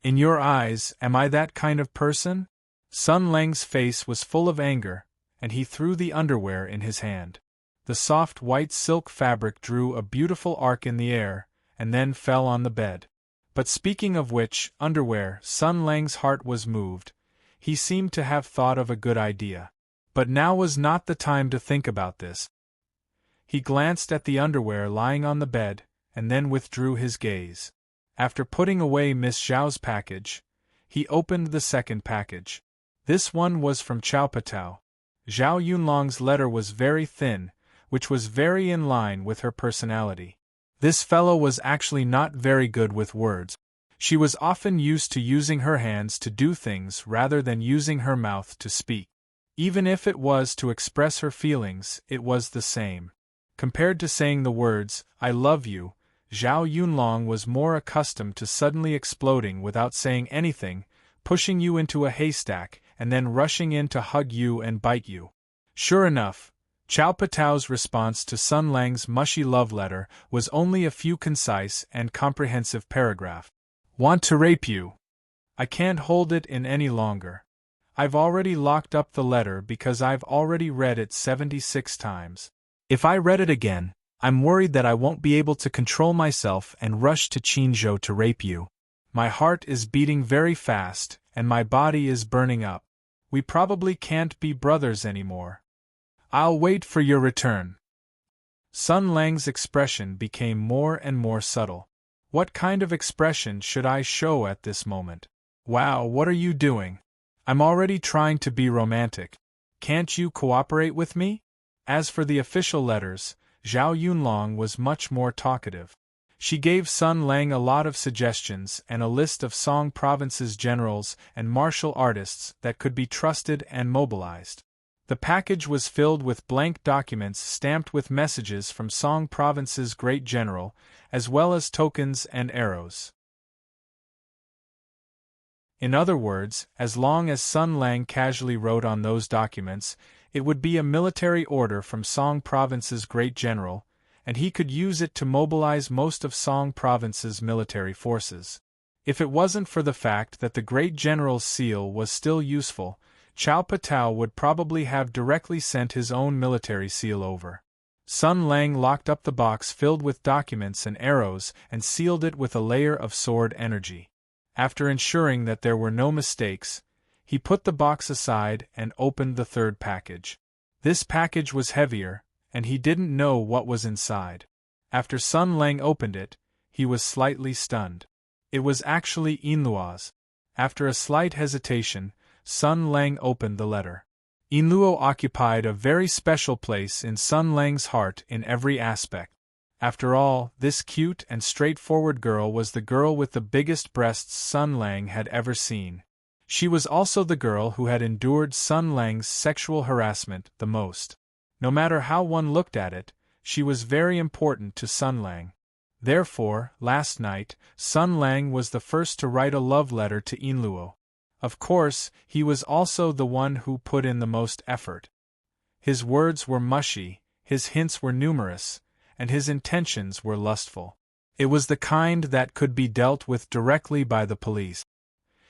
In your eyes, am I that kind of person? Sun Lang's face was full of anger, and he threw the underwear in his hand. The soft white silk fabric drew a beautiful arc in the air, and then fell on the bed. But speaking of which, underwear, Sun Lang's heart was moved. He seemed to have thought of a good idea. But now was not the time to think about this. He glanced at the underwear lying on the bed, and then withdrew his gaze. After putting away Miss Zhao's package, he opened the second package. This one was from Chao Patao. Zhao Yunlong's letter was very thin, which was very in line with her personality. This fellow was actually not very good with words. She was often used to using her hands to do things rather than using her mouth to speak. Even if it was to express her feelings, it was the same. Compared to saying the words, I love you, Zhao Yunlong was more accustomed to suddenly exploding without saying anything, pushing you into a haystack, and then rushing in to hug you and bite you. Sure enough, Chao Patao's response to Sun Lang's mushy love letter was only a few concise and comprehensive paragraphs. Want to rape you. I can't hold it in any longer. I've already locked up the letter because I've already read it 76 times. If I read it again, I'm worried that I won't be able to control myself and rush to Qinzhou to rape you. My heart is beating very fast, and my body is burning up. We probably can't be brothers anymore. I'll wait for your return. Sun Lang's expression became more and more subtle. What kind of expression should I show at this moment? Wow, what are you doing? I'm already trying to be romantic. Can't you cooperate with me? As for the official letters, Zhao Yunlong was much more talkative. She gave Sun Lang a lot of suggestions and a list of Song Province's generals and martial artists that could be trusted and mobilized. The package was filled with blank documents stamped with messages from Song Province's great general, as well as tokens and arrows. In other words, as long as Sun Lang casually wrote on those documents, it would be a military order from Song Province's great general, and he could use it to mobilize most of Song Province's military forces. If it wasn't for the fact that the great general's seal was still useful, Cao Patao would probably have directly sent his own military seal over. Sun Lang locked up the box filled with documents and arrows and sealed it with a layer of sword energy. After ensuring that there were no mistakes, he put the box aside and opened the third package. This package was heavier, and he didn't know what was inside. After Sun Lang opened it, he was slightly stunned. It was actually Yinluo's. After a slight hesitation, Sun Lang opened the letter. Yinluo occupied a very special place in Sun Lang's heart in every aspect. After all, this cute and straightforward girl was the girl with the biggest breasts Sun Lang had ever seen. She was also the girl who had endured Sun Lang's sexual harassment the most. No matter how one looked at it, she was very important to Sun Lang. Therefore, last night, Sun Lang was the first to write a love letter to Yinluo. Of course, he was also the one who put in the most effort. His words were mushy, his hints were numerous, and his intentions were lustful. It was the kind that could be dealt with directly by the police.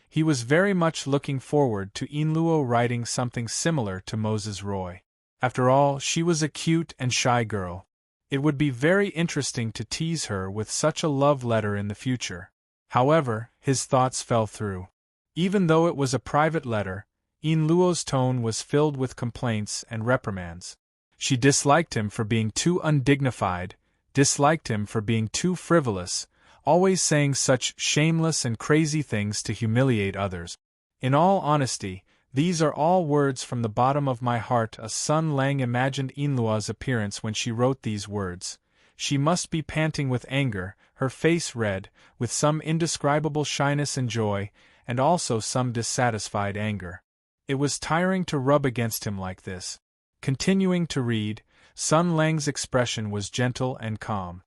He was very much looking forward to Yinluo writing something similar to Moses Roy. After all, she was a cute and shy girl. It would be very interesting to tease her with such a love letter in the future. However, his thoughts fell through. Even though it was a private letter, Yinluo's tone was filled with complaints and reprimands. She disliked him for being too undignified, disliked him for being too frivolous, always saying such shameless and crazy things to humiliate others. In all honesty, these are all words from the bottom of my heart. Sun Lang imagined Yinluo's appearance when she wrote these words. She must be panting with anger, her face red, with some indescribable shyness and joy, and also some dissatisfied anger. It was tiring to rub against him like this. Continuing to read, Sun Lang's expression was gentle and calm.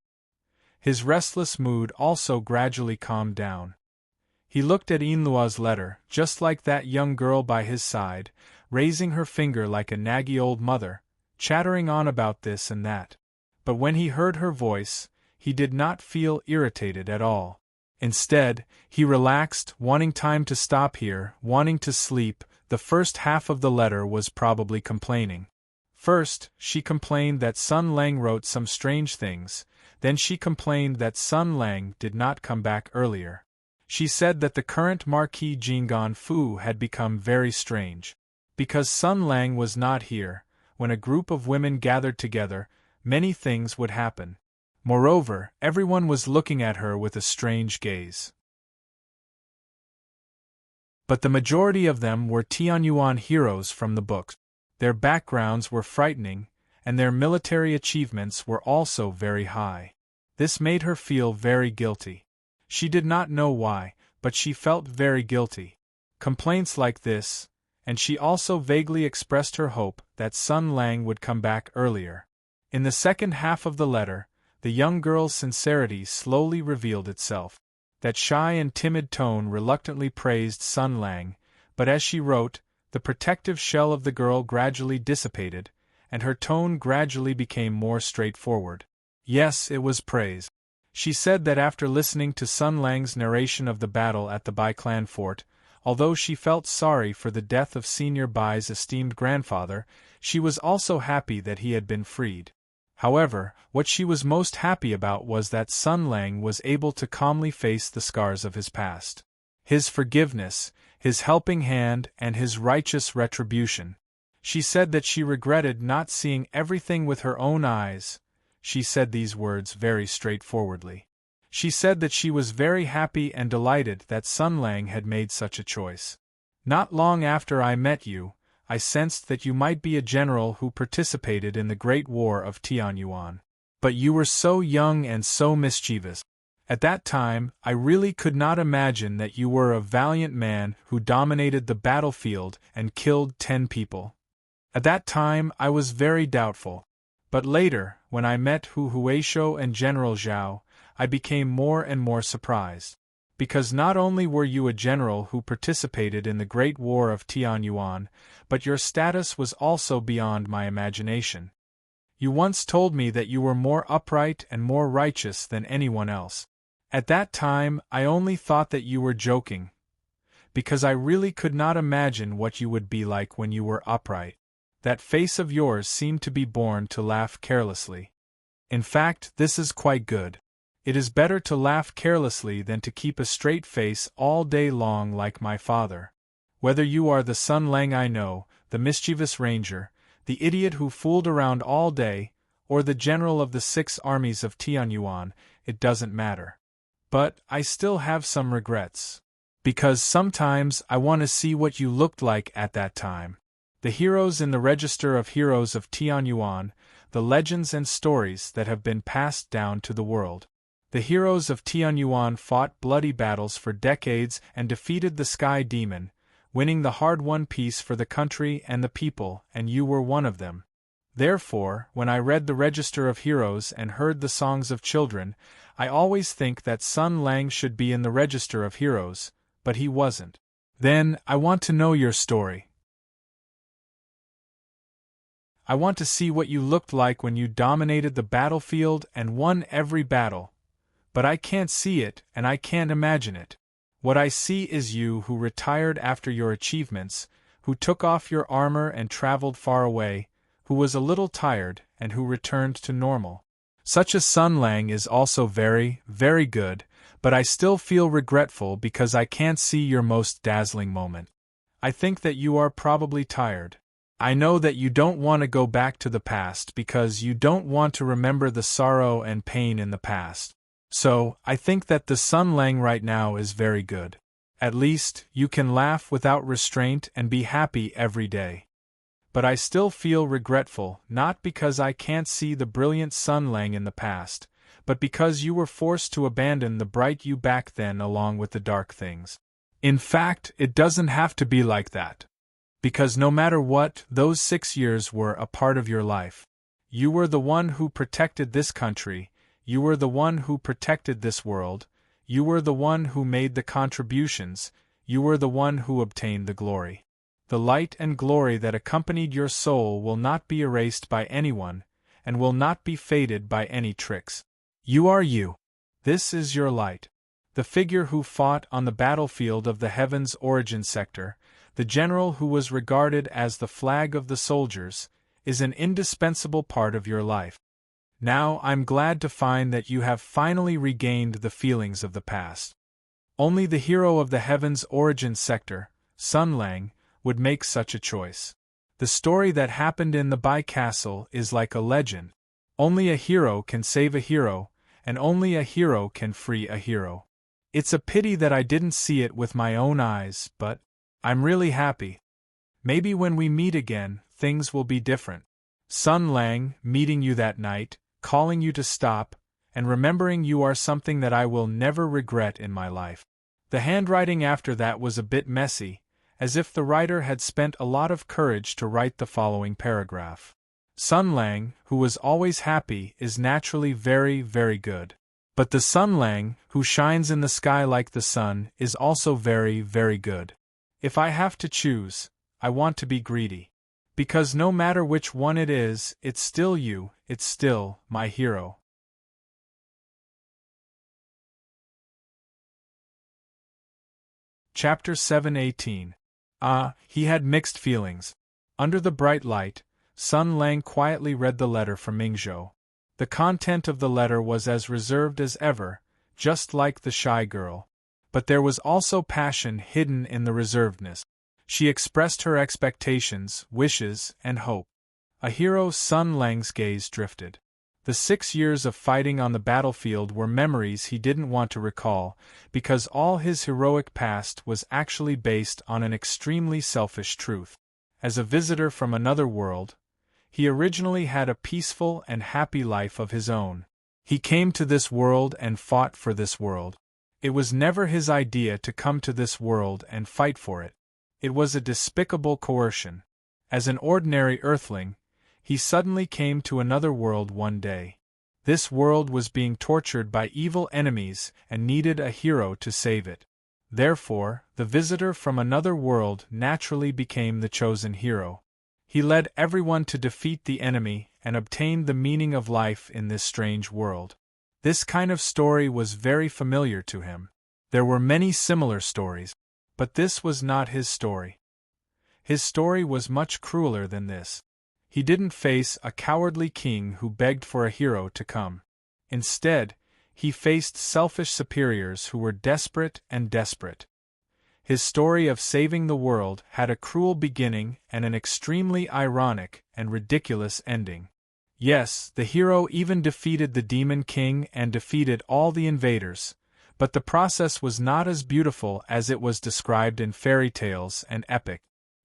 His restless mood also gradually calmed down. He looked at Yinluo's letter, just like that young girl by his side, raising her finger like a naggy old mother, chattering on about this and that. But when he heard her voice, he did not feel irritated at all. Instead, he relaxed, wanting time to stop here, wanting to sleep. The first half of the letter was probably complaining. First, she complained that Sun Lang wrote some strange things, then she complained that Sun Lang did not come back earlier. She said that the current Marquis Jinggan Fu had become very strange. Because Sun Lang was not here, when a group of women gathered together, many things would happen. Moreover, everyone was looking at her with a strange gaze. But the majority of them were Tianyuan heroes from the books. Their backgrounds were frightening, and their military achievements were also very high. This made her feel very guilty. She did not know why, but she felt very guilty. Complaints like this, and she also vaguely expressed her hope that Sun Lang would come back earlier. In the second half of the letter, the young girl's sincerity slowly revealed itself. That shy and timid tone reluctantly praised Sun Lang, but as she wrote, the protective shell of the girl gradually dissipated, and her tone gradually became more straightforward. Yes, it was praise. She said that after listening to Sun Lang's narration of the battle at the Bai clan fort, although she felt sorry for the death of Senior Bai's esteemed grandfather, she was also happy that he had been freed. However, what she was most happy about was that Sun Lang was able to calmly face the scars of his past. His forgiveness, his helping hand, and his righteous retribution. She said that she regretted not seeing everything with her own eyes. She said these words very straightforwardly. She said that she was very happy and delighted that Sun Lang had made such a choice. Not long after I met you, I sensed that you might be a general who participated in the Great War of Tianyuan. But you were so young and so mischievous. At that time, I really could not imagine that you were a valiant man who dominated the battlefield and killed 10 people. At that time, I was very doubtful. But later, when I met Hu Huaishou and General Zhao, I became more and more surprised. Because not only were you a general who participated in the Great War of Tianyuan, but your status was also beyond my imagination. You once told me that you were more upright and more righteous than anyone else. At that time, I only thought that you were joking, because I really could not imagine what you would be like when you were upright. That face of yours seemed to be born to laugh carelessly. In fact, this is quite good. It is better to laugh carelessly than to keep a straight face all day long like my father. Whether you are the Sun Lang I know, the mischievous ranger, the idiot who fooled around all day, or the general of the 6 armies of Tianyuan, it doesn't matter. But I still have some regrets. Because sometimes I want to see what you looked like at that time. The heroes in the Register of Heroes of Tianyuan, the legends and stories that have been passed down to the world. The heroes of Tianyuan fought bloody battles for decades and defeated the Sky Demon, winning the hard-won peace for the country and the people, and you were one of them. Therefore, when I read the Register of Heroes and heard the songs of children, I always think that Sun Lang should be in the Register of Heroes, but he wasn't. Then, I want to know your story. I want to see what you looked like when you dominated the battlefield and won every battle. But I can't see it, and I can't imagine it. What I see is you who retired after your achievements, who took off your armor and traveled far away, who was a little tired, and who returned to normal. Such a Sun Lang is also very, very good, but I still feel regretful because I can't see your most dazzling moment. I think that you are probably tired. I know that you don't want to go back to the past because you don't want to remember the sorrow and pain in the past. So, I think that the Sun Lang right now is very good. At least, you can laugh without restraint and be happy every day. But I still feel regretful, not because I can't see the brilliant Sun Lang in the past, but because you were forced to abandon the bright you back then along with the dark things. In fact, it doesn't have to be like that. Because no matter what, those 6 years were a part of your life. You were the one who protected this country. You were the one who protected this world, you were the one who made the contributions, you were the one who obtained the glory. The light and glory that accompanied your soul will not be erased by anyone, and will not be faded by any tricks. You are you. This is your light. The figure who fought on the battlefield of the Heaven's origin sector, the general who was regarded as the flag of the soldiers, is an indispensable part of your life. Now I'm glad to find that you have finally regained the feelings of the past. Only the hero of the Heaven's origin sector, Sun Lang, would make such a choice. The story that happened in the Bai Castle is like a legend. Only a hero can save a hero, and only a hero can free a hero. It's a pity that I didn't see it with my own eyes, but I'm really happy. Maybe when we meet again, things will be different. Sun Lang, meeting you that night, calling you to stop, and remembering you are something that I will never regret in my life. The handwriting after that was a bit messy, as if the writer had spent a lot of courage to write the following paragraph. Sun Lang, who was always happy, is naturally very, very good. But the Sun Lang, who shines in the sky like the sun, is also very, very good. If I have to choose, I want to be greedy. Because no matter which one it is, it's still you, it's still my hero. Chapter 7:18. He had mixed feelings. Under the bright light, Sun Lang quietly read the letter from Mingzhou. The content of the letter was as reserved as ever, just like the shy girl. But there was also passion hidden in the reservedness. She expressed her expectations, wishes, and hope. A hero. Sun Lang's gaze drifted. The 6 years of fighting on the battlefield were memories he didn't want to recall, because all his heroic past was actually based on an extremely selfish truth. As a visitor from another world, He originally had a peaceful and happy life of his own. He came to this world and fought for this world. It was never his idea to come to this world and fight for it. It was a despicable coercion. As an ordinary earthling, he suddenly came to another world one day. This world was being tortured by evil enemies and needed a hero to save it. Therefore, the visitor from another world naturally became the chosen hero. He led everyone to defeat the enemy and obtained the meaning of life in this strange world. This kind of story was very familiar to him. There were many similar stories, but this was not his story. His story was much crueler than this. He didn't face a cowardly king who begged for a hero to come. Instead, he faced selfish superiors who were desperate and desperate. His story of saving the world had a cruel beginning and an extremely ironic and ridiculous ending. Yes, the hero even defeated the demon king and defeated all the invaders, but the process was not as beautiful as it was described in fairy tales and epic.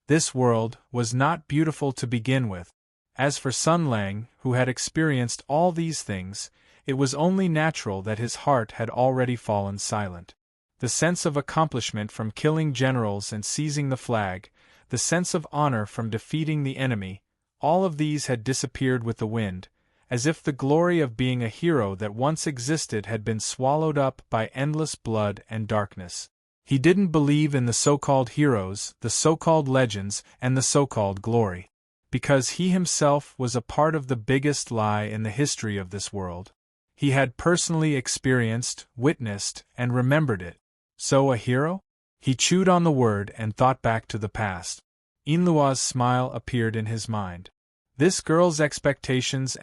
This world was not beautiful to begin with. As for Sun Lang, who had experienced all these things, it was only natural that his heart had already fallen silent. The sense of accomplishment from killing generals and seizing the flag, the sense of honor from defeating the enemy, all of these had disappeared with the wind, as if the glory of being a hero that once existed had been swallowed up by endless blood and darkness. He didn't believe in the so-called heroes, the so-called legends, and the so-called glory. Because he himself was a part of the biggest lie in the history of this world. He had personally experienced, witnessed, and remembered it. So a hero? He chewed on the word and thought back to the past. Inlua's smile appeared in his mind. This girl's expectations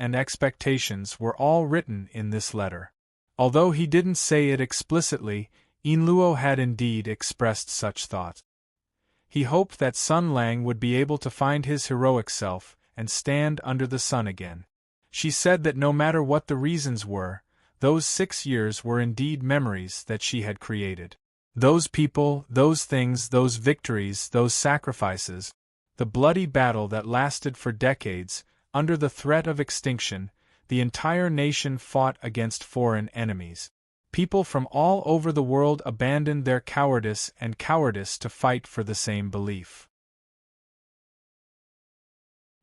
were all written in this letter. Although he didn't say it explicitly, Inluo had indeed expressed such thoughts. He hoped that Sun Lang would be able to find his heroic self and stand under the sun again. She said that no matter what the reasons were, those 6 years were indeed memories that she had created. Those people, those things, those victories, those sacrifices, the bloody battle that lasted for decades, under the threat of extinction, the entire nation fought against foreign enemies. People from all over the world abandoned their cowardice to fight for the same belief.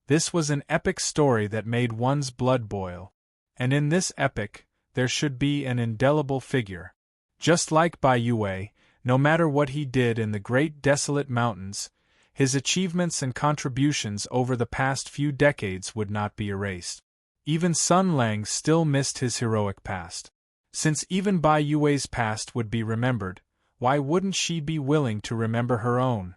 This was an epic story that made one's blood boil. And in this epic, there should be an indelible figure. Just like Bai Yue, no matter what he did in the great desolate mountains, his achievements and contributions over the past few decades would not be erased. Even Sun Lang still missed his heroic past. Since even Bai Yue's past would be remembered, why wouldn't she be willing to remember her own?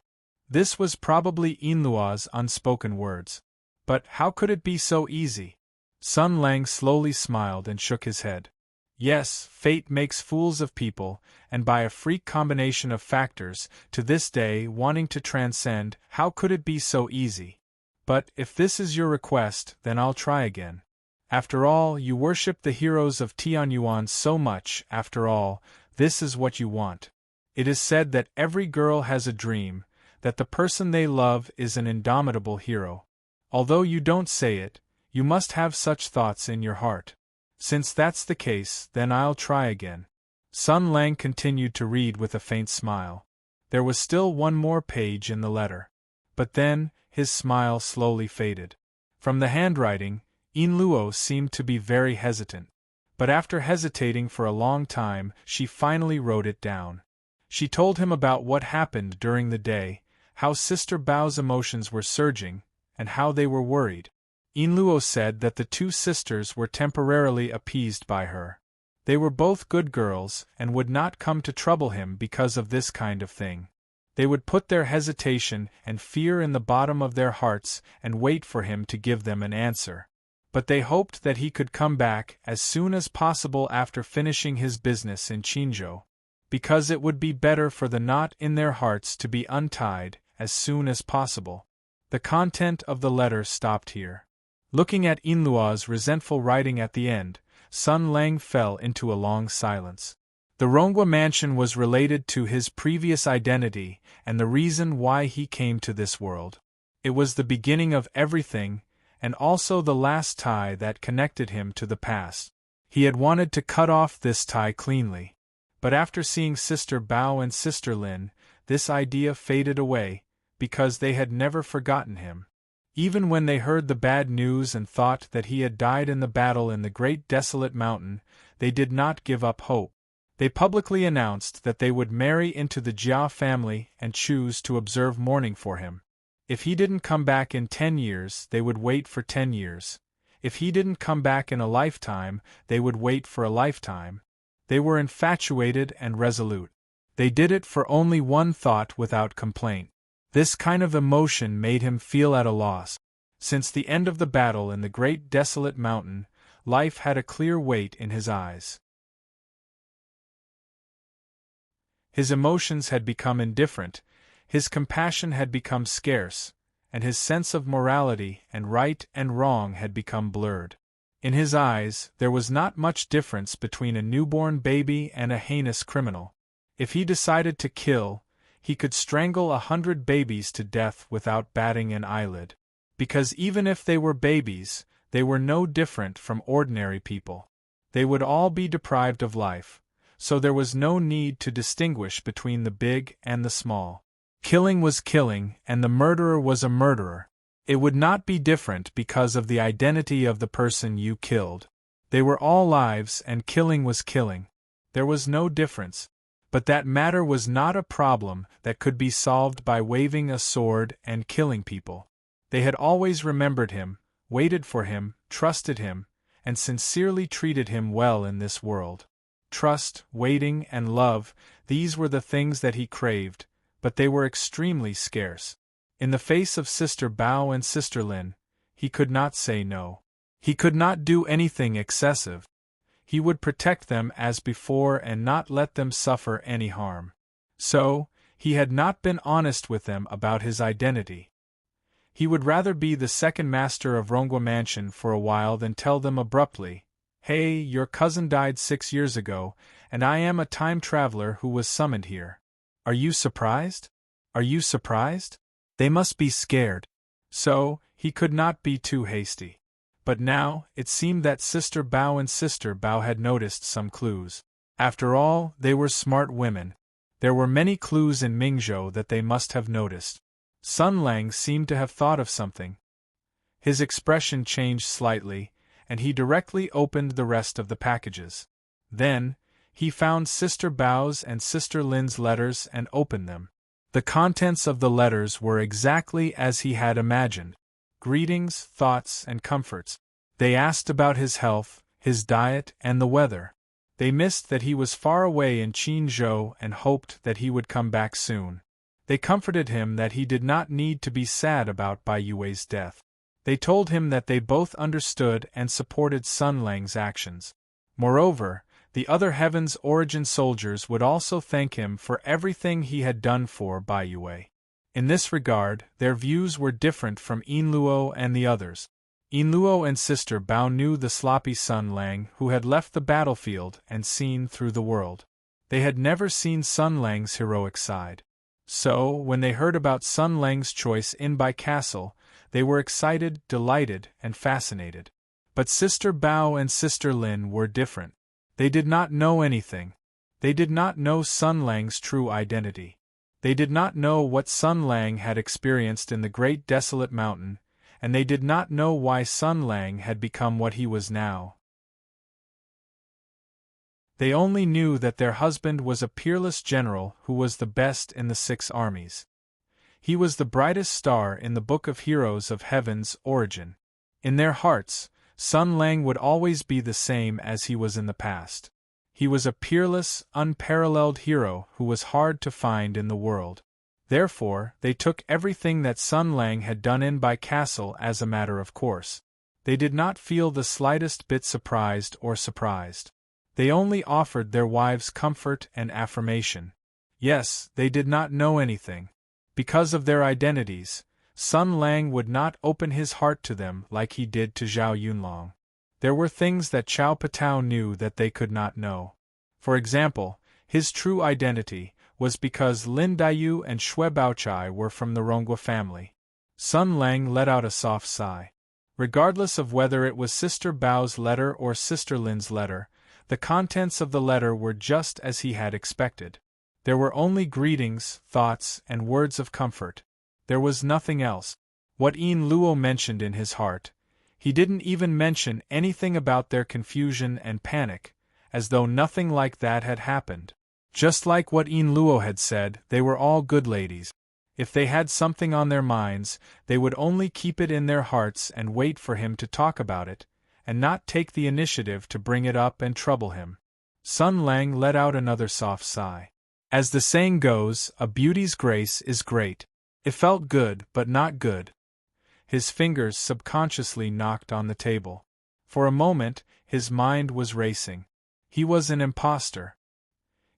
This was probably Inlua's unspoken words. But how could it be so easy? Sun Lang slowly smiled and shook his head. Yes, fate makes fools of people, and by a freak combination of factors, to this day wanting to transcend, how could it be so easy? But if this is your request, then I'll try again. After all, you worship the heroes of Tianyuan so much, after all, this is what you want. It is said that every girl has a dream, that the person they love is an indomitable hero. Although you don't say it, you must have such thoughts in your heart. Since that's the case, then I'll try again. Sun Lang continued to read with a faint smile. There was still one more page in the letter. But then, his smile slowly faded. From the handwriting, Inluo seemed to be very hesitant. But after hesitating for a long time, she finally wrote it down. She told him about what happened during the day, how Sister Bao's emotions were surging, and how they were worried. Inluo said that the two sisters were temporarily appeased by her. They were both good girls and would not come to trouble him because of this kind of thing. They would put their hesitation and fear in the bottom of their hearts and wait for him to give them an answer. But they hoped that he could come back as soon as possible after finishing his business in Qinzhou, because it would be better for the knot in their hearts to be untied as soon as possible. The content of the letter stopped here. Looking at Inlua's resentful writing at the end, Sun Lang fell into a long silence. The Ronghua mansion was related to his previous identity and the reason why he came to this world. It was the beginning of everything, and also the last tie that connected him to the past. He had wanted to cut off this tie cleanly. But after seeing Sister Bao and Sister Lin, this idea faded away, because they had never forgotten him. Even when they heard the bad news and thought that he had died in the battle in the great desolate mountain, they did not give up hope. They publicly announced that they would marry into the Jia family and choose to observe mourning for him. If he didn't come back in 10 years, they would wait for 10 years. If he didn't come back in a lifetime, they would wait for a lifetime. They were infatuated and resolute. They did it for only one thought without complaint. This kind of emotion made him feel at a loss. Since the end of the battle in the great desolate mountain, life had a clear weight in his eyes. His emotions had become indifferent, his compassion had become scarce, and his sense of morality and right and wrong had become blurred. In his eyes, there was not much difference between a newborn baby and a heinous criminal. If he decided to kill, he could strangle 100 babies to death without batting an eyelid. Because even if they were babies, they were no different from ordinary people. They would all be deprived of life, so there was no need to distinguish between the big and the small. Killing was killing, and the murderer was a murderer. It would not be different because of the identity of the person you killed. They were all lives and killing was killing. There was no difference. But that matter was not a problem that could be solved by waving a sword and killing people. They had always remembered him, waited for him, trusted him, and sincerely treated him well in this world. Trust, waiting, and love, these were the things that he craved, but they were extremely scarce. In the face of Sister Bao and Sister Lin, he could not say no. He could not do anything excessive. He would protect them as before and not let them suffer any harm. So, he had not been honest with them about his identity. He would rather be the second master of Rongwa Mansion for a while than tell them abruptly, "Hey, your cousin died 6 years ago, and I am a time traveler who was summoned here. Are you surprised? Are you surprised?" They must be scared. So, he could not be too hasty. But now, it seemed that Sister Bao and Sister Bao had noticed some clues. After all, they were smart women. There were many clues in Mingzhou that they must have noticed. Sun Lang seemed to have thought of something. His expression changed slightly, and he directly opened the rest of the packages. Then, he found Sister Bao's and Sister Lin's letters and opened them. The contents of the letters were exactly as he had imagined. Greetings, thoughts, and comforts. They asked about his health, his diet, and the weather. They missed that he was far away in Qinzhou and hoped that he would come back soon. They comforted him that he did not need to be sad about Bai Yue's death. They told him that they both understood and supported Sun Lang's actions. Moreover, the other Heaven's Origin soldiers would also thank him for everything he had done for Bai Yue. In this regard, their views were different from Yinluo and the others. Yinluo and Sister Bao knew the sloppy Sun Lang who had left the battlefield and seen through the world. They had never seen Sun Lang's heroic side. So, when they heard about Sun Lang's choice in Bai Castle, they were excited, delighted, and fascinated. But Sister Bao and Sister Lin were different. They did not know anything. They did not know Sun Lang's true identity. They did not know what Sun Lang had experienced in the great desolate mountain, and they did not know why Sun Lang had become what he was now. They only knew that their husband was a peerless general who was the best in the 6 armies. He was the brightest star in the Book of Heroes of Heaven's Origin. In their hearts, Sun Lang would always be the same as he was in the past. He was a peerless, unparalleled hero who was hard to find in the world. Therefore, they took everything that Sun Lang had done in Bai Castle as a matter of course. They did not feel the slightest bit surprised or surprised. They only offered their wives comfort and affirmation. Yes, they did not know anything. Because of their identities, Sun Lang would not open his heart to them like he did to Zhao Yunlong. There were things that Chao Patao knew that they could not know. For example, his true identity was because Lin Daiyu and Xue Baochai were from the Rongwa family. Sun Lang let out a soft sigh. Regardless of whether it was Sister Bao's letter or Sister Lin's letter, the contents of the letter were just as he had expected. There were only greetings, thoughts, and words of comfort. There was nothing else. What Yin Luo mentioned in his heart, he didn't even mention anything about their confusion and panic, as though nothing like that had happened. Just like what Yin Luo had said, they were all good ladies. If they had something on their minds, they would only keep it in their hearts and wait for him to talk about it, and not take the initiative to bring it up and trouble him. Sun Lang let out another soft sigh. As the saying goes, a beauty's grace is great. It felt good, but not good. His fingers subconsciously knocked on the table. For a moment, his mind was racing. He was an imposter.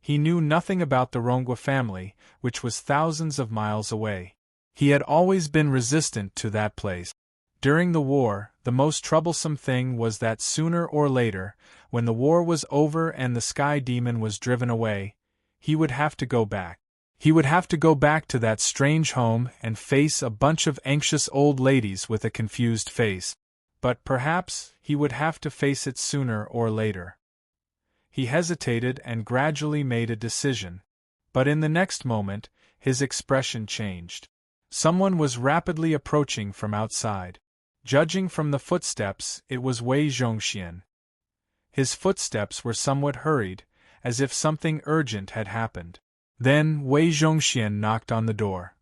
He knew nothing about the Rongwa family, which was thousands of miles away. He had always been resistant to that place. During the war, the most troublesome thing was that sooner or later, when the war was over and the sky demon was driven away, he would have to go back. He would have to go back to that strange home and face a bunch of anxious old ladies with a confused face. But perhaps he would have to face it sooner or later. He hesitated and gradually made a decision. But in the next moment, his expression changed. Someone was rapidly approaching from outside. Judging from the footsteps, it was Wei Zhongxian. His footsteps were somewhat hurried, as if something urgent had happened. Then Wei Zhongxian knocked on the door.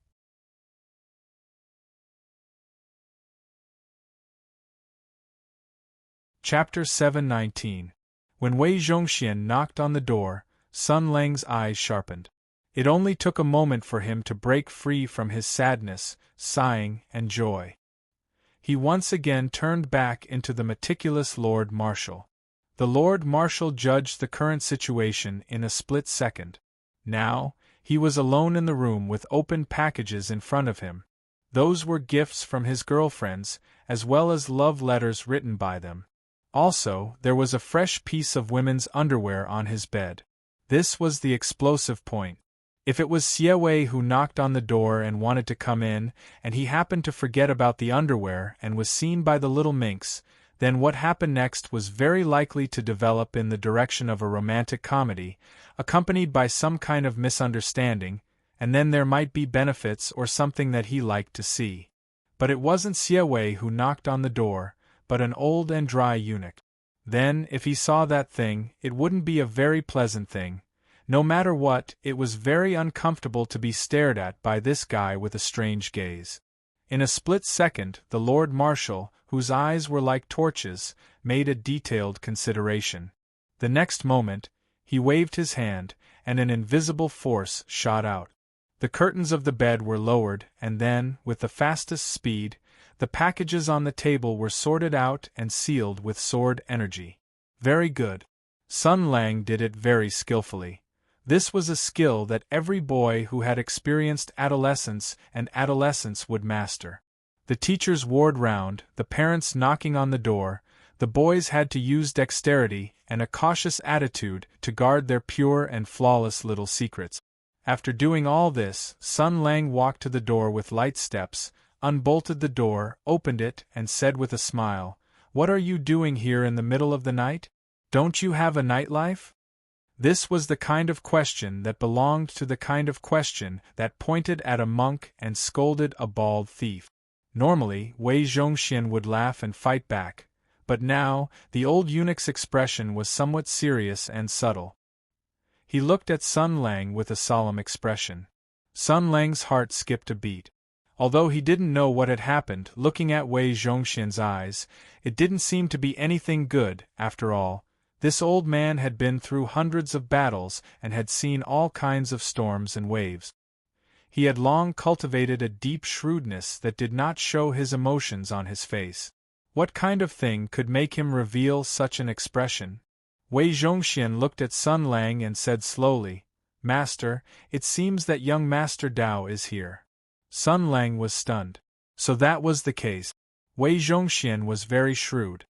Chapter 719. When Wei Zhongxian knocked on the door, Sun Lang's eyes sharpened. It only took a moment for him to break free from his sadness, sighing, and joy. He once again turned back into the meticulous Lord Marshal. The Lord Marshal judged the current situation in a split second. Now, he was alone in the room with open packages in front of him. Those were gifts from his girlfriends, as well as love letters written by them. Also, there was a fresh piece of women's underwear on his bed. This was the explosive point. If it was Xie Wei who knocked on the door and wanted to come in, and he happened to forget about the underwear and was seen by the little minx, then what happened next was very likely to develop in the direction of a romantic comedy, accompanied by some kind of misunderstanding, and then there might be benefits or something that he liked to see. But it wasn't Xie Wei who knocked on the door, but an old and dry eunuch. Then, if he saw that thing, it wouldn't be a very pleasant thing. No matter what, it was very uncomfortable to be stared at by this guy with a strange gaze. In a split second, the Lord Marshal, whose eyes were like torches, made a detailed consideration. The next moment, he waved his hand, and an invisible force shot out. The curtains of the bed were lowered, and then, with the fastest speed, the packages on the table were sorted out and sealed with sword energy. Very good. Sun Lang did it very skillfully. This was a skill that every boy who had experienced adolescence would master. The teachers warred round, the parents knocking on the door, the boys had to use dexterity and a cautious attitude to guard their pure and flawless little secrets. After doing all this, Sun Lang walked to the door with light steps, unbolted the door, opened it, and said with a smile, "What are you doing here in the middle of the night? Don't you have a nightlife?" This was the kind of question that belonged to the kind of question that pointed at a monk and scolded a bald thief. Normally, Wei Zhongxian would laugh and fight back, but now, the old eunuch's expression was somewhat serious and subtle. He looked at Sun Lang with a solemn expression. Sun Lang's heart skipped a beat. Although he didn't know what had happened, looking at Wei Zhongxian's eyes, it didn't seem to be anything good, after all. This old man had been through hundreds of battles and had seen all kinds of storms and waves. He had long cultivated a deep shrewdness that did not show his emotions on his face. What kind of thing could make him reveal such an expression? Wei Zhongxian looked at Sun Lang and said slowly, "Master, it seems that young Master Dao is here." Sun Lang was stunned. So that was the case. Wei Zhongxian was very shrewd.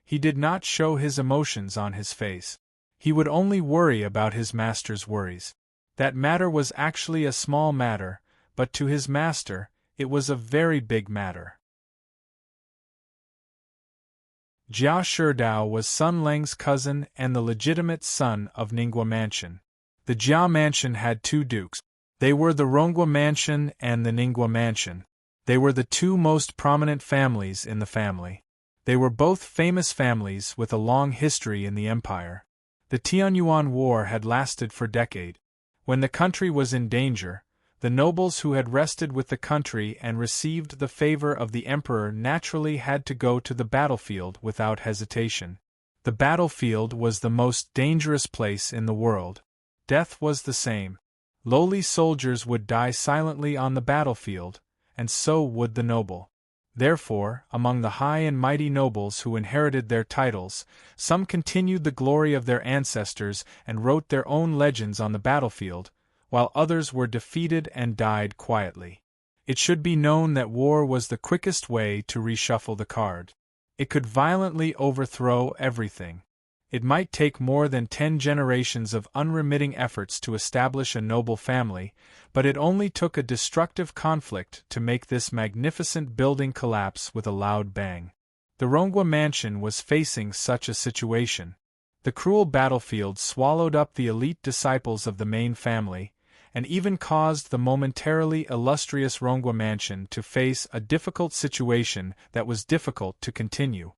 He did not show his emotions on his face. He would only worry about his master's worries. That matter was actually a small matter, but to his master, it was a very big matter. Jia Sherdao was Sun Leng's cousin and the legitimate son of Ningguo Mansion. The Jia Mansion had two dukes. They were the Rongguo Mansion and the Ningguo Mansion. They were the two most prominent families in the family. They were both famous families with a long history in the empire. The Tianyuan War had lasted for decades. When the country was in danger, the nobles who had rested with the country and received the favor of the emperor naturally had to go to the battlefield without hesitation. The battlefield was the most dangerous place in the world. Death was the same. Lowly soldiers would die silently on the battlefield, and so would the noble. Therefore, among the high and mighty nobles who inherited their titles, some continued the glory of their ancestors and wrote their own legends on the battlefield, while others were defeated and died quietly. It should be known that war was the quickest way to reshuffle the card. It could violently overthrow everything. It might take more than 10 generations of unremitting efforts to establish a noble family, but it only took a destructive conflict to make this magnificent building collapse with a loud bang. The Rongguo Mansion was facing such a situation. The cruel battlefield swallowed up the elite disciples of the main family, and even caused the momentarily illustrious Rongguo Mansion to face a difficult situation that was difficult to continue.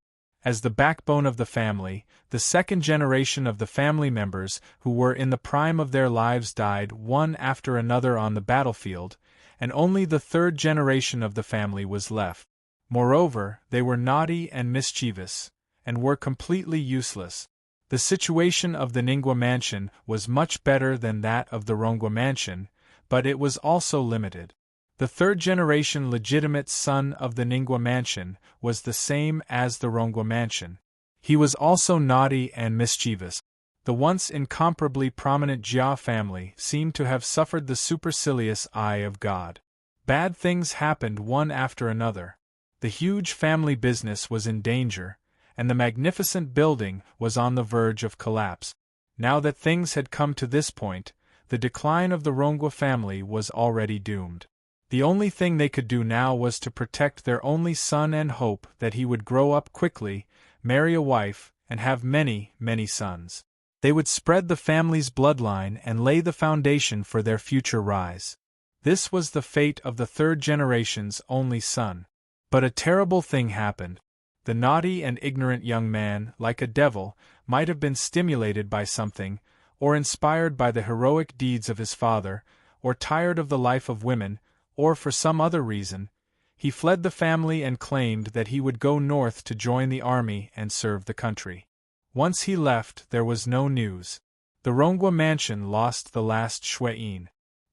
As the backbone of the family, the second generation of the family members who were in the prime of their lives died one after another on the battlefield, and only the third generation of the family was left. Moreover, they were naughty and mischievous, and were completely useless. The situation of the Ningguo Mansion was much better than that of the Rongguo Mansion, but it was also limited. The third-generation legitimate son of the Ningguo Mansion was the same as the Rongguo Mansion. He was also naughty and mischievous. The once incomparably prominent Jia family seemed to have suffered the supercilious eye of God. Bad things happened one after another. The huge family business was in danger, and the magnificent building was on the verge of collapse. Now that things had come to this point, the decline of the Rongguo family was already doomed. The only thing they could do now was to protect their only son and hope that he would grow up quickly, marry a wife, and have many, many sons. They would spread the family's bloodline and lay the foundation for their future rise. This was the fate of the third generation's only son. But a terrible thing happened. The naughty and ignorant young man, like a devil, might have been stimulated by something, or inspired by the heroic deeds of his father, or tired of the life of women, or for some other reason. He fled the family and claimed that he would go north to join the army and serve the country. Once he left, there was no news. The Rongguo Mansion lost the last Shuiyin.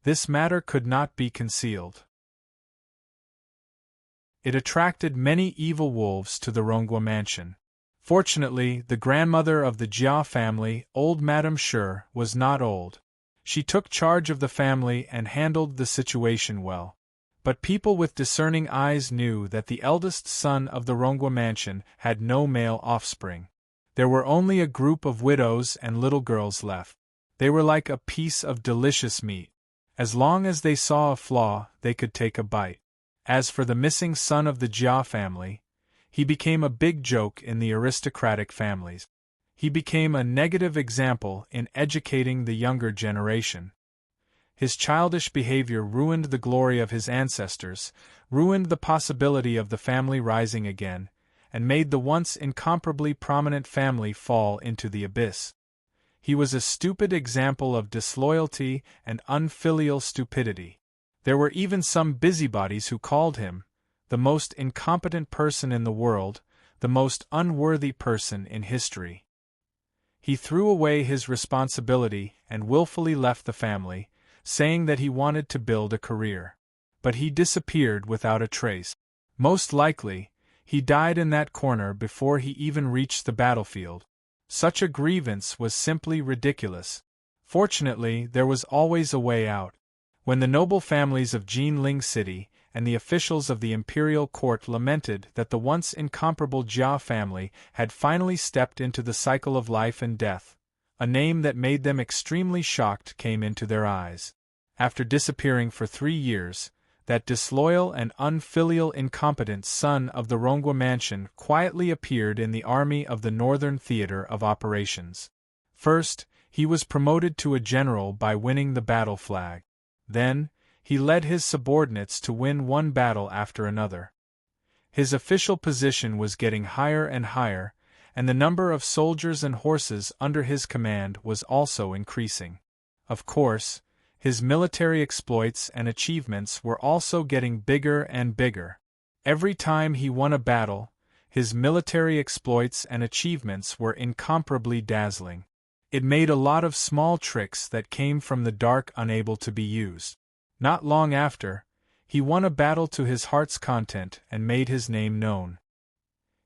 This matter could not be concealed. It attracted many evil wolves to the Rongguo Mansion. Fortunately, the grandmother of the Jia family, old Madame Shi, was not old. She took charge of the family and handled the situation well. But people with discerning eyes knew that the eldest son of the Rongguo Mansion had no male offspring. There were only a group of widows and little girls left. They were like a piece of delicious meat. As long as they saw a flaw, they could take a bite. As for the missing son of the Jia family, he became a big joke in the aristocratic families. He became a negative example in educating the younger generation. His childish behavior ruined the glory of his ancestors, ruined the possibility of the family rising again, and made the once incomparably prominent family fall into the abyss. He was a stupid example of disloyalty and unfilial stupidity. There were even some busybodies who called him the most incompetent person in the world, the most unworthy person in history. He threw away his responsibility and willfully left the family, saying that he wanted to build a career. But he disappeared without a trace. Most likely, he died in that corner before he even reached the battlefield. Such a grievance was simply ridiculous. Fortunately, there was always a way out. When the noble families of Jinling City and the officials of the imperial court lamented that the once incomparable Jia family had finally stepped into the cycle of life and death, a name that made them extremely shocked came into their eyes. After disappearing for 3 years, that disloyal and unfilial incompetent son of the Rongwa mansion quietly appeared in the army of the Northern Theater of Operations. First, he was promoted to a general by winning the battle flag. Then, he led his subordinates to win one battle after another. His official position was getting higher and higher, and the number of soldiers and horses under his command was also increasing. Of course, his military exploits and achievements were also getting bigger and bigger. Every time he won a battle, his military exploits and achievements were incomparably dazzling. It made a lot of small tricks that came from the dark unable to be used. Not long after, he won a battle to his heart's content and made his name known.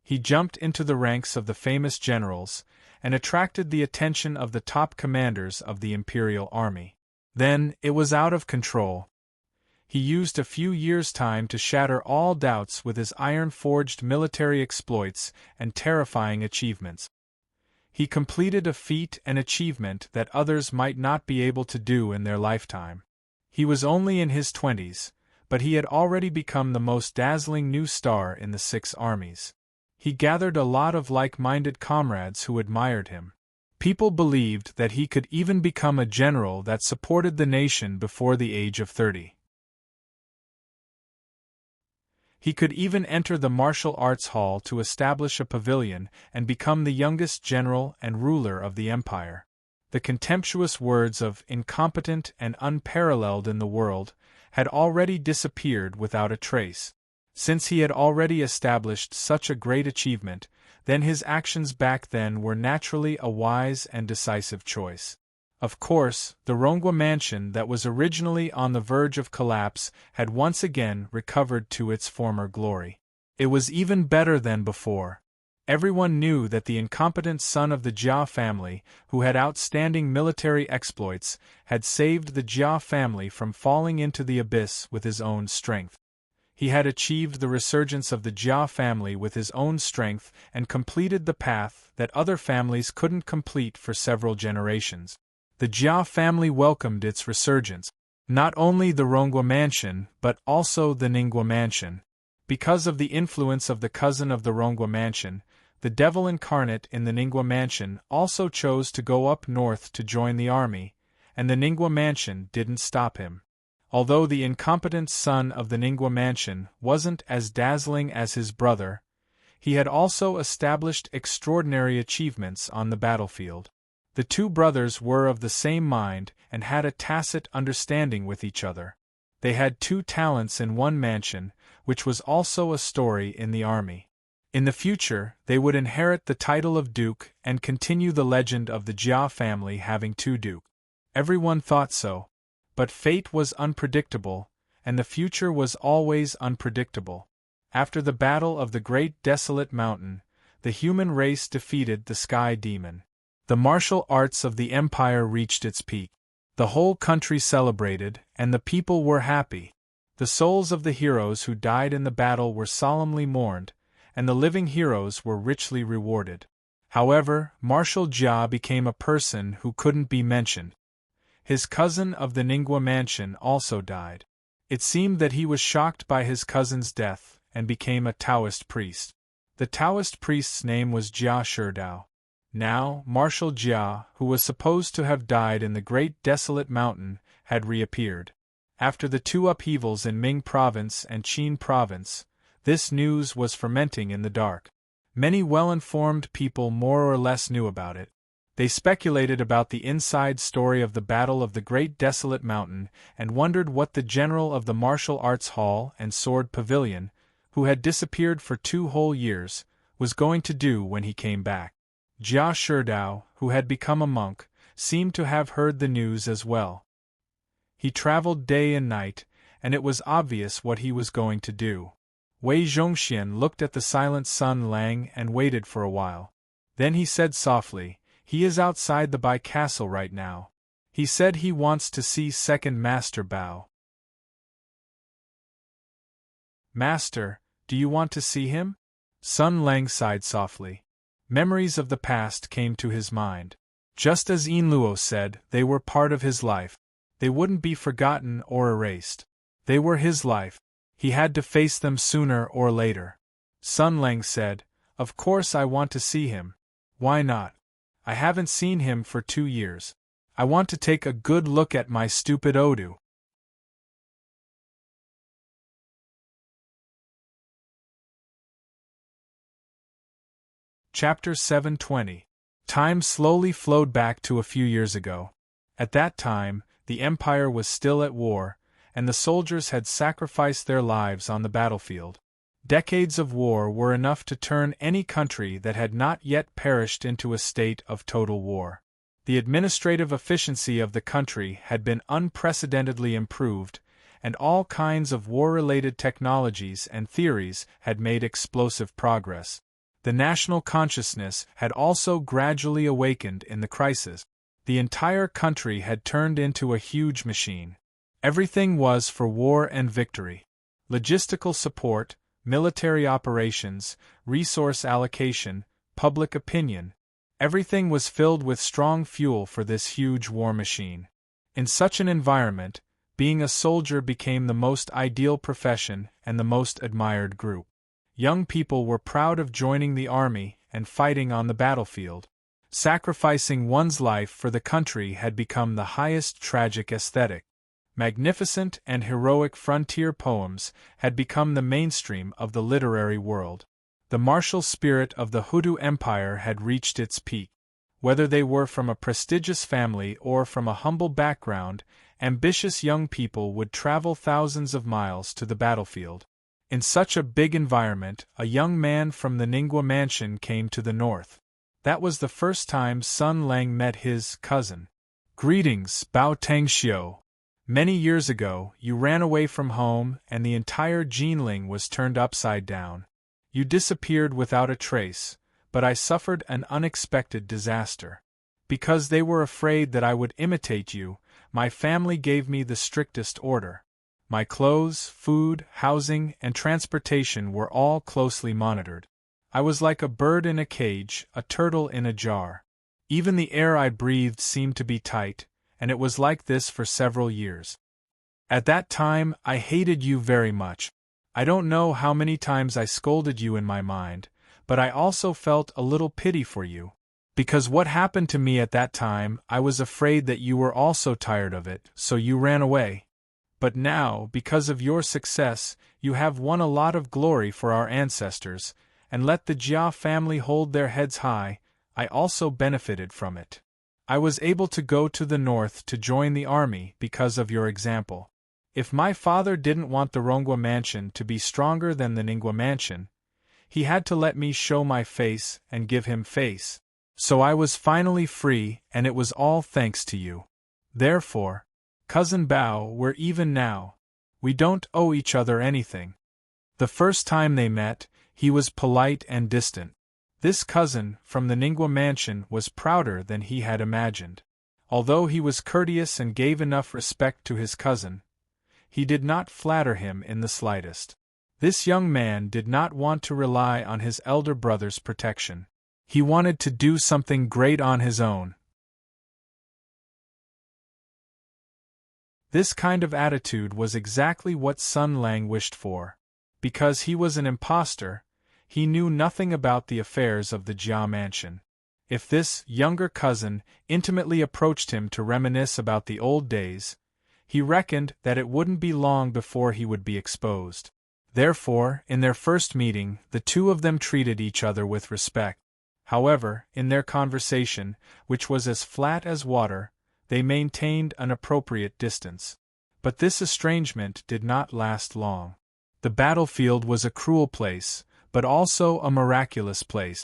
He jumped into the ranks of the famous generals and attracted the attention of the top commanders of the imperial army. Then, it was out of control. He used a few years' time to shatter all doubts with his iron-forged military exploits and terrifying achievements. He completed a feat and achievement that others might not be able to do in their lifetime. He was only in his 20s, but he had already become the most dazzling new star in the 6 armies. He gathered a lot of like-minded comrades who admired him. People believed that he could even become a general that supported the nation before the age of 30. He could even enter the martial arts hall to establish a pavilion and become the youngest general and ruler of the empire. The contemptuous words of incompetent and unparalleled in the world had already disappeared without a trace. Since he had already established such a great achievement, then his actions back then were naturally a wise and decisive choice. Of course, the Rongwa mansion that was originally on the verge of collapse had once again recovered to its former glory. It was even better than before. Everyone knew that the incompetent son of the Jia family, who had outstanding military exploits, had saved the Jia family from falling into the abyss with his own strength. He had achieved the resurgence of the Jia family with his own strength and completed the path that other families couldn't complete for several generations. The Jia family welcomed its resurgence, not only the Rongwa mansion but also the Ningwa mansion. Because of the influence of the cousin of the Rongwa mansion, the devil incarnate in the Ningwa mansion also chose to go up north to join the army, and the Ningwa mansion didn't stop him. Although the incompetent son of the Ningwa mansion wasn't as dazzling as his brother, he had also established extraordinary achievements on the battlefield. The two brothers were of the same mind and had a tacit understanding with each other. They had 2 talents in one mansion, which was also a story in the army. In the future, they would inherit the title of Duke and continue the legend of the Jia family having 2 dukes. Everyone thought so. But fate was unpredictable, and the future was always unpredictable. After the battle of the Great Desolate Mountain, the human race defeated the Sky Demon. The martial arts of the empire reached its peak. The whole country celebrated, and the people were happy. The souls of the heroes who died in the battle were solemnly mourned, and the living heroes were richly rewarded. However, Marshal Jia became a person who couldn't be mentioned. His cousin of the Ningwa mansion also died. It seemed that he was shocked by his cousin's death and became a Taoist priest. The Taoist priest's name was Jia Sherdao. Now, Marshal Jia, who was supposed to have died in the Great Desolate Mountain, had reappeared. After the 2 upheavals in Ming Province and Qin Province, this news was fermenting in the dark. Many well-informed people more or less knew about it. They speculated about the inside story of the Battle of the Great Desolate Mountain and wondered what the general of the Martial Arts Hall and Sword Pavilion, who had disappeared for 2 whole years, was going to do when he came back. Jia Sherdao, who had become a monk, seemed to have heard the news as well. He traveled day and night, and it was obvious what he was going to do. Wei Zhongxian looked at the silent Sun Lang and waited for a while. Then he said softly, "He is outside the Bai Castle right now. He said he wants to see Second Master Bao." "Master, do you want to see him?" Sun Lang sighed softly. Memories of the past came to his mind. Just as Yin Luo said, they were part of his life. They wouldn't be forgotten or erased. They were his life. He had to face them sooner or later. Sun Lang said, "Of course I want to see him. Why not? I haven't seen him for 2 years. I want to take a good look at my stupid Odu." Chapter 720. Time slowly flowed back to a few years ago. At that time, the Empire was still at war, and the soldiers had sacrificed their lives on the battlefield. Decades of war were enough to turn any country that had not yet perished into a state of total war. The administrative efficiency of the country had been unprecedentedly improved, and all kinds of war-related technologies and theories had made explosive progress. The national consciousness had also gradually awakened in the crisis. The entire country had turned into a huge machine. Everything was for war and victory. Logistical support, military operations, resource allocation, public opinion. Everything was filled with strong fuel for this huge war machine. In such an environment, being a soldier became the most ideal profession and the most admired group. Young people were proud of joining the army and fighting on the battlefield. Sacrificing one's life for the country had become the highest tragic aesthetic. Magnificent and heroic frontier poems had become the mainstream of the literary world. The martial spirit of the Hutu Empire had reached its peak. Whether they were from a prestigious family or from a humble background, ambitious young people would travel thousands of miles to the battlefield. In such a big environment, a young man from the Ningwa mansion came to the north. That was the first time Sun Lang met his cousin. "Greetings, Bao Tangxiu. Many years ago, you ran away from home and the entire Jinling was turned upside down. You disappeared without a trace, but I suffered an unexpected disaster. Because they were afraid that I would imitate you, my family gave me the strictest order. My clothes, food, housing, and transportation were all closely monitored. I was like a bird in a cage, a turtle in a jar. Even the air I breathed seemed to be tight, and it was like this for several years. At that time, I hated you very much. I don't know how many times I scolded you in my mind, but I also felt a little pity for you. Because what happened to me at that time, I was afraid that you were also tired of it, so you ran away. But now, because of your success, you have won a lot of glory for our ancestors, and let the Jia family hold their heads high. I also benefited from it. I was able to go to the north to join the army because of your example. If my father didn't want the Rongwa mansion to be stronger than the Ningwa mansion, he had to let me show my face and give him face. So I was finally free, and it was all thanks to you. Therefore, Cousin Bao, we're even now. We don't owe each other anything." The first time they met, he was polite and distant. This cousin from the Ningwa mansion was prouder than he had imagined. Although he was courteous and gave enough respect to his cousin, he did not flatter him in the slightest. This young man did not want to rely on his elder brother's protection. He wanted to do something great on his own. This kind of attitude was exactly what Sun Lang wished for. Because he was an impostor, he knew nothing about the affairs of the Jia mansion. If this younger cousin intimately approached him to reminisce about the old days, he reckoned that it wouldn't be long before he would be exposed. Therefore, in their first meeting, the two of them treated each other with respect. However, in their conversation, which was as flat as water, they maintained an appropriate distance. But this estrangement did not last long. The battlefield was a cruel place, but also a miraculous place.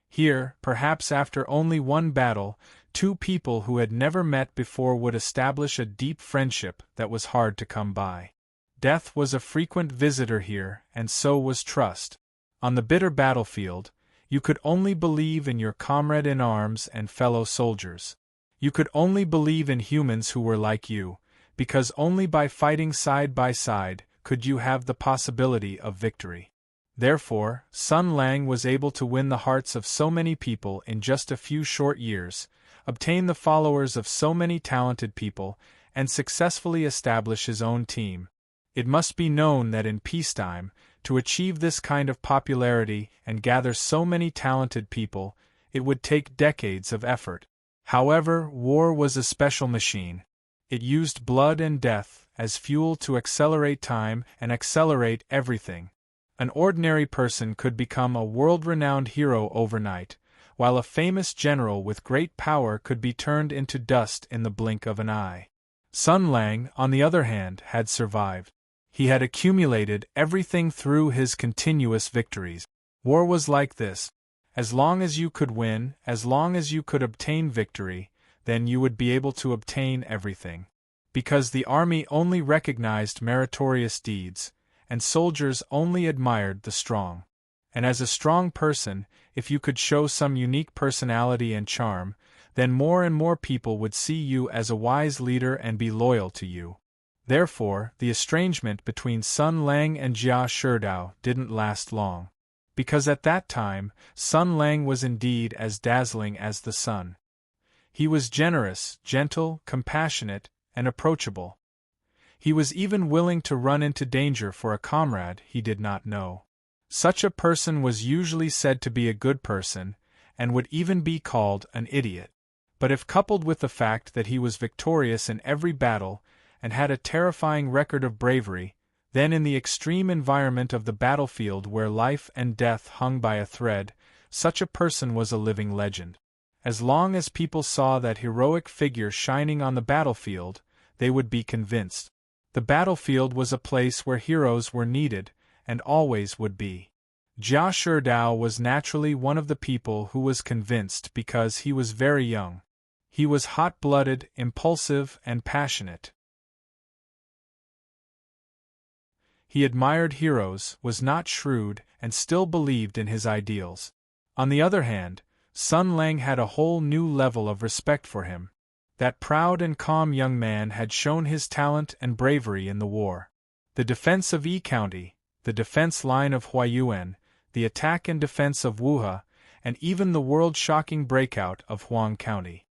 Here, perhaps after only one battle, two people who had never met before would establish a deep friendship that was hard to come by. Death was a frequent visitor here, and so was trust. On the bitter battlefield, you could only believe in your comrade in arms and fellow soldiers. You could only believe in humans who were like you, because only by fighting side by side could you have the possibility of victory. Therefore, Sun Lang was able to win the hearts of so many people in just a few short years, obtain the followers of so many talented people, and successfully establish his own team. It must be known that in peacetime, to achieve this kind of popularity and gather so many talented people, it would take decades of effort. However, war was a special machine. It used blood and death as fuel to accelerate time and accelerate everything. An ordinary person could become a world-renowned hero overnight, while a famous general with great power could be turned into dust in the blink of an eye. Sun Lang, on the other hand, had survived. He had accumulated everything through his continuous victories. War was like this. As long as you could win, as long as you could obtain victory, then you would be able to obtain everything. Because the army only recognized meritorious deeds, and soldiers only admired the strong. And as a strong person, if you could show some unique personality and charm, then more and more people would see you as a wise leader and be loyal to you. Therefore, the estrangement between Sun Lang and Jia Sherdao didn't last long. Because at that time, Sun Lang was indeed as dazzling as the sun. He was generous, gentle, compassionate, and approachable. He was even willing to run into danger for a comrade he did not know. Such a person was usually said to be a good person, and would even be called an idiot. But if coupled with the fact that he was victorious in every battle, and had a terrifying record of bravery, then in the extreme environment of the battlefield where life and death hung by a thread, such a person was a living legend. As long as people saw that heroic figure shining on the battlefield, they would be convinced. The battlefield was a place where heroes were needed, and always would be. Jia Sherdao was naturally one of the people who was convinced because he was very young. He was hot-blooded, impulsive, and passionate. He admired heroes, was not shrewd, and still believed in his ideals. On the other hand, Sun Lang had a whole new level of respect for him. That proud and calm young man had shown his talent and bravery in the war. The defense of Yi County, the defense line of Huayuan, the attack and defense of Wuha, and even the world-shocking breakout of Huang County.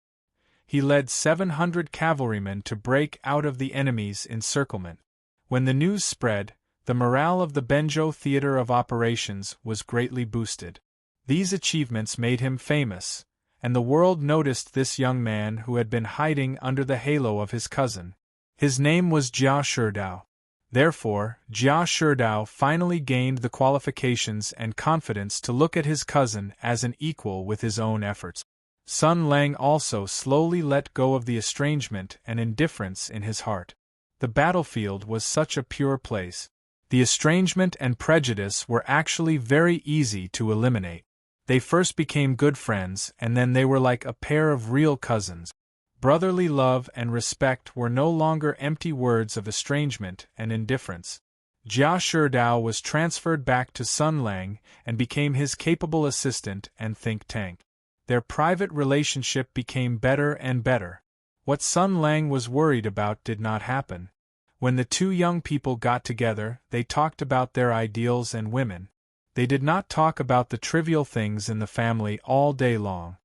He led 700 cavalrymen to break out of the enemy's encirclement. When the news spread, the morale of the Benjo Theater of Operations was greatly boosted. These achievements made him famous, and the world noticed this young man who had been hiding under the halo of his cousin. His name was Jia Sherdao. Therefore, Jia Sherdao finally gained the qualifications and confidence to look at his cousin as an equal with his own efforts. Sun Lang also slowly let go of the estrangement and indifference in his heart. The battlefield was such a pure place. The estrangement and prejudice were actually very easy to eliminate. They first became good friends, and then they were like a pair of real cousins. Brotherly love and respect were no longer empty words of estrangement and indifference. Jia Sherdao was transferred back to Sun Lang and became his capable assistant and think tank. Their private relationship became better and better. What Sun Lang was worried about did not happen. When the two young people got together, they talked about their ideals and women. They did not talk about the trivial things in the family all day long.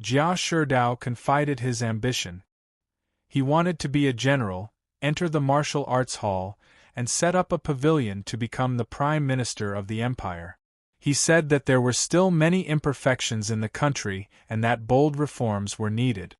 Jia Sherdao confided his ambition. He wanted to be a general, enter the martial arts hall, and set up a pavilion to become the prime minister of the empire. He said that there were still many imperfections in the country and that bold reforms were needed.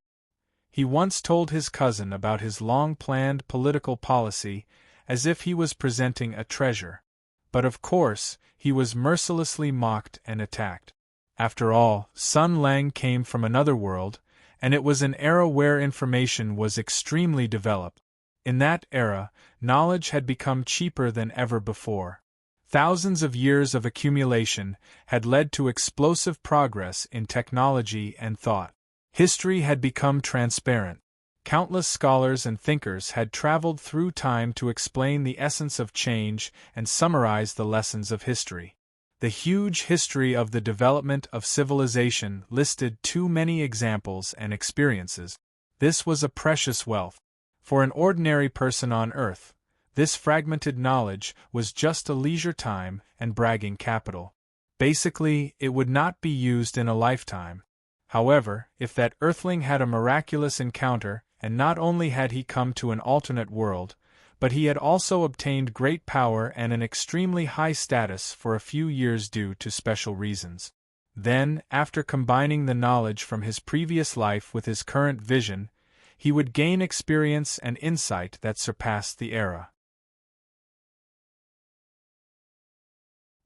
He once told his cousin about his long-planned political policy as if he was presenting a treasure. But of course, he was mercilessly mocked and attacked. After all, Sun Lang came from another world, and it was an era where information was extremely developed. In that era, knowledge had become cheaper than ever before. Thousands of years of accumulation had led to explosive progress in technology and thought. History had become transparent. Countless scholars and thinkers had traveled through time to explain the essence of change and summarize the lessons of history. The huge history of the development of civilization listed too many examples and experiences. This was a precious wealth. For an ordinary person on Earth, this fragmented knowledge was just a leisure time and bragging capital. Basically, it would not be used in a lifetime. However, if that Earthling had a miraculous encounter, and not only had he come to an alternate world, but he had also obtained great power and an extremely high status for a few years due to special reasons. Then, after combining the knowledge from his previous life with his current vision, he would gain experience and insight that surpassed the era.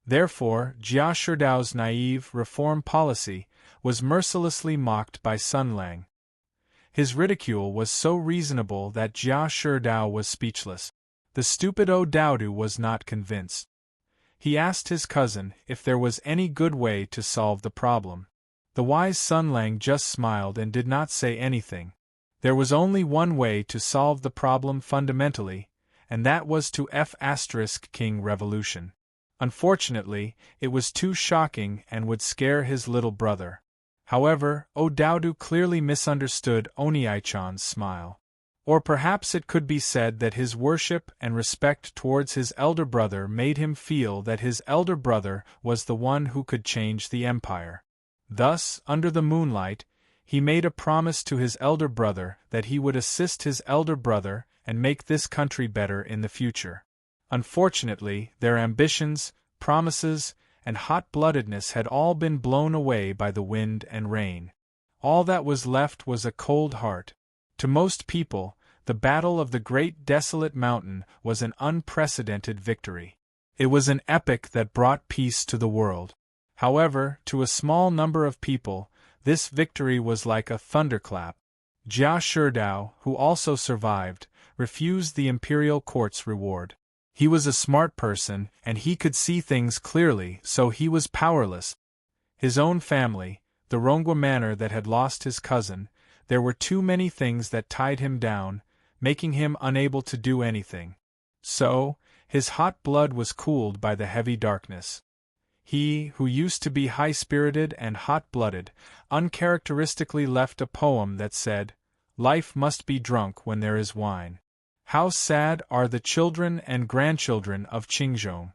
Therefore, Jia Shidao's naive, reform policy was mercilessly mocked by Sun Lang. His ridicule was so reasonable that Jia Shidao was speechless. The stupid O'Dowdu was not convinced. He asked his cousin if there was any good way to solve the problem. The wise Sun Lang just smiled and did not say anything. There was only one way to solve the problem fundamentally, and that was to King revolution. Unfortunately, it was too shocking and would scare his little brother. However, O'Dowdu clearly misunderstood Oniichan's smile. Or perhaps it could be said that his worship and respect towards his elder brother made him feel that his elder brother was the one who could change the empire. Thus, under the moonlight, he made a promise to his elder brother that he would assist his elder brother and make this country better in the future. Unfortunately, their ambitions, promises, and hot-bloodedness had all been blown away by the wind and rain. All that was left was a cold heart. To most people, the battle of the great desolate mountain was an unprecedented victory. It was an epic that brought peace to the world. However, to a small number of people, this victory was like a thunderclap. Jia Shidao, who also survived, refused the imperial court's reward. He was a smart person, and he could see things clearly, so he was powerless. His own family, the Rongwa manor that had lost his cousin, there were too many things that tied him down, making him unable to do anything. So, his hot blood was cooled by the heavy darkness. He, who used to be high-spirited and hot-blooded, uncharacteristically left a poem that said, "Life must be drunk when there is wine. How sad are the children and grandchildren of Qingzhou."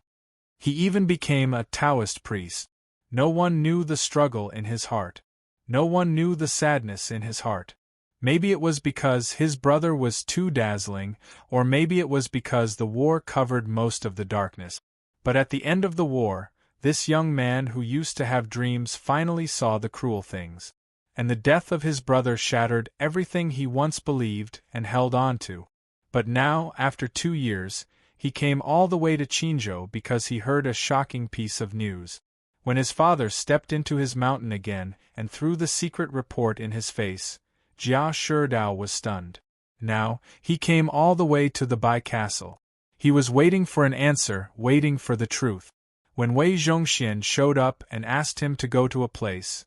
He even became a Taoist priest. No one knew the struggle in his heart. No one knew the sadness in his heart. Maybe it was because his brother was too dazzling, or maybe it was because the war covered most of the darkness. But at the end of the war, this young man who used to have dreams finally saw the cruel things. And the death of his brother shattered everything he once believed and held on to. But now, after 2 years, he came all the way to Qingzhou because he heard a shocking piece of news. When his father stepped into his mountain again and threw the secret report in his face, Jia Shidao was stunned. Now, he came all the way to the Bai Castle. He was waiting for an answer, waiting for the truth. When Wei Zhongxian showed up and asked him to go to a place,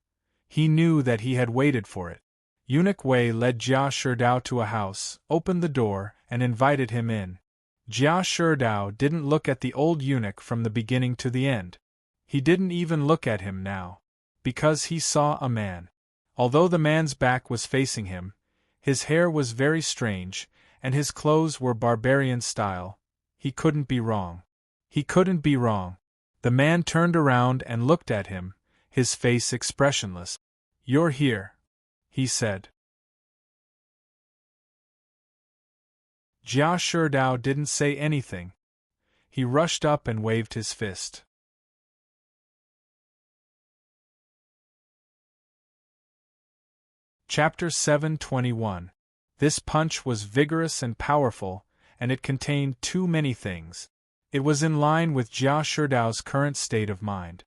he knew that he had waited for it. Eunuch Wei led Jia Shidao to a house, opened the door, and invited him in. Jia Shidao didn't look at the old eunuch from the beginning to the end. He didn't even look at him now. Because he saw a man. Although the man's back was facing him, his hair was very strange, and his clothes were barbarian style, he couldn't be wrong. He couldn't be wrong. The man turned around and looked at him, his face expressionless. "You're here," he said. Jia Shidao didn't say anything. He rushed up and waved his fist. Chapter 721. This punch was vigorous and powerful, and it contained too many things. It was in line with Jia Shidao's current state of mind.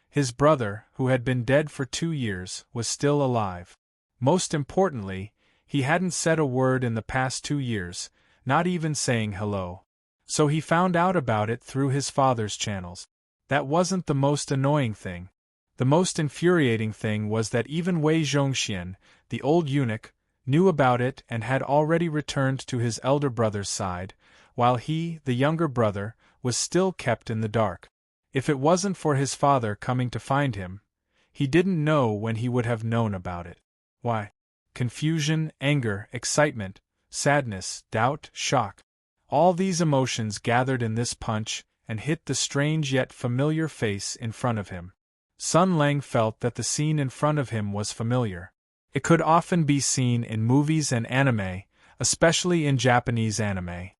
His brother, who had been dead for 2 years, was still alive. Most importantly, he hadn't said a word in the past 2 years, not even saying hello. So he found out about it through his father's channels. That wasn't the most annoying thing. The most infuriating thing was that even Wei Zhongxian, the old eunuch, knew about it and had already returned to his elder brother's side, while he, the younger brother, was still kept in the dark. If it wasn't for his father coming to find him, he didn't know when he would have known about it. Why? Confusion, anger, excitement, sadness, doubt, shock. All these emotions gathered in this punch and hit the strange yet familiar face in front of him. Sun Lang felt that the scene in front of him was familiar. It could often be seen in movies and anime, especially in Japanese anime.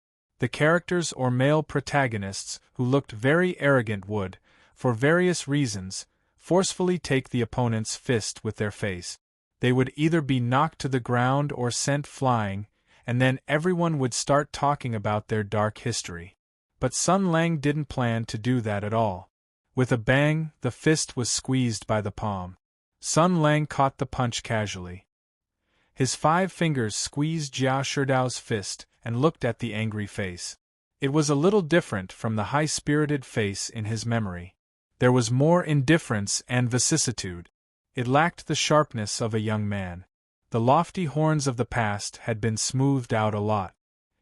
The characters or male protagonists, who looked very arrogant would, for various reasons, forcefully take the opponent's fist with their face. They would either be knocked to the ground or sent flying, and then everyone would start talking about their dark history. But Sun Lang didn't plan to do that at all. With a bang, the fist was squeezed by the palm. Sun Lang caught the punch casually. His 5 fingers squeezed Jia Shidao's fist and looked at the angry face. It was a little different from the high-spirited face in his memory. There was more indifference and vicissitude. It lacked the sharpness of a young man. The lofty horns of the past had been smoothed out a lot.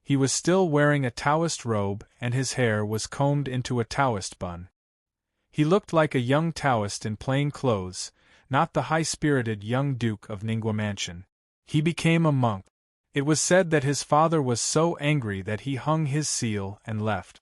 He was still wearing a Taoist robe and his hair was combed into a Taoist bun. He looked like a young Taoist in plain clothes, not the high-spirited young Duke of Ningua Mansion. He became a monk. It was said that his father was so angry that he hung his seal and left.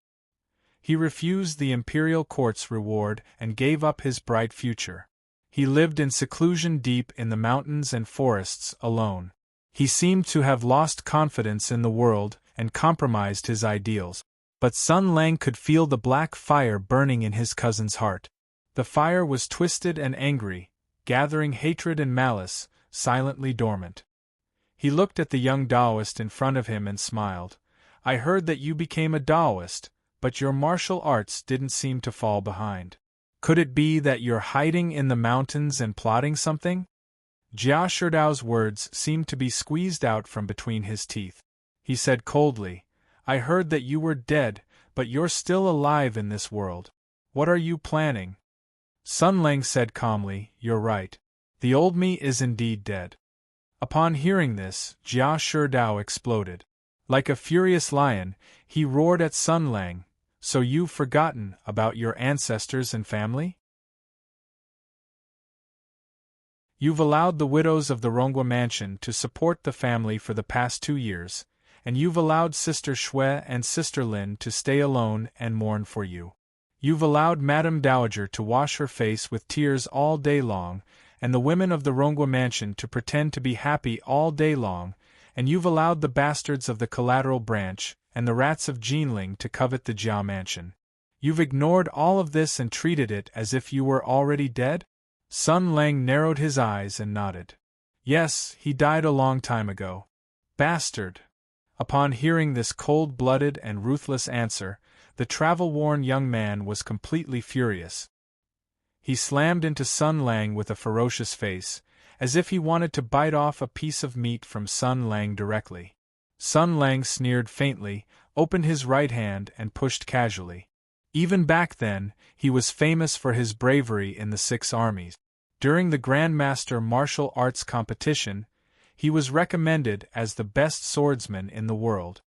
He refused the imperial court's reward and gave up his bright future. He lived in seclusion deep in the mountains and forests alone. He seemed to have lost confidence in the world and compromised his ideals. But Sun Lang could feel the black fire burning in his cousin's heart. The fire was twisted and angry, gathering hatred and malice, silently dormant. He looked at the young Taoist in front of him and smiled. "I heard that you became a Taoist, but your martial arts didn't seem to fall behind. Could it be that you're hiding in the mountains and plotting something?" Jia Shidao's words seemed to be squeezed out from between his teeth. He said coldly, "I heard that you were dead, but you're still alive in this world. What are you planning?" Sun Lang said calmly, "You're right. The old me is indeed dead." Upon hearing this, Jia Shidao exploded. Like a furious lion, he roared at Sun Lang, "So you've forgotten about your ancestors and family? You've allowed the widows of the Rongwa mansion to support the family for the past 2 years, and you've allowed Sister Shui and Sister Lin to stay alone and mourn for you. You've allowed Madame Dowager to wash her face with tears all day long, and the women of the Rongwa mansion to pretend to be happy all day long, and you've allowed the bastards of the collateral branch and the rats of Jinling to covet the Jia mansion. You've ignored all of this and treated it as if you were already dead?" Sun Lang narrowed his eyes and nodded. "Yes, he died a long time ago." "Bastard!" Upon hearing this cold-blooded and ruthless answer, the travel-worn young man was completely furious. He slammed into Sun Lang with a ferocious face, as if he wanted to bite off a piece of meat from Sun Lang directly. Sun Lang sneered faintly, opened his right hand and pushed casually. Even back then, he was famous for his bravery in the 6 armies. During the Grandmaster martial arts competition, he was recommended as the best swordsman in the world.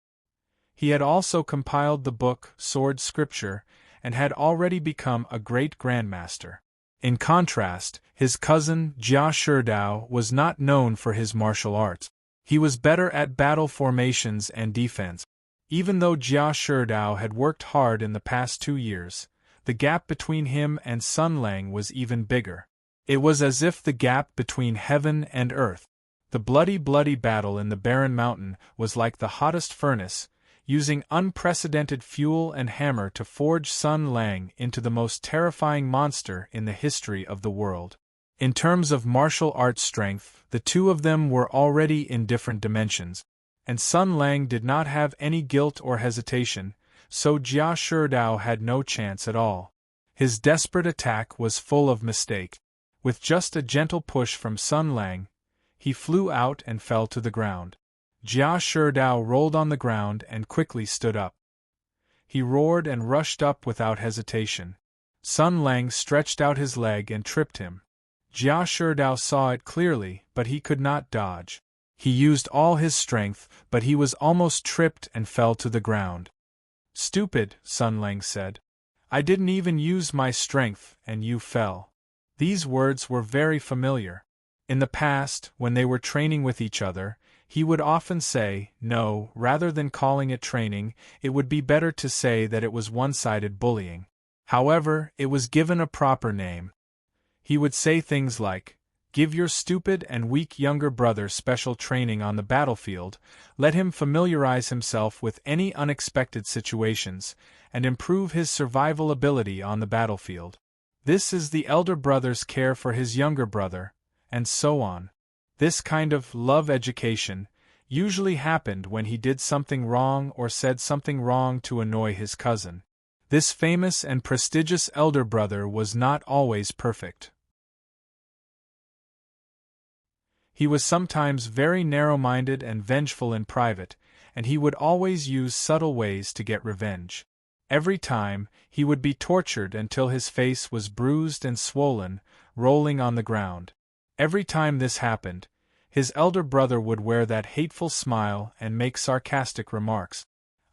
He had also compiled the book Sword Scripture and had already become a great Grandmaster. In contrast, his cousin Jia Shidao was not known for his martial arts. He was better at battle formations and defense. Even though Jia Shidao had worked hard in the past 2 years, the gap between him and Sun Lang was even bigger. It was as if the gap between heaven and earth. The bloody battle in the barren mountain was like the hottest furnace, using unprecedented fuel and hammer to forge Sun Lang into the most terrifying monster in the history of the world. In terms of martial arts strength, the two of them were already in different dimensions, and Sun Lang did not have any guilt or hesitation, so Jia Shidao had no chance at all. His desperate attack was full of mistake. With just a gentle push from Sun Lang, he flew out and fell to the ground. Jia Shidao rolled on the ground and quickly stood up. He roared and rushed up without hesitation. Sun Lang stretched out his leg and tripped him. Jia Shidao saw it clearly, but he could not dodge. He used all his strength, but he was almost tripped and fell to the ground. "Stupid," Sun Lang said. "I didn't even use my strength, and you fell." These words were very familiar. In the past, when they were training with each other, he would often say, no, rather than calling it training, it would be better to say that it was one-sided bullying. However, it was given a proper name. He would say things like, Give your stupid and weak younger brother special training on the battlefield, let him familiarize himself with any unexpected situations, and improve his survival ability on the battlefield. This is the elder brother's care for his younger brother, and so on. This kind of love education usually happened when he did something wrong or said something wrong to annoy his cousin. This famous and prestigious elder brother was not always perfect. He was sometimes very narrow-minded and vengeful in private, and he would always use subtle ways to get revenge. Every time, he would be tortured until his face was bruised and swollen, rolling on the ground. Every time this happened, his elder brother would wear that hateful smile and make sarcastic remarks.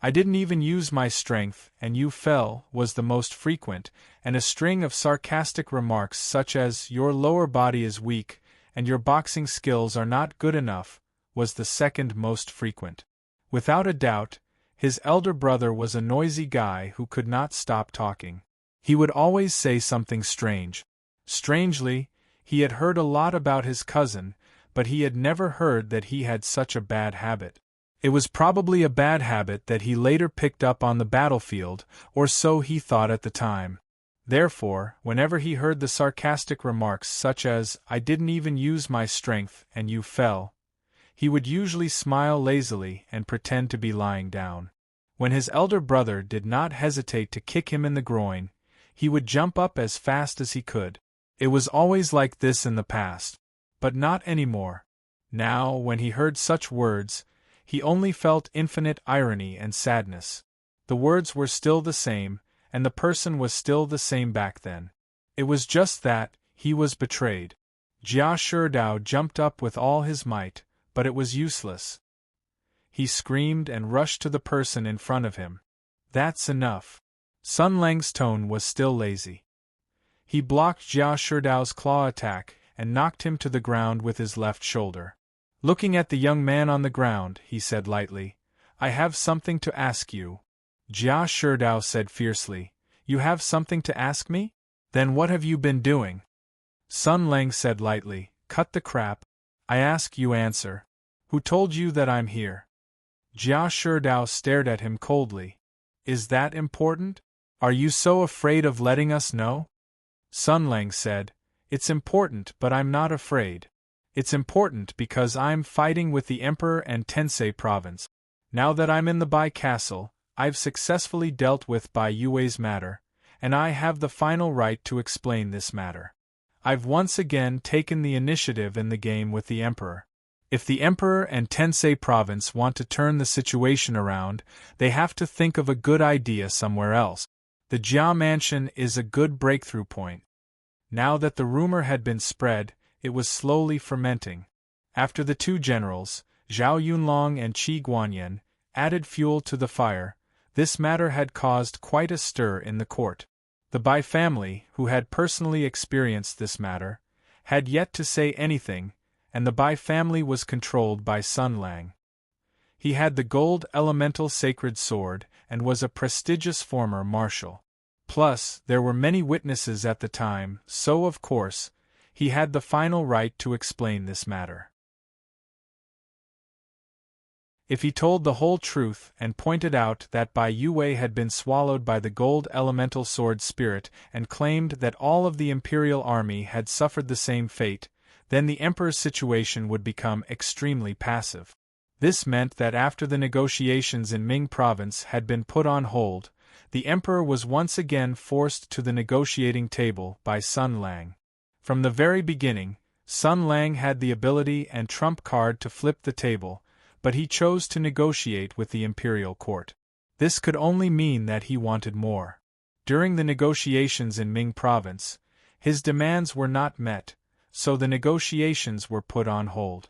"I didn't even use my strength, and you fell," was the most frequent, and a string of sarcastic remarks such as, "Your lower body is weak, and your boxing skills are not good enough," was the second most frequent. Without a doubt, his elder brother was a noisy guy who could not stop talking. He would always say something strange. Strangely, he had heard a lot about his cousin, but he had never heard that he had such a bad habit. It was probably a bad habit that he later picked up on the battlefield, or so he thought at the time. Therefore, whenever he heard the sarcastic remarks such as, "I didn't even use my strength, and you fell," he would usually smile lazily and pretend to be lying down. When his elder brother did not hesitate to kick him in the groin, he would jump up as fast as he could. It was always like this in the past, but not anymore. Now, when he heard such words, he only felt infinite irony and sadness. The words were still the same, and the person was still the same back then. It was just that, he was betrayed. Jia Sherdao jumped up with all his might, but it was useless. He screamed and rushed to the person in front of him. "That's enough." Sun Lang's tone was still lazy. He blocked Jia Sherdao's claw attack and knocked him to the ground with his left shoulder. Looking at the young man on the ground, he said lightly, "I have something to ask you." Jia Sherdao said fiercely, "You have something to ask me? Then what have you been doing?" Sun Lang said lightly, "Cut the crap. I ask you answer. Who told you that I'm here?" Jia Sherdao stared at him coldly. "Is that important? Are you so afraid of letting us know?" Sun Lang said, "It's important, but I'm not afraid. It's important because I'm fighting with the Emperor and Tensei Province. Now that I'm in the Bai Castle, I've successfully dealt with Bai Yue's matter, and I have the final right to explain this matter. I've once again taken the initiative in the game with the Emperor. If the Emperor and Tensei Province want to turn the situation around, they have to think of a good idea somewhere else. The Jia Mansion is a good breakthrough point." Now that the rumor had been spread, it was slowly fermenting. After the two generals, Zhao Yunlong and Qi Guanyin, added fuel to the fire, this matter had caused quite a stir in the court. The Bai family, who had personally experienced this matter, had yet to say anything, and the Bai family was controlled by Sun Lang. He had the gold elemental sacred sword and was a prestigious former marshal. Plus, there were many witnesses at the time, so of course, he had the final right to explain this matter. If he told the whole truth and pointed out that Bai Yue had been swallowed by the gold elemental sword spirit and claimed that all of the imperial army had suffered the same fate, then the emperor's situation would become extremely passive. This meant that after the negotiations in Ming province had been put on hold, the emperor was once again forced to the negotiating table by Sun Lang. From the very beginning, Sun Lang had the ability and trump card to flip the table, but he chose to negotiate with the imperial court. This could only mean that he wanted more. During the negotiations in Ming province, his demands were not met, so the negotiations were put on hold.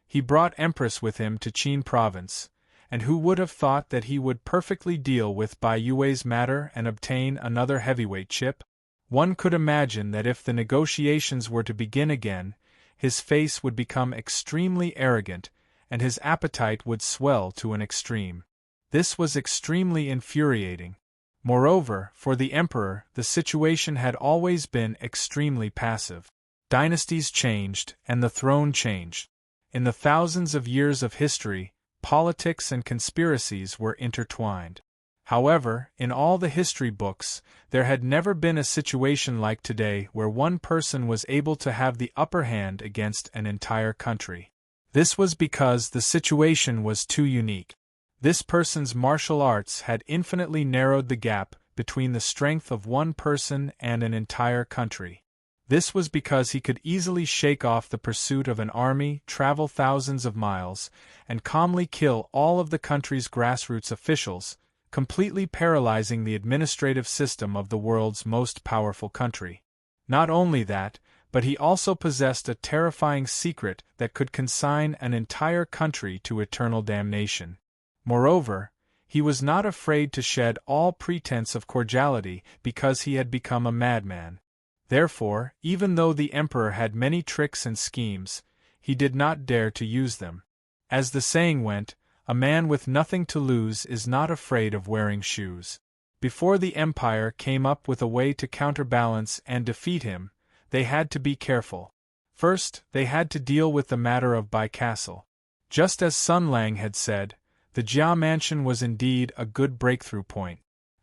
He brought Empress with him to Qin province, and who would have thought that he would perfectly deal with Bai Yue's matter and obtain another heavyweight chip? One could imagine that if the negotiations were to begin again, his face would become extremely arrogant, and his appetite would swell to an extreme. This was extremely infuriating. Moreover, for the emperor, the situation had always been extremely passive. Dynasties changed, and the throne changed. In the thousands of years of history, politics and conspiracies were intertwined. However, in all the history books, there had never been a situation like today where one person was able to have the upper hand against an entire country. This was because the situation was too unique. This person's martial arts had infinitely narrowed the gap between the strength of one person and an entire country. This was because he could easily shake off the pursuit of an army, travel thousands of miles, and calmly kill all of the country's grassroots officials, completely paralyzing the administrative system of the world's most powerful country. Not only that, but he also possessed a terrifying secret that could consign an entire country to eternal damnation. Moreover, he was not afraid to shed all pretense of cordiality because he had become a madman. Therefore, even though the emperor had many tricks and schemes, he did not dare to use them. As the saying went, a man with nothing to lose is not afraid of wearing shoes. Before the empire came up with a way to counterbalance and defeat him, they had to be careful. First, they had to deal with the matter of Bai Castle. Just as Sun Lang had said, the Jia mansion was indeed a good breakthrough point.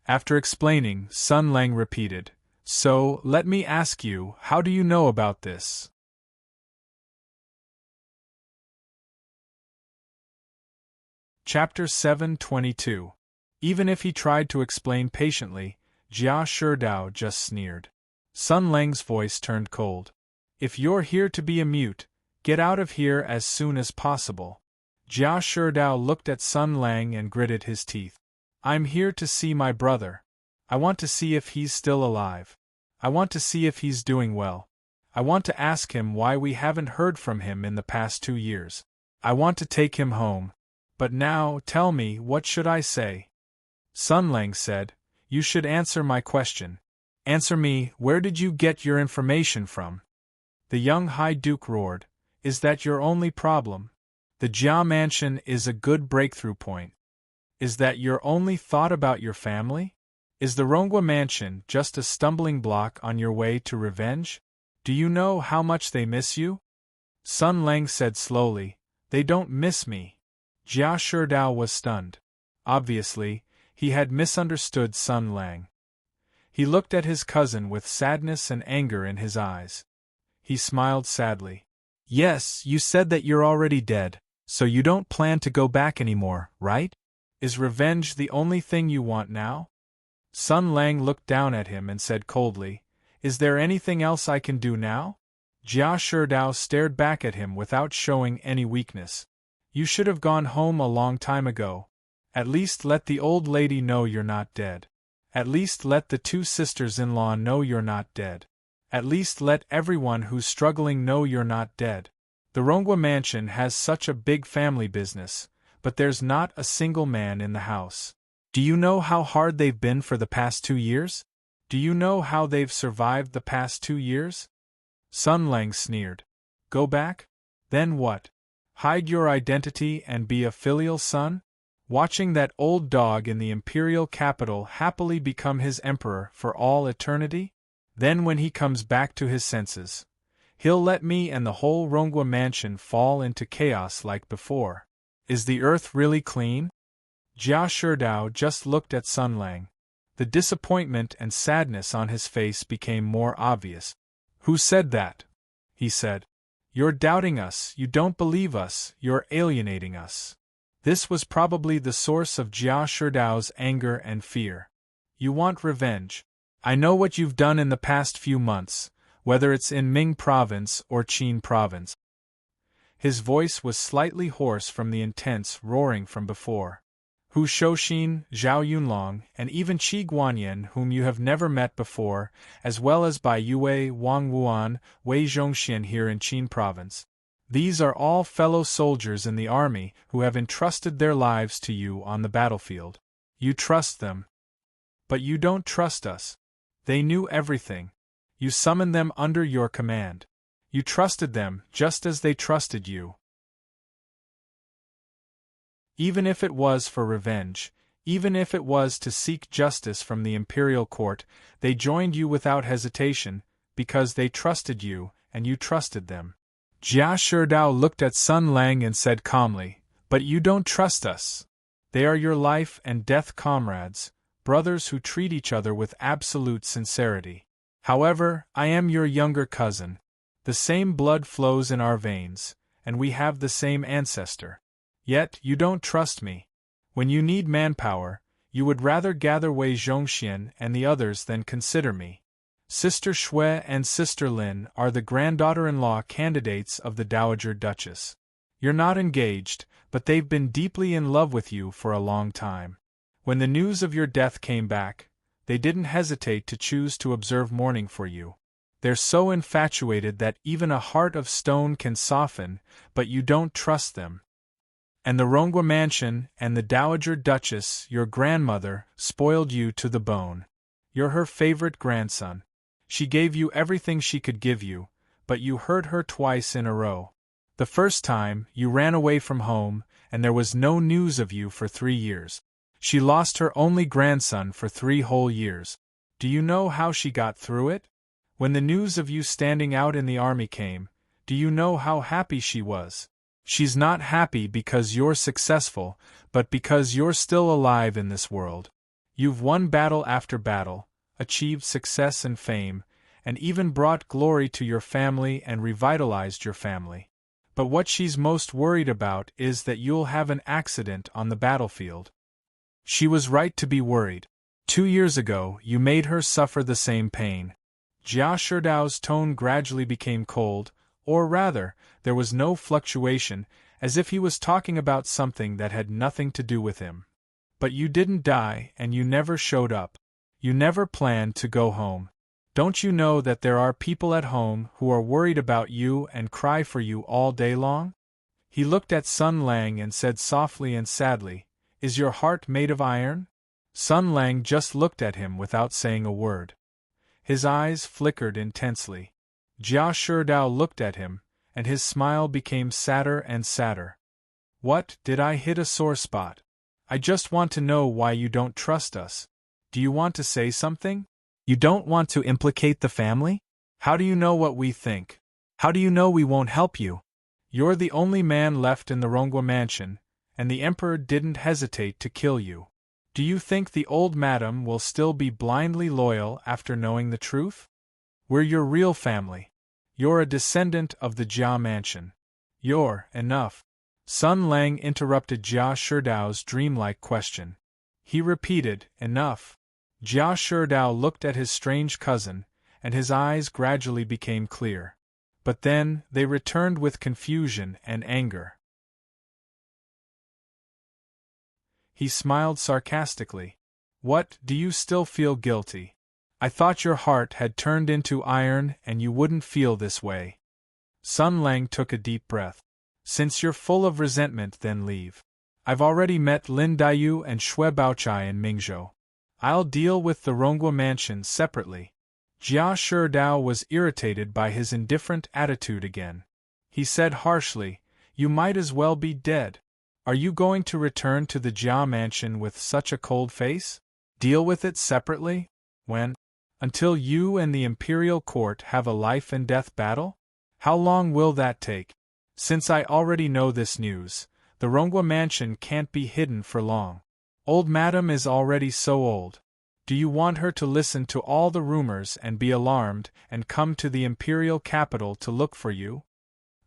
After explaining, Sun Lang repeated, "So, let me ask you, how do you know about this?" Chapter 722. Even if he tried to explain patiently, Jia Sherdao just sneered. Sun Lang's voice turned cold. "If you're here to be a mute, get out of here as soon as possible." Jia Sherdao looked at Sun Lang and gritted his teeth. "I'm here to see my brother. I want to see if he's still alive. I want to see if he's doing well. I want to ask him why we haven't heard from him in the past 2 years. I want to take him home. But now, tell me, what should I say?" Sun Lang said, "You should answer my question. Answer me, where did you get your information from?" The young High Duke roared, "Is that your only problem? The Jia mansion is a good breakthrough point. Is that your only thought about your family? Is the Rongwa mansion just a stumbling block on your way to revenge? Do you know how much they miss you?" Sun Lang said slowly, "They don't miss me." Jia Sherdao was stunned. Obviously, he had misunderstood Sun Lang. He looked at his cousin with sadness and anger in his eyes. He smiled sadly. "Yes, you said that you're already dead, so you don't plan to go back anymore, right? Is revenge the only thing you want now?" Sun Lang looked down at him and said coldly, "Is there anything else I can do now?" Jia Sherdao stared back at him without showing any weakness. "You should have gone home a long time ago. At least let the old lady know you're not dead. At least let the 2 sisters-in-law know you're not dead. At least let everyone who's struggling know you're not dead. The Rongwa mansion has such a big family business, but there's not a single man in the house. Do you know how hard they've been for the past 2 years? Do you know how they've survived the past 2 years?" Sun Lang sneered. "Go back? Then what? Hide your identity and be a filial son? Watching that old dog in the imperial capital happily become his emperor for all eternity? Then when he comes back to his senses, he'll let me and the whole Rongwa mansion fall into chaos like before. Is the earth really clean?" Jia Sherdao just looked at Sun Lang. The disappointment and sadness on his face became more obvious. "Who said that?" he said. "You're doubting us, you don't believe us, you're alienating us." This was probably the source of Jia Sherdao's anger and fear. "You want revenge. I know what you've done in the past few months, whether it's in Ming Province or Qin Province." His voice was slightly hoarse from the intense roaring from before. "Hu Shouxin, Zhao Yunlong, and even Qi Guanyin, whom you have never met before, as well as Bai Yue, Wang Wuan, Wei Zhongxian here in Qin Province. These are all fellow soldiers in the army who have entrusted their lives to you on the battlefield. You trust them. But you don't trust us. They knew everything. You summoned them under your command. You trusted them just as they trusted you. Even if it was for revenge, even if it was to seek justice from the imperial court, they joined you without hesitation, because they trusted you, and you trusted them. Jia Sherdao looked at Sun Lang and said calmly, "But you don't trust us. They are your life and death comrades, brothers who treat each other with absolute sincerity. However, I am your younger cousin. The same blood flows in our veins, and we have the same ancestor. Yet, you don't trust me. When you need manpower, you would rather gather Wei Zhongxian and the others than consider me. Sister Shui and Sister Lin are the granddaughter-in-law candidates of the Dowager Duchess. You're not engaged, but they've been deeply in love with you for a long time. When the news of your death came back, they didn't hesitate to choose to observe mourning for you. They're so infatuated that even a heart of stone can soften, but you don't trust them. And the Rongwa mansion and the Dowager Duchess, your grandmother, spoiled you to the bone. You're her favorite grandson. She gave you everything she could give you, but you hurt her twice in a row. The first time, you ran away from home, and there was no news of you for 3 years. She lost her only grandson for 3 whole years. Do you know how she got through it? When the news of you standing out in the army came, do you know how happy she was? She's not happy because you're successful, but because you're still alive in this world. You've won battle after battle, achieved success and fame, and even brought glory to your family and revitalized your family. But what she's most worried about is that you'll have an accident on the battlefield. She was right to be worried. 2 years ago, you made her suffer the same pain. Jia Sherdao's tone gradually became cold, or rather, there was no fluctuation, as if he was talking about something that had nothing to do with him. But you didn't die, and you never showed up. You never planned to go home. Don't you know that there are people at home who are worried about you and cry for you all day long? He looked at Sun Lang and said softly and sadly, "Is your heart made of iron?" Sun Lang just looked at him without saying a word. His eyes flickered intensely. Jia Sherdao looked at him, and his smile became sadder and sadder. "What, did I hit a sore spot? I just want to know why you don't trust us. Do you want to say something? You don't want to implicate the family? How do you know what we think? How do you know we won't help you? You're the only man left in the Rongwa mansion, and the Emperor didn't hesitate to kill you. Do you think the old madam will still be blindly loyal after knowing the truth? We're your real family. You're a descendant of the Jia mansion. You're enough." Sun Lang interrupted Jia Sherdao's dreamlike question. He repeated, "Enough." Jia Sherdao looked at his strange cousin, and his eyes gradually became clear. But then, they returned with confusion and anger. He smiled sarcastically. "What, do you still feel guilty? I thought your heart had turned into iron and you wouldn't feel this way." Sun Lang took a deep breath. "Since you're full of resentment, then leave. I've already met Lin Daiyu and Shui Baochai in Mingzhou. I'll deal with the Rongwa mansion separately." Jia Sherdao was irritated by his indifferent attitude again. He said harshly, "You might as well be dead. Are you going to return to the Jia mansion with such a cold face? Deal with it separately? When? Until you and the imperial court have a life-and-death battle? How long will that take? Since I already know this news, the Rongwa mansion can't be hidden for long. Old madam is already so old. Do you want her to listen to all the rumors and be alarmed and come to the imperial capital to look for you?"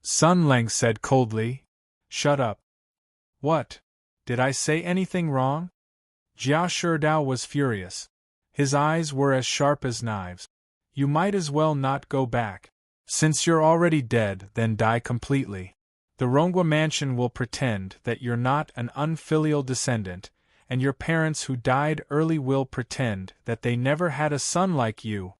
Sun Lang said coldly, "Shut up." "What? Did I say anything wrong?" Jia Sherdao was furious. His eyes were as sharp as knives. "You might as well not go back. Since you're already dead, then die completely. The Rongwa mansion will pretend that you're not an unfilial descendant, and your parents who died early will pretend that they never had a son like you."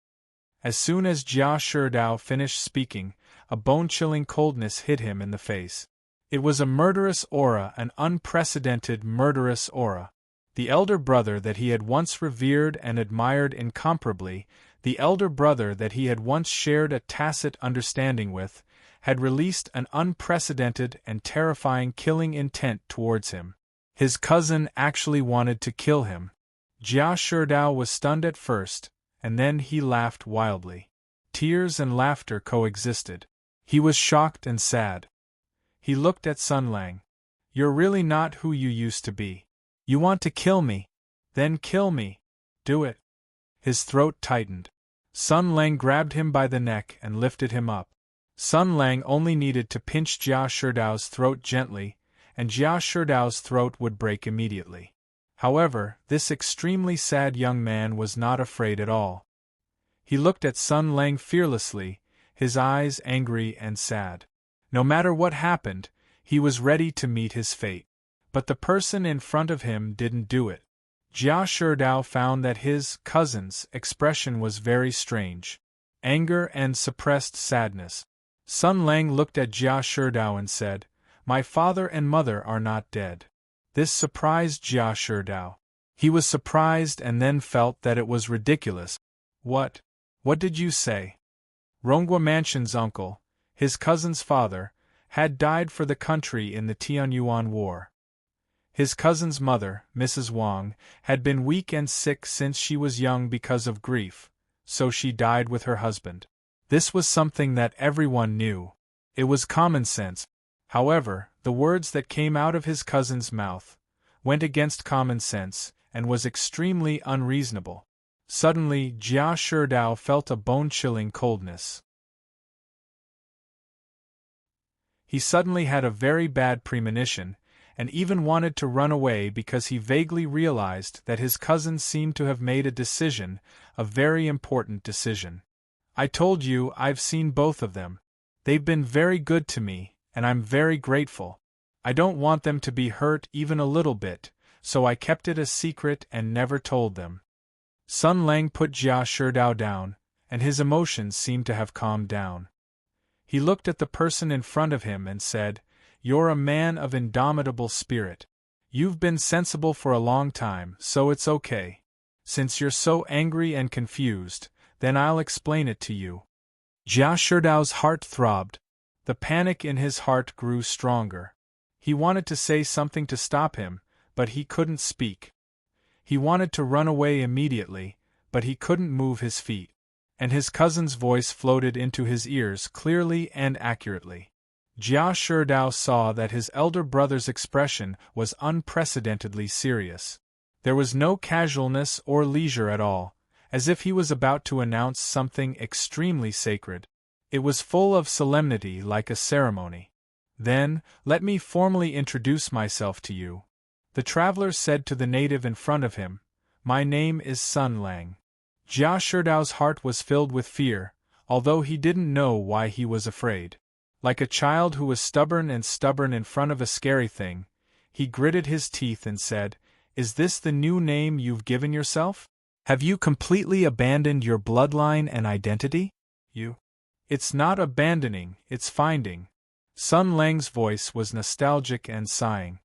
As soon as Jia Sherdao finished speaking, a bone-chilling coldness hit him in the face. It was a murderous aura, an unprecedented murderous aura. The elder brother that he had once revered and admired incomparably, the elder brother that he had once shared a tacit understanding with, had released an unprecedented and terrifying killing intent towards him. His cousin actually wanted to kill him. Jia Sherdao was stunned at first, and then he laughed wildly. Tears and laughter coexisted. He was shocked and sad. He looked at Sun Lang. You're really not who you used to be. You want to kill me? Then kill me. Do it. His throat tightened. Sun Lang grabbed him by the neck and lifted him up. Sun Lang only needed to pinch Jia Shidao's throat gently, and Jia Shidao's throat would break immediately. However, this extremely sad young man was not afraid at all. He looked at Sun Lang fearlessly, his eyes angry and sad. No matter what happened, he was ready to meet his fate. But the person in front of him didn't do it. Jia Shidao found that his cousin's expression was very strange. Anger and suppressed sadness. Sun Lang looked at Jia Shidao and said, "My father and mother are not dead." This surprised Jia Shidao. He was surprised and then felt that it was ridiculous. What did you say? Ronghua Mansion's uncle, his cousin's father, had died for the country in the Tianyuan War. His cousin's mother, Mrs. Wang, had been weak and sick since she was young because of grief, so she died with her husband. This was something that everyone knew. It was common sense. However, the words that came out of his cousin's mouth went against common sense and was extremely unreasonable. Suddenly, Jia Shidao felt a bone-chilling coldness. He suddenly had a very bad premonition, and even wanted to run away because he vaguely realized that his cousin seemed to have made a decision, a very important decision. I told you I've seen both of them. They've been very good to me, and I'm very grateful. I don't want them to be hurt even a little bit, so I kept it a secret and never told them. Sun Lang put Jia Shidao down, and his emotions seemed to have calmed down. He looked at the person in front of him and said, "You're a man of indomitable spirit. You've been sensible for a long time, so it's okay. Since you're so angry and confused, then I'll explain it to you." Jia Shidao's heart throbbed. The panic in his heart grew stronger. He wanted to say something to stop him, but he couldn't speak. He wanted to run away immediately, but he couldn't move his feet. And his cousin's voice floated into his ears clearly and accurately. Jia Shidao saw that his elder brother's expression was unprecedentedly serious. There was no casualness or leisure at all, as if he was about to announce something extremely sacred. It was full of solemnity like a ceremony. "Then, let me formally introduce myself to you," the traveler said to the native in front of him. "My name is Sun Lang." Jia Shidao's heart was filled with fear, although he didn't know why he was afraid. Like a child who was stubborn in front of a scary thing, he gritted his teeth and said, "Is this the new name you've given yourself? Have you completely abandoned your bloodline and identity?" "It's not abandoning, it's finding." Sun Lang's voice was nostalgic and sighing.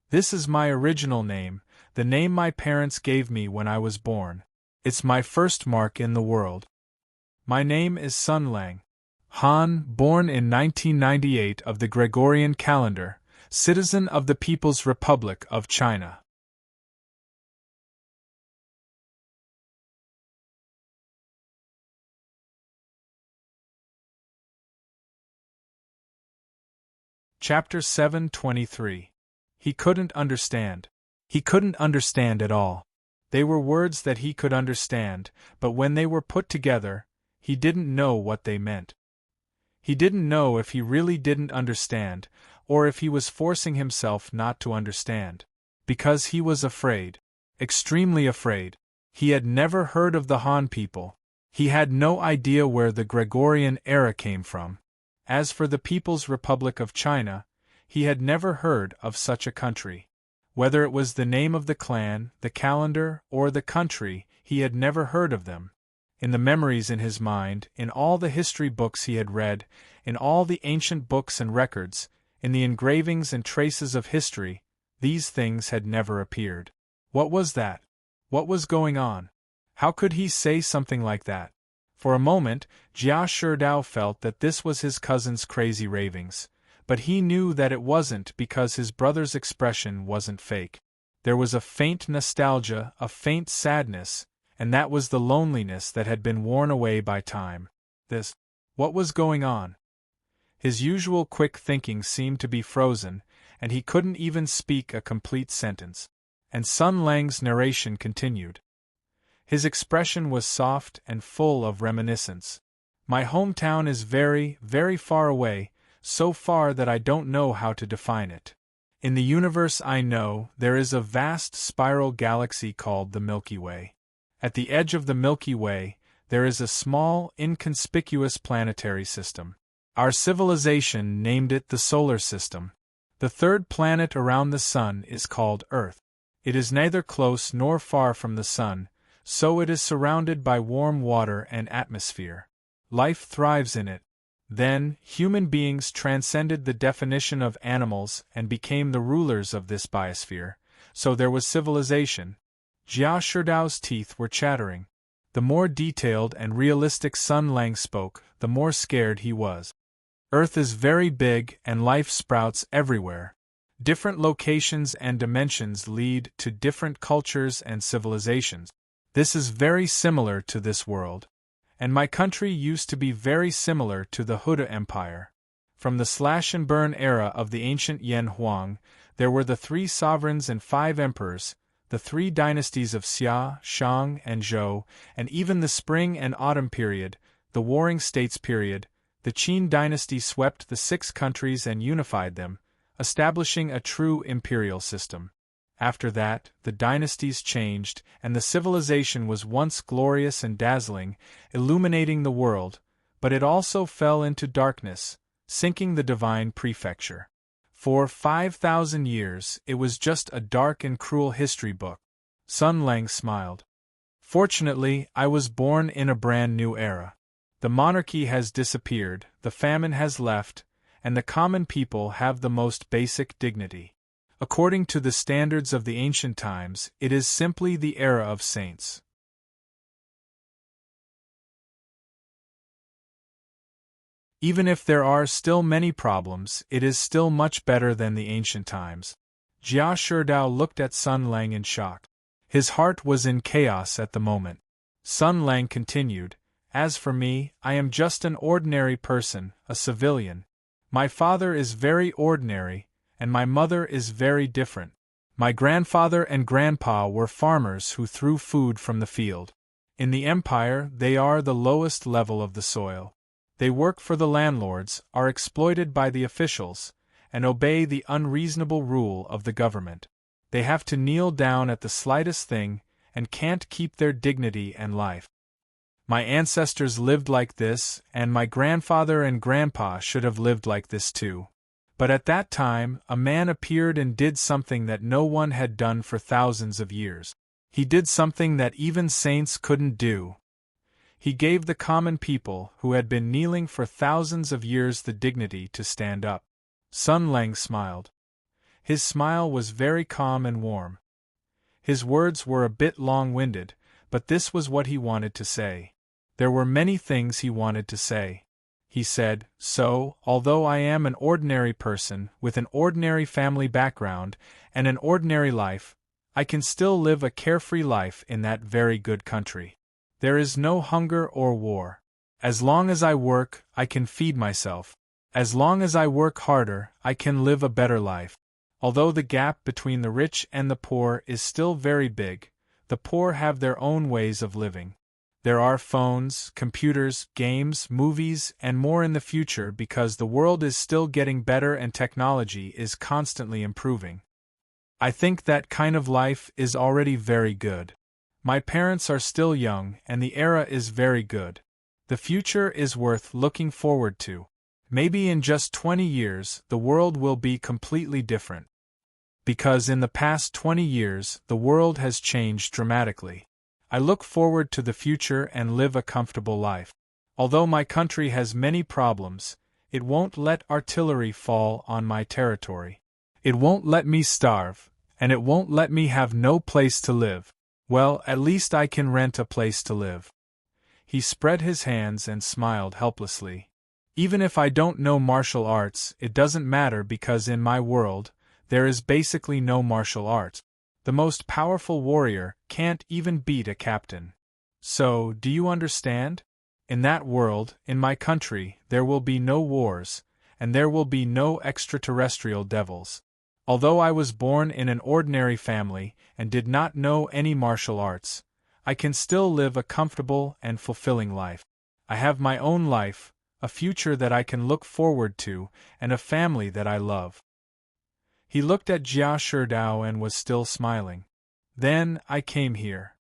"This is my original name, the name my parents gave me when I was born. It's my first mark in the world. My name is Sun Lang. Han, born in 1998 of the Gregorian calendar, citizen of the People's Republic of China." Chapter 723. He couldn't understand. He couldn't understand at all. They were words that he could understand, but when they were put together, he didn't know what they meant. He didn't know if he really didn't understand, or if he was forcing himself not to understand. Because he was afraid. Extremely afraid. He had never heard of the Han people. He had no idea where the Gregorian era came from. As for the People's Republic of China, he had never heard of such a country. Whether it was the name of the clan, the calendar, or the country, he had never heard of them. In the memories in his mind, in all the history books he had read, in all the ancient books and records, in the engravings and traces of history, these things had never appeared. What was that? What was going on? How could he say something like that? For a moment, Jia Shidao felt that this was his cousin's crazy ravings. But he knew that it wasn't because his brother's expression wasn't fake. There was a faint nostalgia, a faint sadness, and that was the loneliness that had been worn away by time. This. What was going on? His usual quick thinking seemed to be frozen, and he couldn't even speak a complete sentence. And Sun Lang's narration continued. His expression was soft and full of reminiscence. My hometown is very, very far away, so far that I don't know how to define it. In the universe I know, there is a vast spiral galaxy called the Milky Way. At the edge of the Milky Way, there is a small, inconspicuous planetary system. Our civilization named it the Solar System. The third planet around the Sun is called Earth. It is neither close nor far from the Sun, so it is surrounded by warm water and atmosphere. Life thrives in it. Then, human beings transcended the definition of animals and became the rulers of this biosphere, so there was civilization. Jia Shidao's teeth were chattering. The more detailed and realistic Sun Lang spoke, the more scared he was. Earth is very big and life sprouts everywhere. Different locations and dimensions lead to different cultures and civilizations. This is very similar to this world. And my country used to be very similar to the Huda Empire. From the slash and burn era of the ancient Yan Huang, there were the 3 sovereigns and 5 emperors, the 3 dynasties of Xia, Shang, and Zhou, and even the spring and autumn period, the warring states period. The Qin dynasty swept the 6 countries and unified them, establishing a true imperial system. After that, the dynasties changed, and the civilization was once glorious and dazzling, illuminating the world, but it also fell into darkness, sinking the divine prefecture. For 5,000 years, it was just a dark and cruel history book. Sun Lang smiled. Fortunately, I was born in a brand new era. The monarchy has disappeared, the famine has left, and the common people have the most basic dignity. According to the standards of the ancient times, it is simply the era of saints. Even if there are still many problems, it is still much better than the ancient times. Jia Shidao looked at Sun Lang in shock. His heart was in chaos at the moment. Sun Lang continued, As for me, I am just an ordinary person, a civilian. My father is very ordinary, and my mother is very different. My grandfather and grandpa were farmers who threw food from the field. In the empire, they are the lowest level of the soil. They work for the landlords, are exploited by the officials, and obey the unreasonable rule of the government. They have to kneel down at the slightest thing, and can't keep their dignity and life. My ancestors lived like this, and my grandfather and grandpa should have lived like this too. But at that time, a man appeared and did something that no one had done for thousands of years. He did something that even saints couldn't do. He gave the common people, who had been kneeling for thousands of years, the dignity to stand up. Sun Lang smiled. His smile was very calm and warm. His words were a bit long-winded, but this was what he wanted to say. There were many things he wanted to say. He said, So, although I am an ordinary person, with an ordinary family background, and an ordinary life, I can still live a carefree life in that very good country. There is no hunger or war. As long as I work, I can feed myself. As long as I work harder, I can live a better life. Although the gap between the rich and the poor is still very big, the poor have their own ways of living. There are phones, computers, games, movies, and more in the future because the world is still getting better and technology is constantly improving. I think that kind of life is already very good. My parents are still young and the era is very good. The future is worth looking forward to. Maybe in just 20 years, the world will be completely different. Because in the past 20 years, the world has changed dramatically. I look forward to the future and live a comfortable life. Although my country has many problems, it won't let artillery fall on my territory. It won't let me starve, and it won't let me have no place to live. Well, at least I can rent a place to live. He spread his hands and smiled helplessly. Even if I don't know martial arts, it doesn't matter because in my world, there is basically no martial arts. The most powerful warrior can't even beat a captain. So, do you understand? In that world, in my country, there will be no wars, and there will be no extraterrestrial devils. Although I was born in an ordinary family and did not know any martial arts, I can still live a comfortable and fulfilling life. I have my own life, a future that I can look forward to, and a family that I love. He looked at Jia Sherdao and was still smiling. Then, I came here.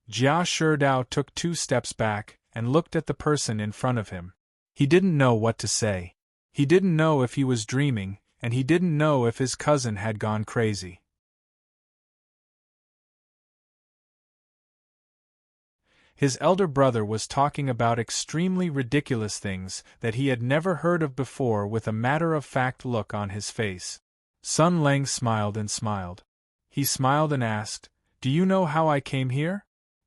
Jia Sherdao took 2 steps back and looked at the person in front of him. He didn't know what to say. He didn't know if he was dreaming, and he didn't know if his cousin had gone crazy. His elder brother was talking about extremely ridiculous things that he had never heard of before with a matter-of-fact look on his face. Sun Lang smiled and smiled. He smiled and asked, "Do you know how I came here?"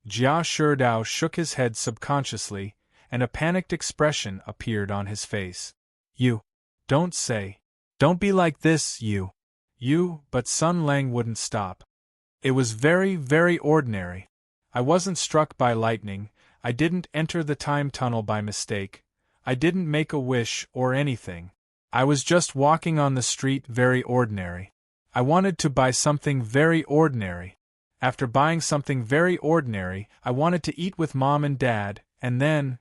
Jia Sherdao shook his head subconsciously, and a panicked expression appeared on his face. "You don't say. Don't be like this, you." But Sun Lang wouldn't stop. "It was very, very ordinary. I wasn't struck by lightning, I didn't enter the time tunnel by mistake, I didn't make a wish or anything. I was just walking on the street, very ordinary. I wanted to buy something very ordinary. After buying something very ordinary, I wanted to eat with Mom and Dad, and then—"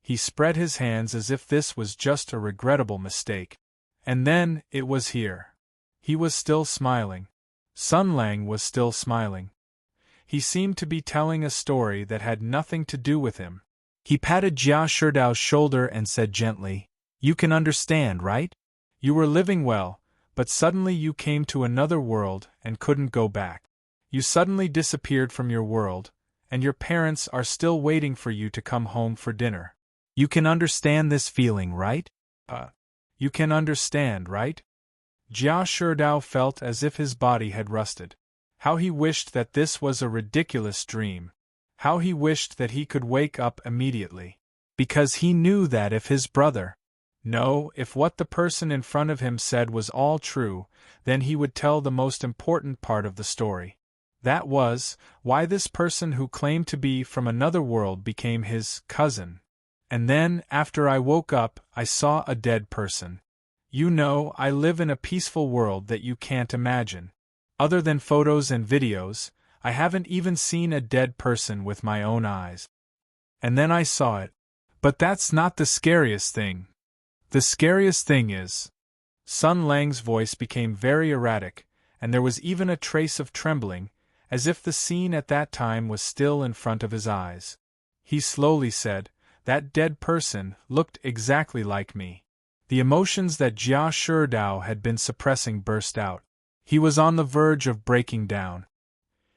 He spread his hands as if this was just a regrettable mistake. "And then, it was here." He was still smiling. Sun Lang was still smiling. He seemed to be telling a story that had nothing to do with him. He patted Jia Sherdao's shoulder and said gently, "You can understand, right? You were living well, but suddenly you came to another world and couldn't go back. You suddenly disappeared from your world, and your parents are still waiting for you to come home for dinner. You can understand this feeling, right? You can understand, right?" Jia Sherdao felt as if his body had rusted. How he wished that this was a ridiculous dream. How he wished that he could wake up immediately. Because he knew that if his brother— if what the person in front of him said was all true, then he would tell the most important part of the story. That was, why this person who claimed to be from another world became his cousin. "And then, after I woke up, I saw a dead person. I live in a peaceful world that you can't imagine. Other than photos and videos, I haven't even seen a dead person with my own eyes. And then I saw it. But that's not the scariest thing. The scariest thing is—" Sun Lang's voice became very erratic, and there was even a trace of trembling, as if the scene at that time was still in front of his eyes. He slowly said, "That dead person looked exactly like me." The emotions that Jia Sherdao had been suppressing burst out. He was on the verge of breaking down.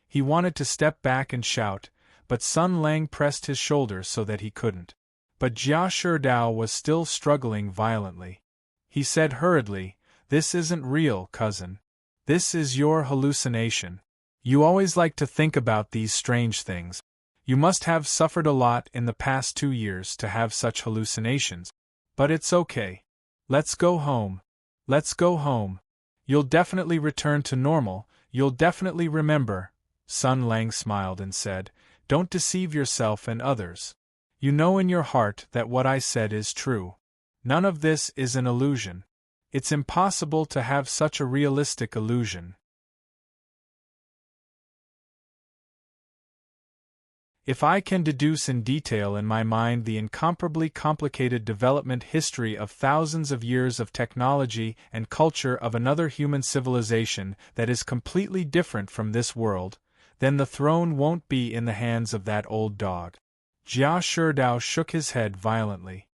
He wanted to step back and shout, but Sun Lang pressed his shoulder so that he couldn't. But Jia Sherdao was still struggling violently. He said hurriedly, "This isn't real, cousin. This is your hallucination. You always like to think about these strange things. You must have suffered a lot in the past 2 years to have such hallucinations. But it's okay. Let's go home. Let's go home. You'll definitely return to normal, you'll definitely remember." Sun Lang smiled and said, "Don't deceive yourself and others. You know in your heart that what I said is true. None of this is an illusion. It's impossible to have such a realistic illusion. If I can deduce in detail in my mind the incomparably complicated development history of thousands of years of technology and culture of another human civilization that is completely different from this world, then the throne won't be in the hands of that old dog." Jia Sherdao shook his head violently.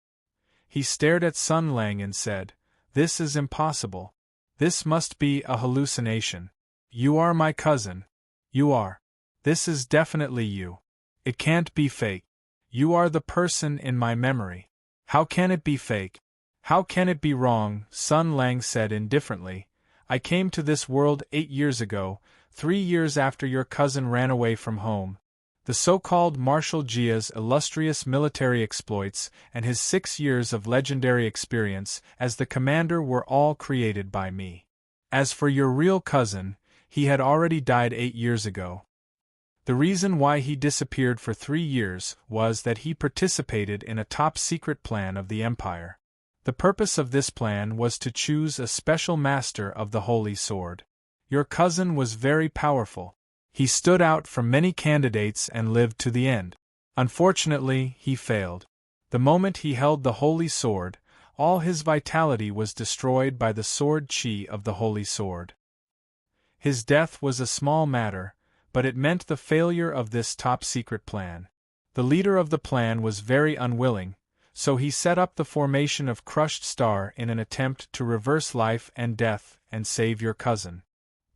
He stared at Sun Lang and said, "This is impossible. This must be a hallucination. You are my cousin. You are. This is definitely you. It can't be fake. You are the person in my memory. How can it be fake? How can it be wrong?" Sun Lang said indifferently, "I came to this world 8 years ago, 3 years after your cousin ran away from home. The so-called Marshal Jia's illustrious military exploits and his 6 years of legendary experience as the commander were all created by me. As for your real cousin, he had already died 8 years ago. The reason why he disappeared for 3 years was that he participated in a top-secret plan of the Empire. The purpose of this plan was to choose a special master of the Holy Sword. Your cousin was very powerful. He stood out from many candidates and lived to the end. Unfortunately, he failed. The moment he held the Holy Sword, all his vitality was destroyed by the sword chi of the Holy Sword. His death was a small matter, but it meant the failure of this top-secret plan. The leader of the plan was very unwilling, so he set up the formation of crushed star in an attempt to reverse life and death and save your cousin.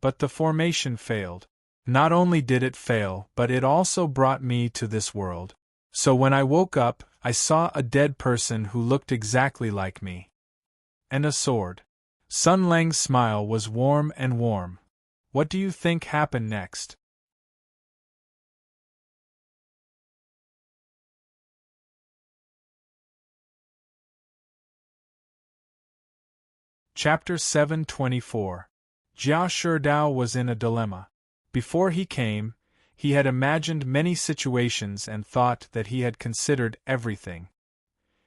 But the formation failed. Not only did it fail, but it also brought me to this world. So when I woke up, I saw a dead person who looked exactly like me. And a sword. Sun Lang's smile was warm and warm. What do you think happened next? Chapter 724. Jia Sherdao was in a dilemma. Before he came, he had imagined many situations and thought that he had considered everything.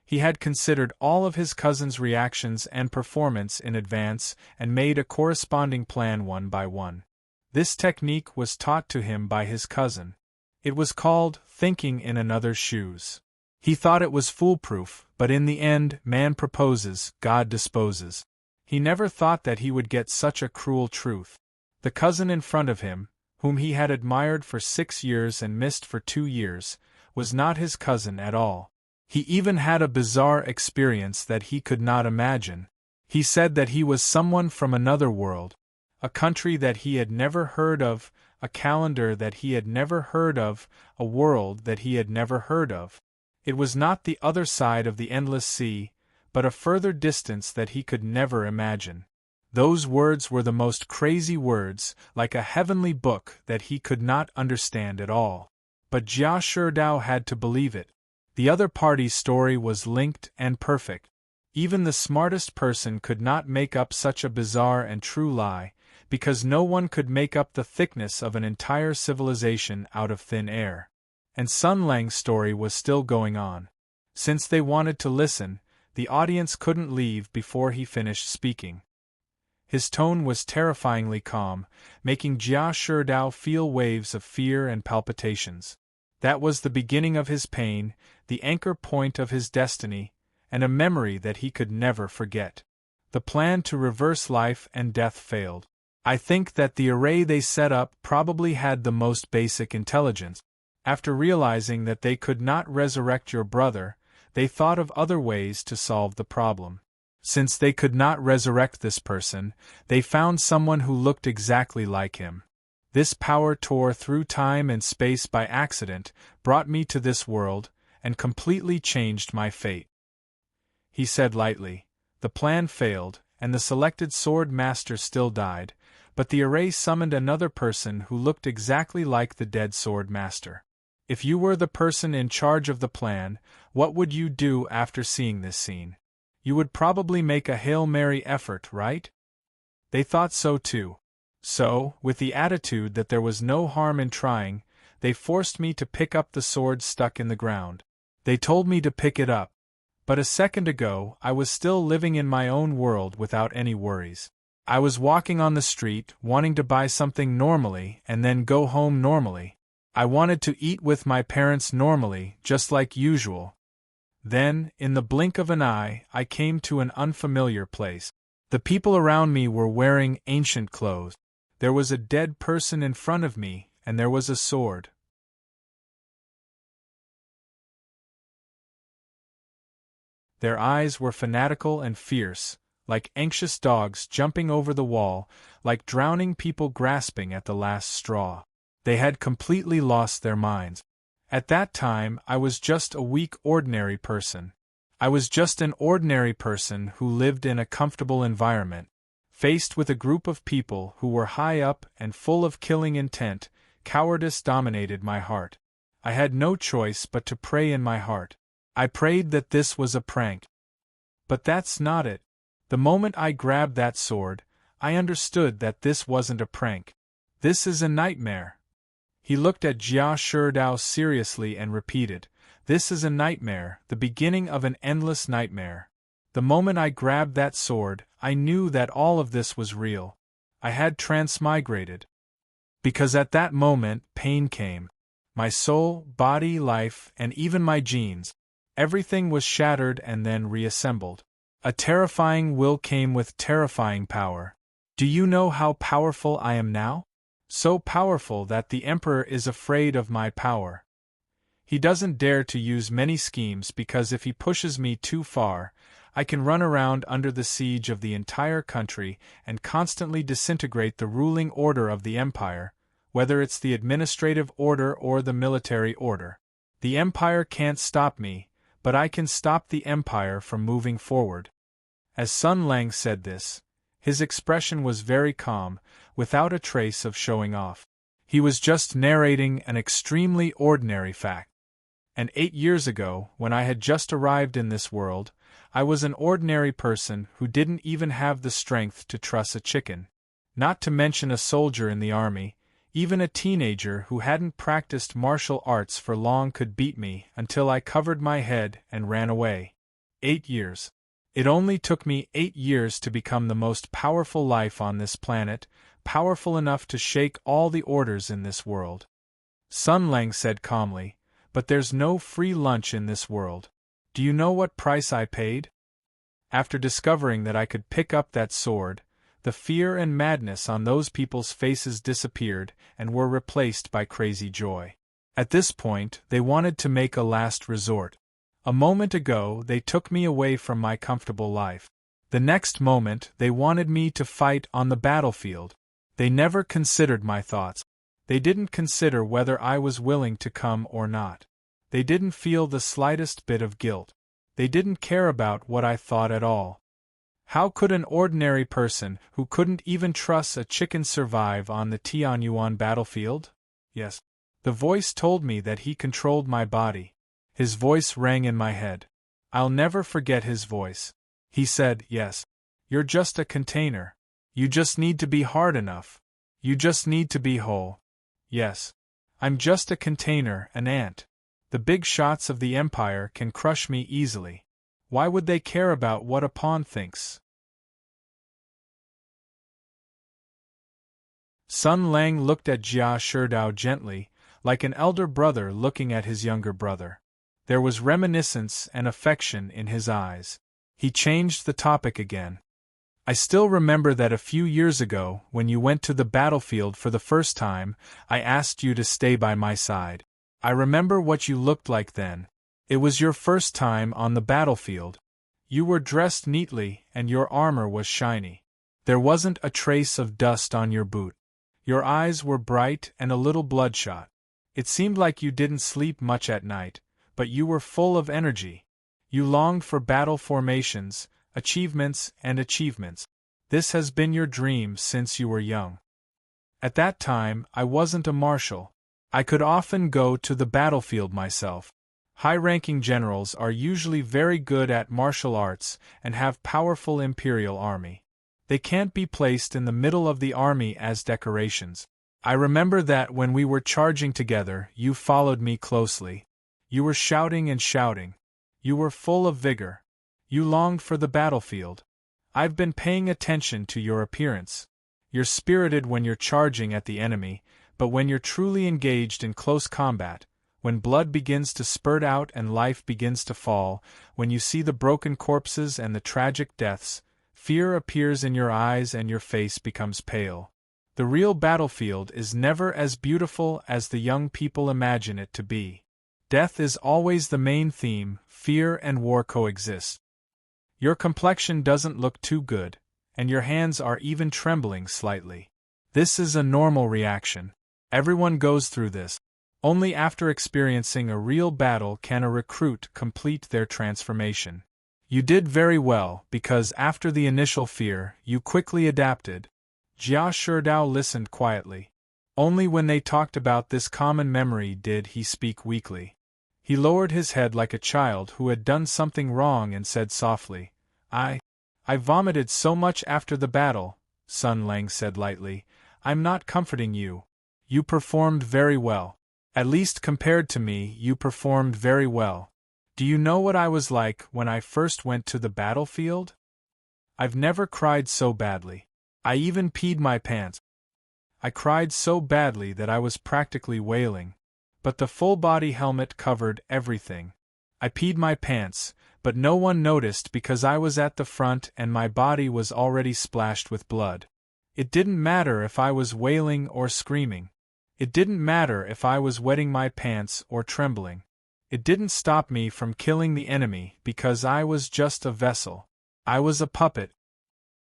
He had considered all of his cousin's reactions and performance in advance and made a corresponding plan one by one. This technique was taught to him by his cousin. It was called thinking in another's shoes. He thought it was foolproof, but in the end, man proposes, God disposes. He never thought that he would get such a cruel truth. The cousin in front of him, whom he had admired for 6 years and missed for 2 years, was not his cousin at all. He even had a bizarre experience that he could not imagine. He said that he was someone from another world, a country that he had never heard of, a calendar that he had never heard of, a world that he had never heard of. It was not the other side of the endless sea, but a further distance that he could never imagine. Those words were the most crazy words, like a heavenly book that he could not understand at all. But Jia Sherdao had to believe it. The other party's story was linked and perfect. Even the smartest person could not make up such a bizarre and true lie, because no one could make up the thickness of an entire civilization out of thin air. And Sun Lang's story was still going on. Since they wanted to listen, the audience couldn't leave before he finished speaking. His tone was terrifyingly calm, making Jia Sherdao feel waves of fear and palpitations. That was the beginning of his pain, the anchor point of his destiny, and a memory that he could never forget. The plan to reverse life and death failed. I think that the array they set up probably had the most basic intelligence. After realizing that they could not resurrect your brother, they thought of other ways to solve the problem. Since they could not resurrect this person, they found someone who looked exactly like him. This power tore through time and space by accident, brought me to this world, and completely changed my fate. He said lightly. The plan failed, and the selected sword master still died, but the array summoned another person who looked exactly like the dead sword master. If you were the person in charge of the plan, what would you do after seeing this scene? You would probably make a Hail Mary effort, right? They thought so too. So, with the attitude that there was no harm in trying, they forced me to pick up the sword stuck in the ground. They told me to pick it up. But a second ago, I was still living in my own world without any worries. I was walking on the street, wanting to buy something normally and then go home normally. I wanted to eat with my parents normally, just like usual. Then, in the blink of an eye, I came to an unfamiliar place. The people around me were wearing ancient clothes. There was a dead person in front of me, and there was a sword. Their eyes were fanatical and fierce, like anxious dogs jumping over the wall, like drowning people grasping at the last straw. They had completely lost their minds. At that time, I was just a weak, ordinary person. I was just an ordinary person who lived in a comfortable environment. Faced with a group of people who were high up and full of killing intent, cowardice dominated my heart. I had no choice but to pray in my heart. I prayed that this was a prank. But that's not it. The moment I grabbed that sword, I understood that this wasn't a prank. This is a nightmare. He looked at Jia Sherdao seriously and repeated, "This is a nightmare, the beginning of an endless nightmare." The moment I grabbed that sword, I knew that all of this was real. I had transmigrated. Because at that moment, pain came. My soul, body, life, and even my genes. Everything was shattered and then reassembled. A terrifying will came with terrifying power. Do you know how powerful I am now? So powerful that the Emperor is afraid of my power. He doesn't dare to use many schemes because if he pushes me too far, I can run around under the siege of the entire country and constantly disintegrate the ruling order of the Empire, whether it's the administrative order or the military order. The Empire can't stop me, but I can stop the Empire from moving forward. As Sun Lang said this, his expression was very calm, without a trace of showing off. He was just narrating an extremely ordinary fact. And 8 years ago, when I had just arrived in this world, I was an ordinary person who didn't even have the strength to truss a chicken. Not to mention a soldier in the army, even a teenager who hadn't practiced martial arts for long could beat me until I covered my head and ran away. 8 years. It only took me 8 years to become the most powerful life on this planet, powerful enough to shake all the orders in this world. Sun Lang said calmly, "But there's no free lunch in this world. Do you know what price I paid?" After discovering that I could pick up that sword, the fear and madness on those people's faces disappeared and were replaced by crazy joy. At this point, they wanted to make a last resort. A moment ago, they took me away from my comfortable life. The next moment, they wanted me to fight on the battlefield. They never considered my thoughts. They didn't consider whether I was willing to come or not. They didn't feel the slightest bit of guilt. They didn't care about what I thought at all. How could an ordinary person who couldn't even truss a chicken survive on the Tianyuan battlefield? Yes. The voice told me that he controlled my body. His voice rang in my head. I'll never forget his voice. He said, "Yes. You're just a container. You just need to be hard enough. You just need to be whole. Yes. I'm just a container, an ant. The big shots of the Empire can crush me easily. Why would they care about what a pawn thinks?" Sun Lang looked at Jia Sherdao gently, like an elder brother looking at his younger brother. There was reminiscence and affection in his eyes. He changed the topic again. "I still remember that a few years ago, when you went to the battlefield for the first time, I asked you to stay by my side. I remember what you looked like then. It was your first time on the battlefield. You were dressed neatly and your armor was shiny. There wasn't a trace of dust on your boot. Your eyes were bright and a little bloodshot. It seemed like you didn't sleep much at night, but you were full of energy. You longed for battle formations, achievements, and achievements. This has been your dream since you were young. At that time, I wasn't a marshal. I could often go to the battlefield myself. High-ranking generals are usually very good at martial arts and have powerful imperial army. They can't be placed in the middle of the army as decorations. I remember that when we were charging together, you followed me closely. You were shouting and shouting. You were full of vigor. You longed for the battlefield. I've been paying attention to your appearance. You're spirited when you're charging at the enemy, but when you're truly engaged in close combat, when blood begins to spurt out and life begins to fall, when you see the broken corpses and the tragic deaths, fear appears in your eyes and your face becomes pale. The real battlefield is never as beautiful as the young people imagine it to be. Death is always the main theme, fear and war coexist. Your complexion doesn't look too good, and your hands are even trembling slightly. This is a normal reaction. Everyone goes through this. Only after experiencing a real battle can a recruit complete their transformation. You did very well because after the initial fear, you quickly adapted. Jia Sherdao listened quietly. Only when they talked about this common memory did he speak weakly. He lowered his head like a child who had done something wrong and said softly, I vomited so much after the battle," Sun Lang said lightly. "I'm not comforting you. You performed very well. At least compared to me, you performed very well. Do you know what I was like when I first went to the battlefield? I've never cried so badly. I even peed my pants. I cried so badly that I was practically wailing. But the full-body helmet covered everything. I peed my pants, but no one noticed because I was at the front and my body was already splashed with blood. It didn't matter if I was wailing or screaming. It didn't matter if I was wetting my pants or trembling. It didn't stop me from killing the enemy because I was just a vessel. I was a puppet.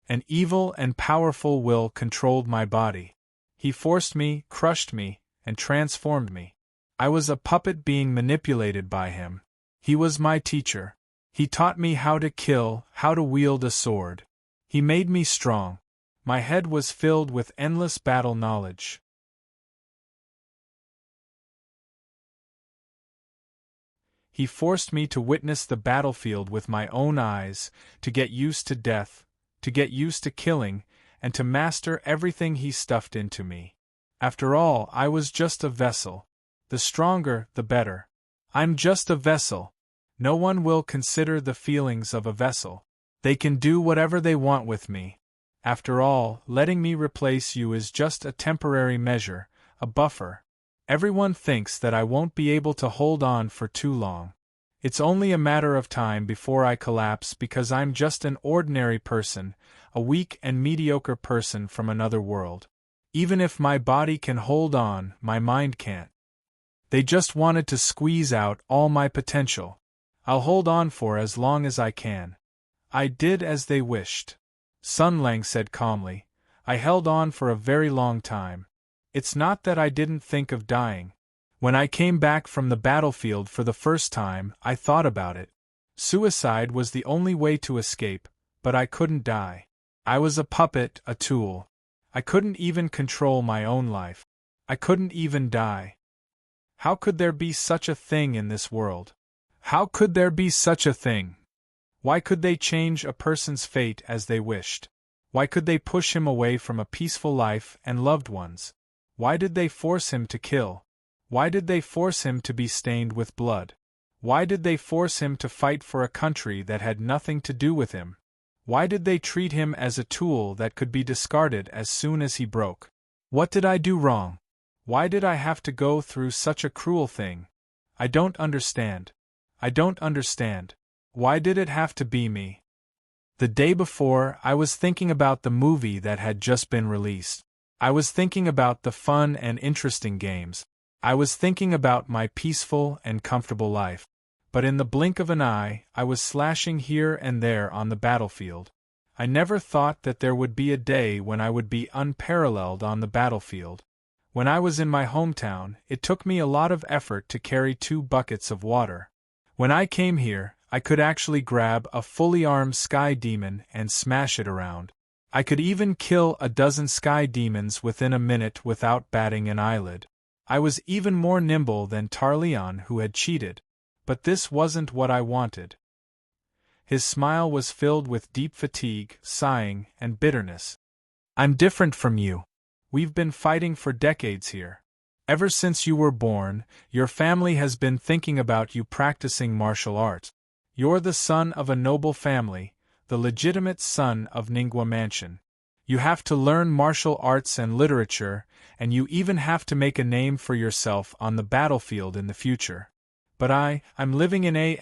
An evil and powerful will controlled my body. He forced me, crushed me, and transformed me. I was a puppet being manipulated by him. He was my teacher. He taught me how to kill, how to wield a sword. He made me strong. My head was filled with endless battle knowledge. He forced me to witness the battlefield with my own eyes, to get used to death, to get used to killing, and to master everything he stuffed into me. After all, I was just a vessel. The stronger, the better. I'm just a vessel. No one will consider the feelings of a vessel. They can do whatever they want with me. After all, letting me replace you is just a temporary measure, a buffer. Everyone thinks that I won't be able to hold on for too long. It's only a matter of time before I collapse because I'm just an ordinary person, a weak and mediocre person from another world. Even if my body can hold on, my mind can't. They just wanted to squeeze out all my potential. I'll hold on for as long as I can. I did as they wished. Sun Lang said calmly. I held on for a very long time. It's not that I didn't think of dying. When I came back from the battlefield for the first time, I thought about it. Suicide was the only way to escape, but I couldn't die. I was a puppet, a tool. I couldn't even control my own life. I couldn't even die. How could there be such a thing in this world? How could there be such a thing? Why could they change a person's fate as they wished? Why could they push him away from a peaceful life and loved ones? Why did they force him to kill? Why did they force him to be stained with blood? Why did they force him to fight for a country that had nothing to do with him? Why did they treat him as a tool that could be discarded as soon as he broke? What did I do wrong? Why did I have to go through such a cruel thing? I don't understand. I don't understand. Why did it have to be me? The day before, I was thinking about the movie that had just been released. I was thinking about the fun and interesting games. I was thinking about my peaceful and comfortable life. But in the blink of an eye, I was slashing here and there on the battlefield. I never thought that there would be a day when I would be unparalleled on the battlefield. When I was in my hometown, it took me a lot of effort to carry 2 buckets of water. When I came here, I could actually grab a fully armed sky demon and smash it around. I could even kill a dozen sky demons within a minute without batting an eyelid. I was even more nimble than Tarleon, who had cheated. But this wasn't what I wanted. His smile was filled with deep fatigue, sighing, and bitterness. I'm different from you. We've been fighting for decades here. Ever since you were born, your family has been thinking about you practicing martial arts. You're the son of a noble family, the legitimate son of Ningguo Mansion. You have to learn martial arts and literature, and you even have to make a name for yourself on the battlefield in the future. But I'm living in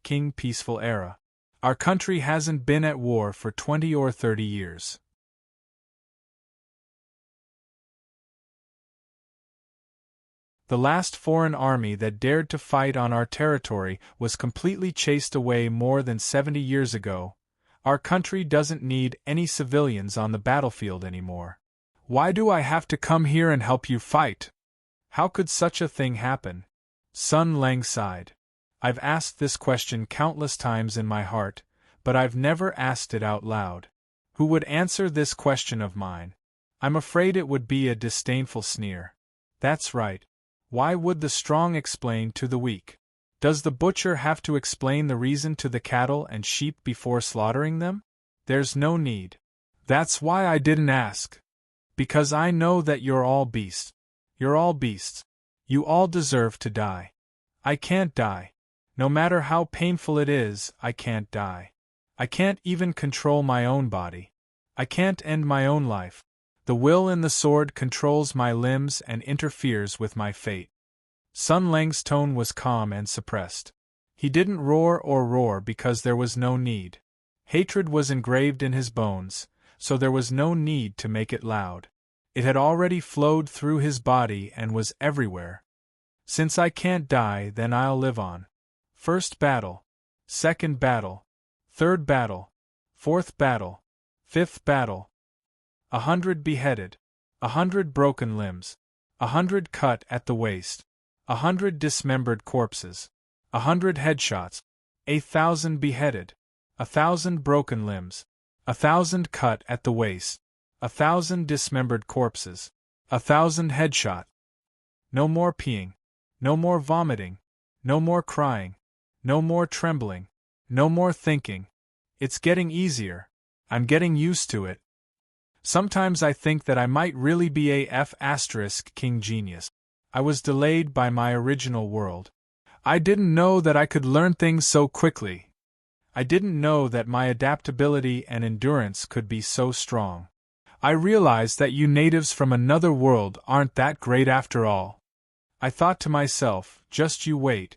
King peaceful era. Our country hasn't been at war for 20 or 30 years. The last foreign army that dared to fight on our territory was completely chased away more than 70 years ago. Our country doesn't need any civilians on the battlefield anymore. Why do I have to come here and help you fight? How could such a thing happen? Sun Lang sighed. I've asked this question countless times in my heart, but I've never asked it out loud. Who would answer this question of mine? I'm afraid it would be a disdainful sneer. That's right. Why would the strong explain to the weak? Does the butcher have to explain the reason to the cattle and sheep before slaughtering them? There's no need. That's why I didn't ask. Because I know that you're all beasts. You're all beasts. You all deserve to die. I can't die. No matter how painful it is, I can't die. I can't even control my own body. I can't end my own life. The will in the sword controls my limbs and interferes with my fate. Sun Lang's tone was calm and suppressed. He didn't roar because there was no need. Hatred was engraved in his bones, so there was no need to make it loud. It had already flowed through his body and was everywhere. Since I can't die, then I'll live on. First battle. Second battle. Third battle. Fourth battle. Fifth battle. 100 beheaded. 100 broken limbs. 100 cut at the waist. 100 dismembered corpses. 100 headshots. 1,000 beheaded. 1,000 broken limbs. 1,000 cut at the waist. 1,000 dismembered corpses. 1,000 headshot. No more peeing. No more vomiting. No more crying. No more trembling. No more thinking. It's getting easier. I'm getting used to it. Sometimes I think that I might really be a King genius. I was delayed by my original world. I didn't know that I could learn things so quickly. I didn't know that my adaptability and endurance could be so strong. I realized that you natives from another world aren't that great after all. I thought to myself, just you wait.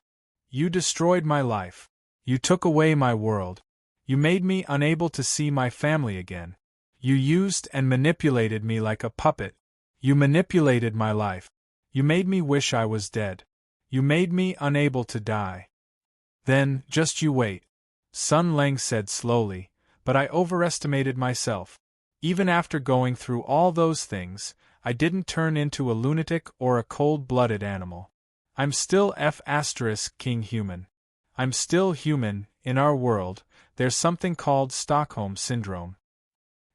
You destroyed my life. You took away my world. You made me unable to see my family again. You used and manipulated me like a puppet. You manipulated my life. You made me wish I was dead. You made me unable to die. Then, just you wait. Sun Lang said slowly, but I overestimated myself. Even after going through all those things, I didn't turn into a lunatic or a cold-blooded animal. I'm still King human. I'm still human. In our world, there's something called Stockholm Syndrome.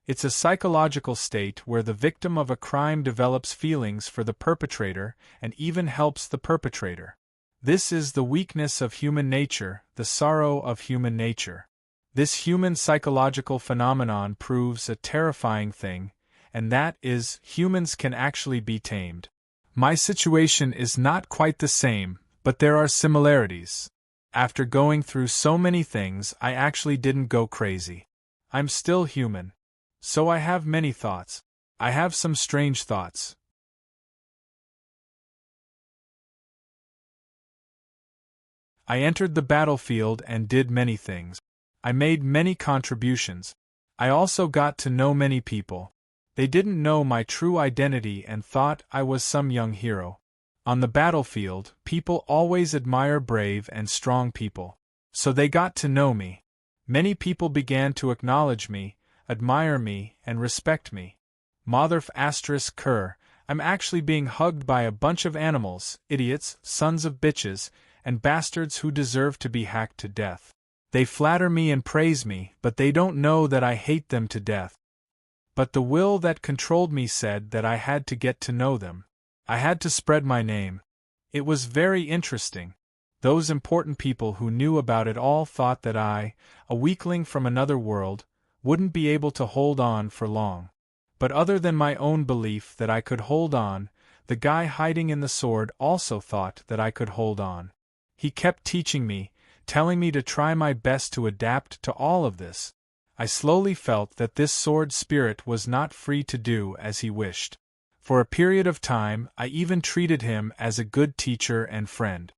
It's a psychological state where the victim of a crime develops feelings for the perpetrator and even helps the perpetrator. This is the weakness of human nature, the sorrow of human nature. This human psychological phenomenon proves a terrifying thing, and that is, humans can actually be tamed. My situation is not quite the same, but there are similarities. After going through so many things, I actually didn't go crazy. I'm still human. So I have many thoughts. I have some strange thoughts. I entered the battlefield and did many things. I made many contributions. I also got to know many people. They didn't know my true identity and thought I was some young hero. On the battlefield, people always admire brave and strong people. So they got to know me. Many people began to acknowledge me, admire me, and respect me. Motherf Kerr, I'm actually being hugged by a bunch of animals, idiots, sons of bitches, and bastards who deserve to be hacked to death. They flatter me and praise me, but they don't know that I hate them to death. But the will that controlled me said that I had to get to know them. I had to spread my name. It was very interesting. Those important people who knew about it all thought that I, a weakling from another world, wouldn't be able to hold on for long. But other than my own belief that I could hold on, the guy hiding in the sword also thought that I could hold on. He kept teaching me, telling me to try my best to adapt to all of this. I slowly felt that this sword spirit was not free to do as he wished. For a period of time, I even treated him as a good teacher and friend.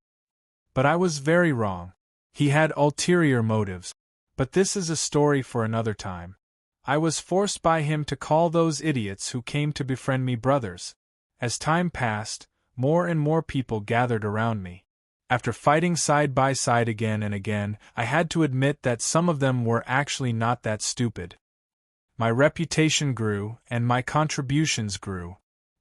But I was very wrong. He had ulterior motives. But this is a story for another time. I was forced by him to call those idiots who came to befriend me brothers. As time passed, more and more people gathered around me. After fighting side by side again and again, I had to admit that some of them were actually not that stupid. My reputation grew, and my contributions grew.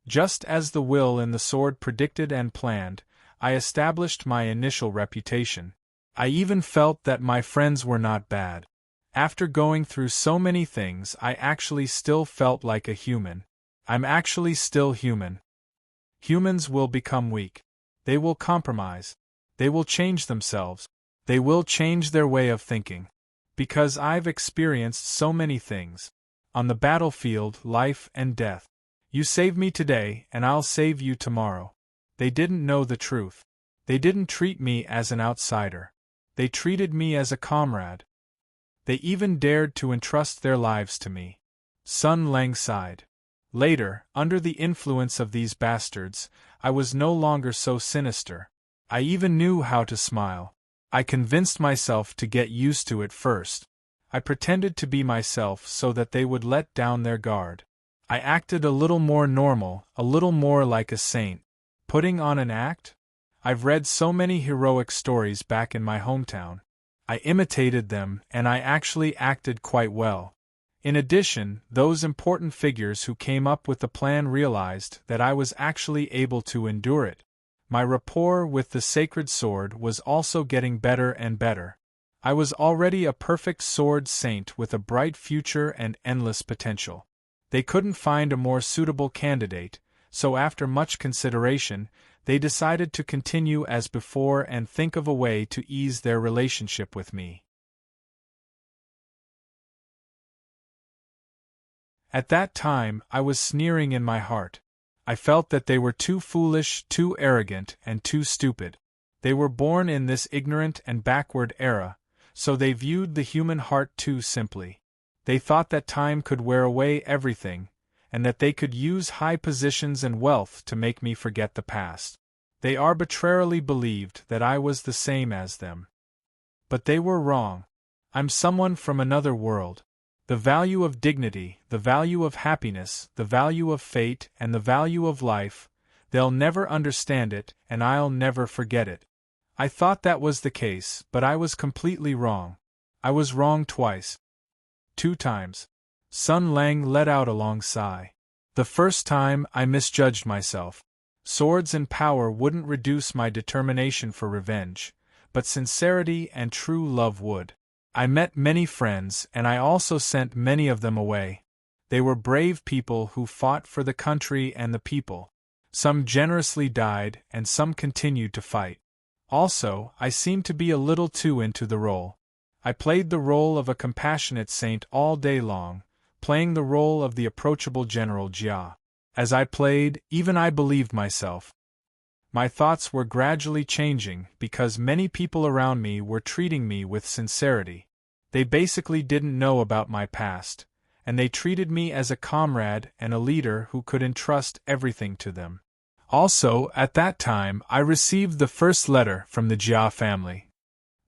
Just as the will in the sword predicted and planned, I established my initial reputation. I even felt that my friends were not bad. After going through so many things, I actually still felt like a human. I'm actually still human. Humans will become weak. They will compromise. They will change themselves. They will change their way of thinking. Because I've experienced so many things. On the battlefield, life and death. You save me today, and I'll save you tomorrow. They didn't know the truth. They didn't treat me as an outsider. They treated me as a comrade. They even dared to entrust their lives to me. Sun Lang sighed. Later, under the influence of these bastards, I was no longer so sinister. I even knew how to smile. I convinced myself to get used to it first. I pretended to be myself so that they would let down their guard. I acted a little more normal, a little more like a saint. Putting on an act? I've read so many heroic stories back in my hometown. I imitated them, and I actually acted quite well. In addition, those important figures who came up with the plan realized that I was actually able to endure it. My rapport with the sacred sword was also getting better and better. I was already a perfect sword saint with a bright future and endless potential. They couldn't find a more suitable candidate, so after much consideration, they decided to continue as before and think of a way to ease their relationship with me. At that time, I was sneering in my heart. I felt that they were too foolish, too arrogant, and too stupid. They were born in this ignorant and backward era, so they viewed the human heart too simply. They thought that time could wear away everything, and that they could use high positions and wealth to make me forget the past. They arbitrarily believed that I was the same as them. But they were wrong. I'm someone from another world. The value of dignity, the value of happiness, the value of fate, and the value of life, they'll never understand it, and I'll never forget it. I thought that was the case, but I was completely wrong. I was wrong twice. 2 times. Sun Lang let out a long sigh. The first time, I misjudged myself. Swords and power wouldn't reduce my determination for revenge, but sincerity and true love would. I met many friends, and I also sent many of them away. They were brave people who fought for the country and the people. Some generously died, and some continued to fight. Also, I seemed to be a little too into the role. I played the role of a compassionate saint all day long, playing the role of the approachable General Jia. As I played, even I believed myself. My thoughts were gradually changing because many people around me were treating me with sincerity. They basically didn't know about my past, and they treated me as a comrade and a leader who could entrust everything to them. Also, at that time, I received the first letter from the Jia family.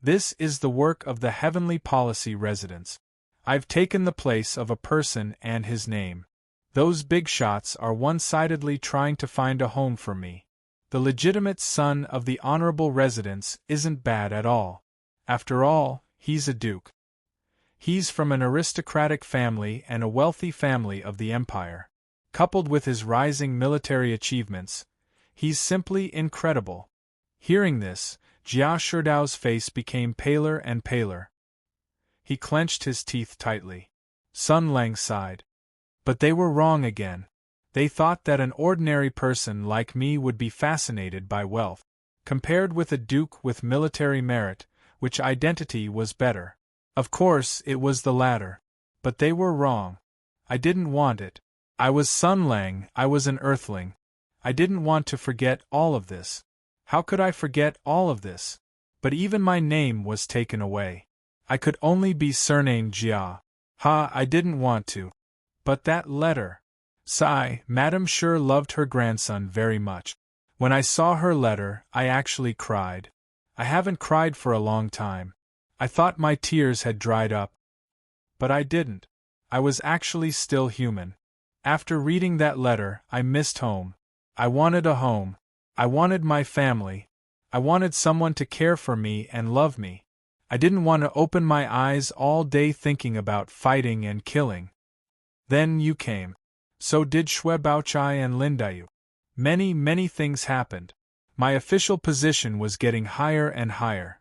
This is the work of the Heavenly Policy residents. I've taken the place of a person and his name. Those big shots are one-sidedly trying to find a home for me. The legitimate son of the honorable residents isn't bad at all. After all, he's a duke. He's from an aristocratic family and a wealthy family of the empire. Coupled with his rising military achievements, he's simply incredible. Hearing this, Jia Shidao's face became paler and paler. He clenched his teeth tightly. Sun Lang sighed. But they were wrong again. They thought that an ordinary person like me would be fascinated by wealth. Compared with a duke with military merit, which identity was better? Of course, it was the latter. But they were wrong. I didn't want it. I was Sun Lang, I was an earthling. I didn't want to forget all of this. How could I forget all of this? But even my name was taken away. I could only be serene Jia. I didn't want to. But that letter. Sigh, Madame sure loved her grandson very much. When I saw her letter, I actually cried. I haven't cried for a long time. I thought my tears had dried up. But I didn't. I was actually still human. After reading that letter, I missed home. I wanted a home. I wanted my family. I wanted someone to care for me and love me. I didn't want to open my eyes all day thinking about fighting and killing. Then you came. So did Xue Baochai and Lin Dayu. Many things happened. My official position was getting higher and higher.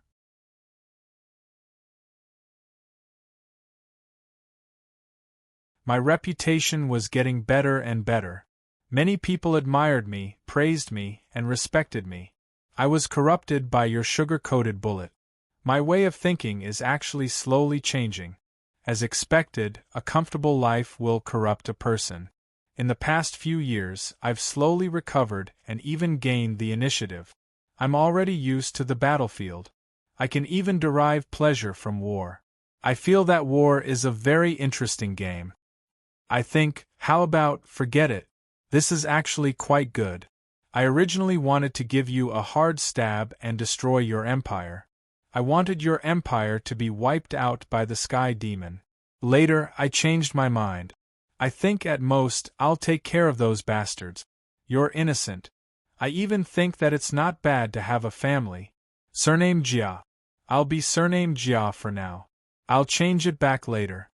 My reputation was getting better and better. Many people admired me, praised me, and respected me. I was corrupted by your sugar-coated bullet. My way of thinking is actually slowly changing. As expected, a comfortable life will corrupt a person. In the past few years, I've slowly recovered and even gained the initiative. I'm already used to the battlefield. I can even derive pleasure from war. I feel that war is a very interesting game. I think, how about, forget it. This is actually quite good. I originally wanted to give you a hard stab and destroy your empire. I wanted your empire to be wiped out by the Sky Demon. Later, I changed my mind. I think at most, I'll take care of those bastards. You're innocent. I even think that it's not bad to have a family. Surname Jia. I'll be surname Jia for now. I'll change it back later.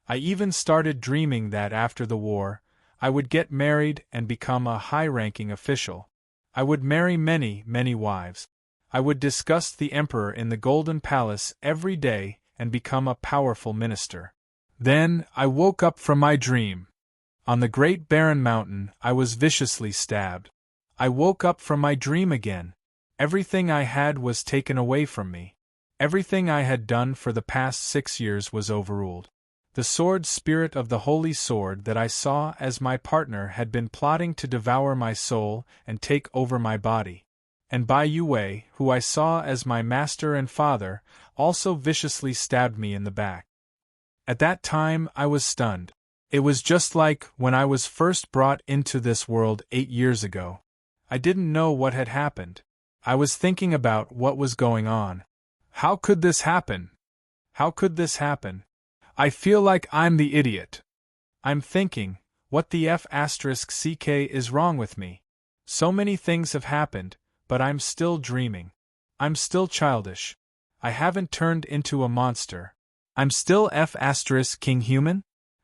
I even started dreaming that after the war, I would get married and become a high-ranking official. I would marry many, many wives. I would discuss the emperor in the Golden Palace every day and become a powerful minister. Then, I woke up from my dream. On the Great Barren Mountain, I was viciously stabbed. I woke up from my dream again. Everything I had was taken away from me. Everything I had done for the past 6 years was overruled. The sword spirit of the holy sword that I saw as my partner had been plotting to devour my soul and take over my body. And Bai Yue, who I saw as my master and father, also viciously stabbed me in the back. At that time I was stunned. It was just like when I was first brought into this world 8 years ago. I didn't know what had happened. I was thinking about what was going on. How could this happen? How could this happen? I feel like I'm the idiot. I'm thinking, what the F***ck is wrong with me? So many things have happened, but I'm still dreaming. I'm still childish. I haven't turned into a monster. I'm still F***king human?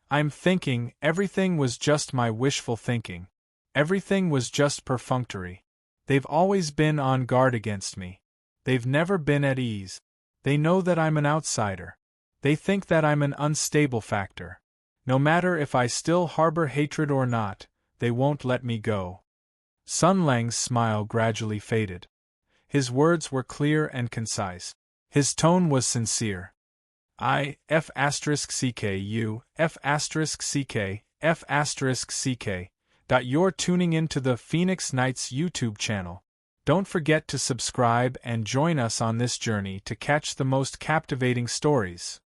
I'm thinking, everything was just my wishful thinking. Everything was just perfunctory. They've always been on guard against me. They've never been at ease. They know that I'm an outsider. They think that I'm an unstable factor. No matter if I still harbor hatred or not, they won't let me go. Sun Lang's smile gradually faded. His words were clear and concise. His tone was sincere. I, F***ck you, F***ck, F***ck. You're tuning into the Phoenix Knights YouTube channel. Don't forget to subscribe and join us on this journey to catch the most captivating stories.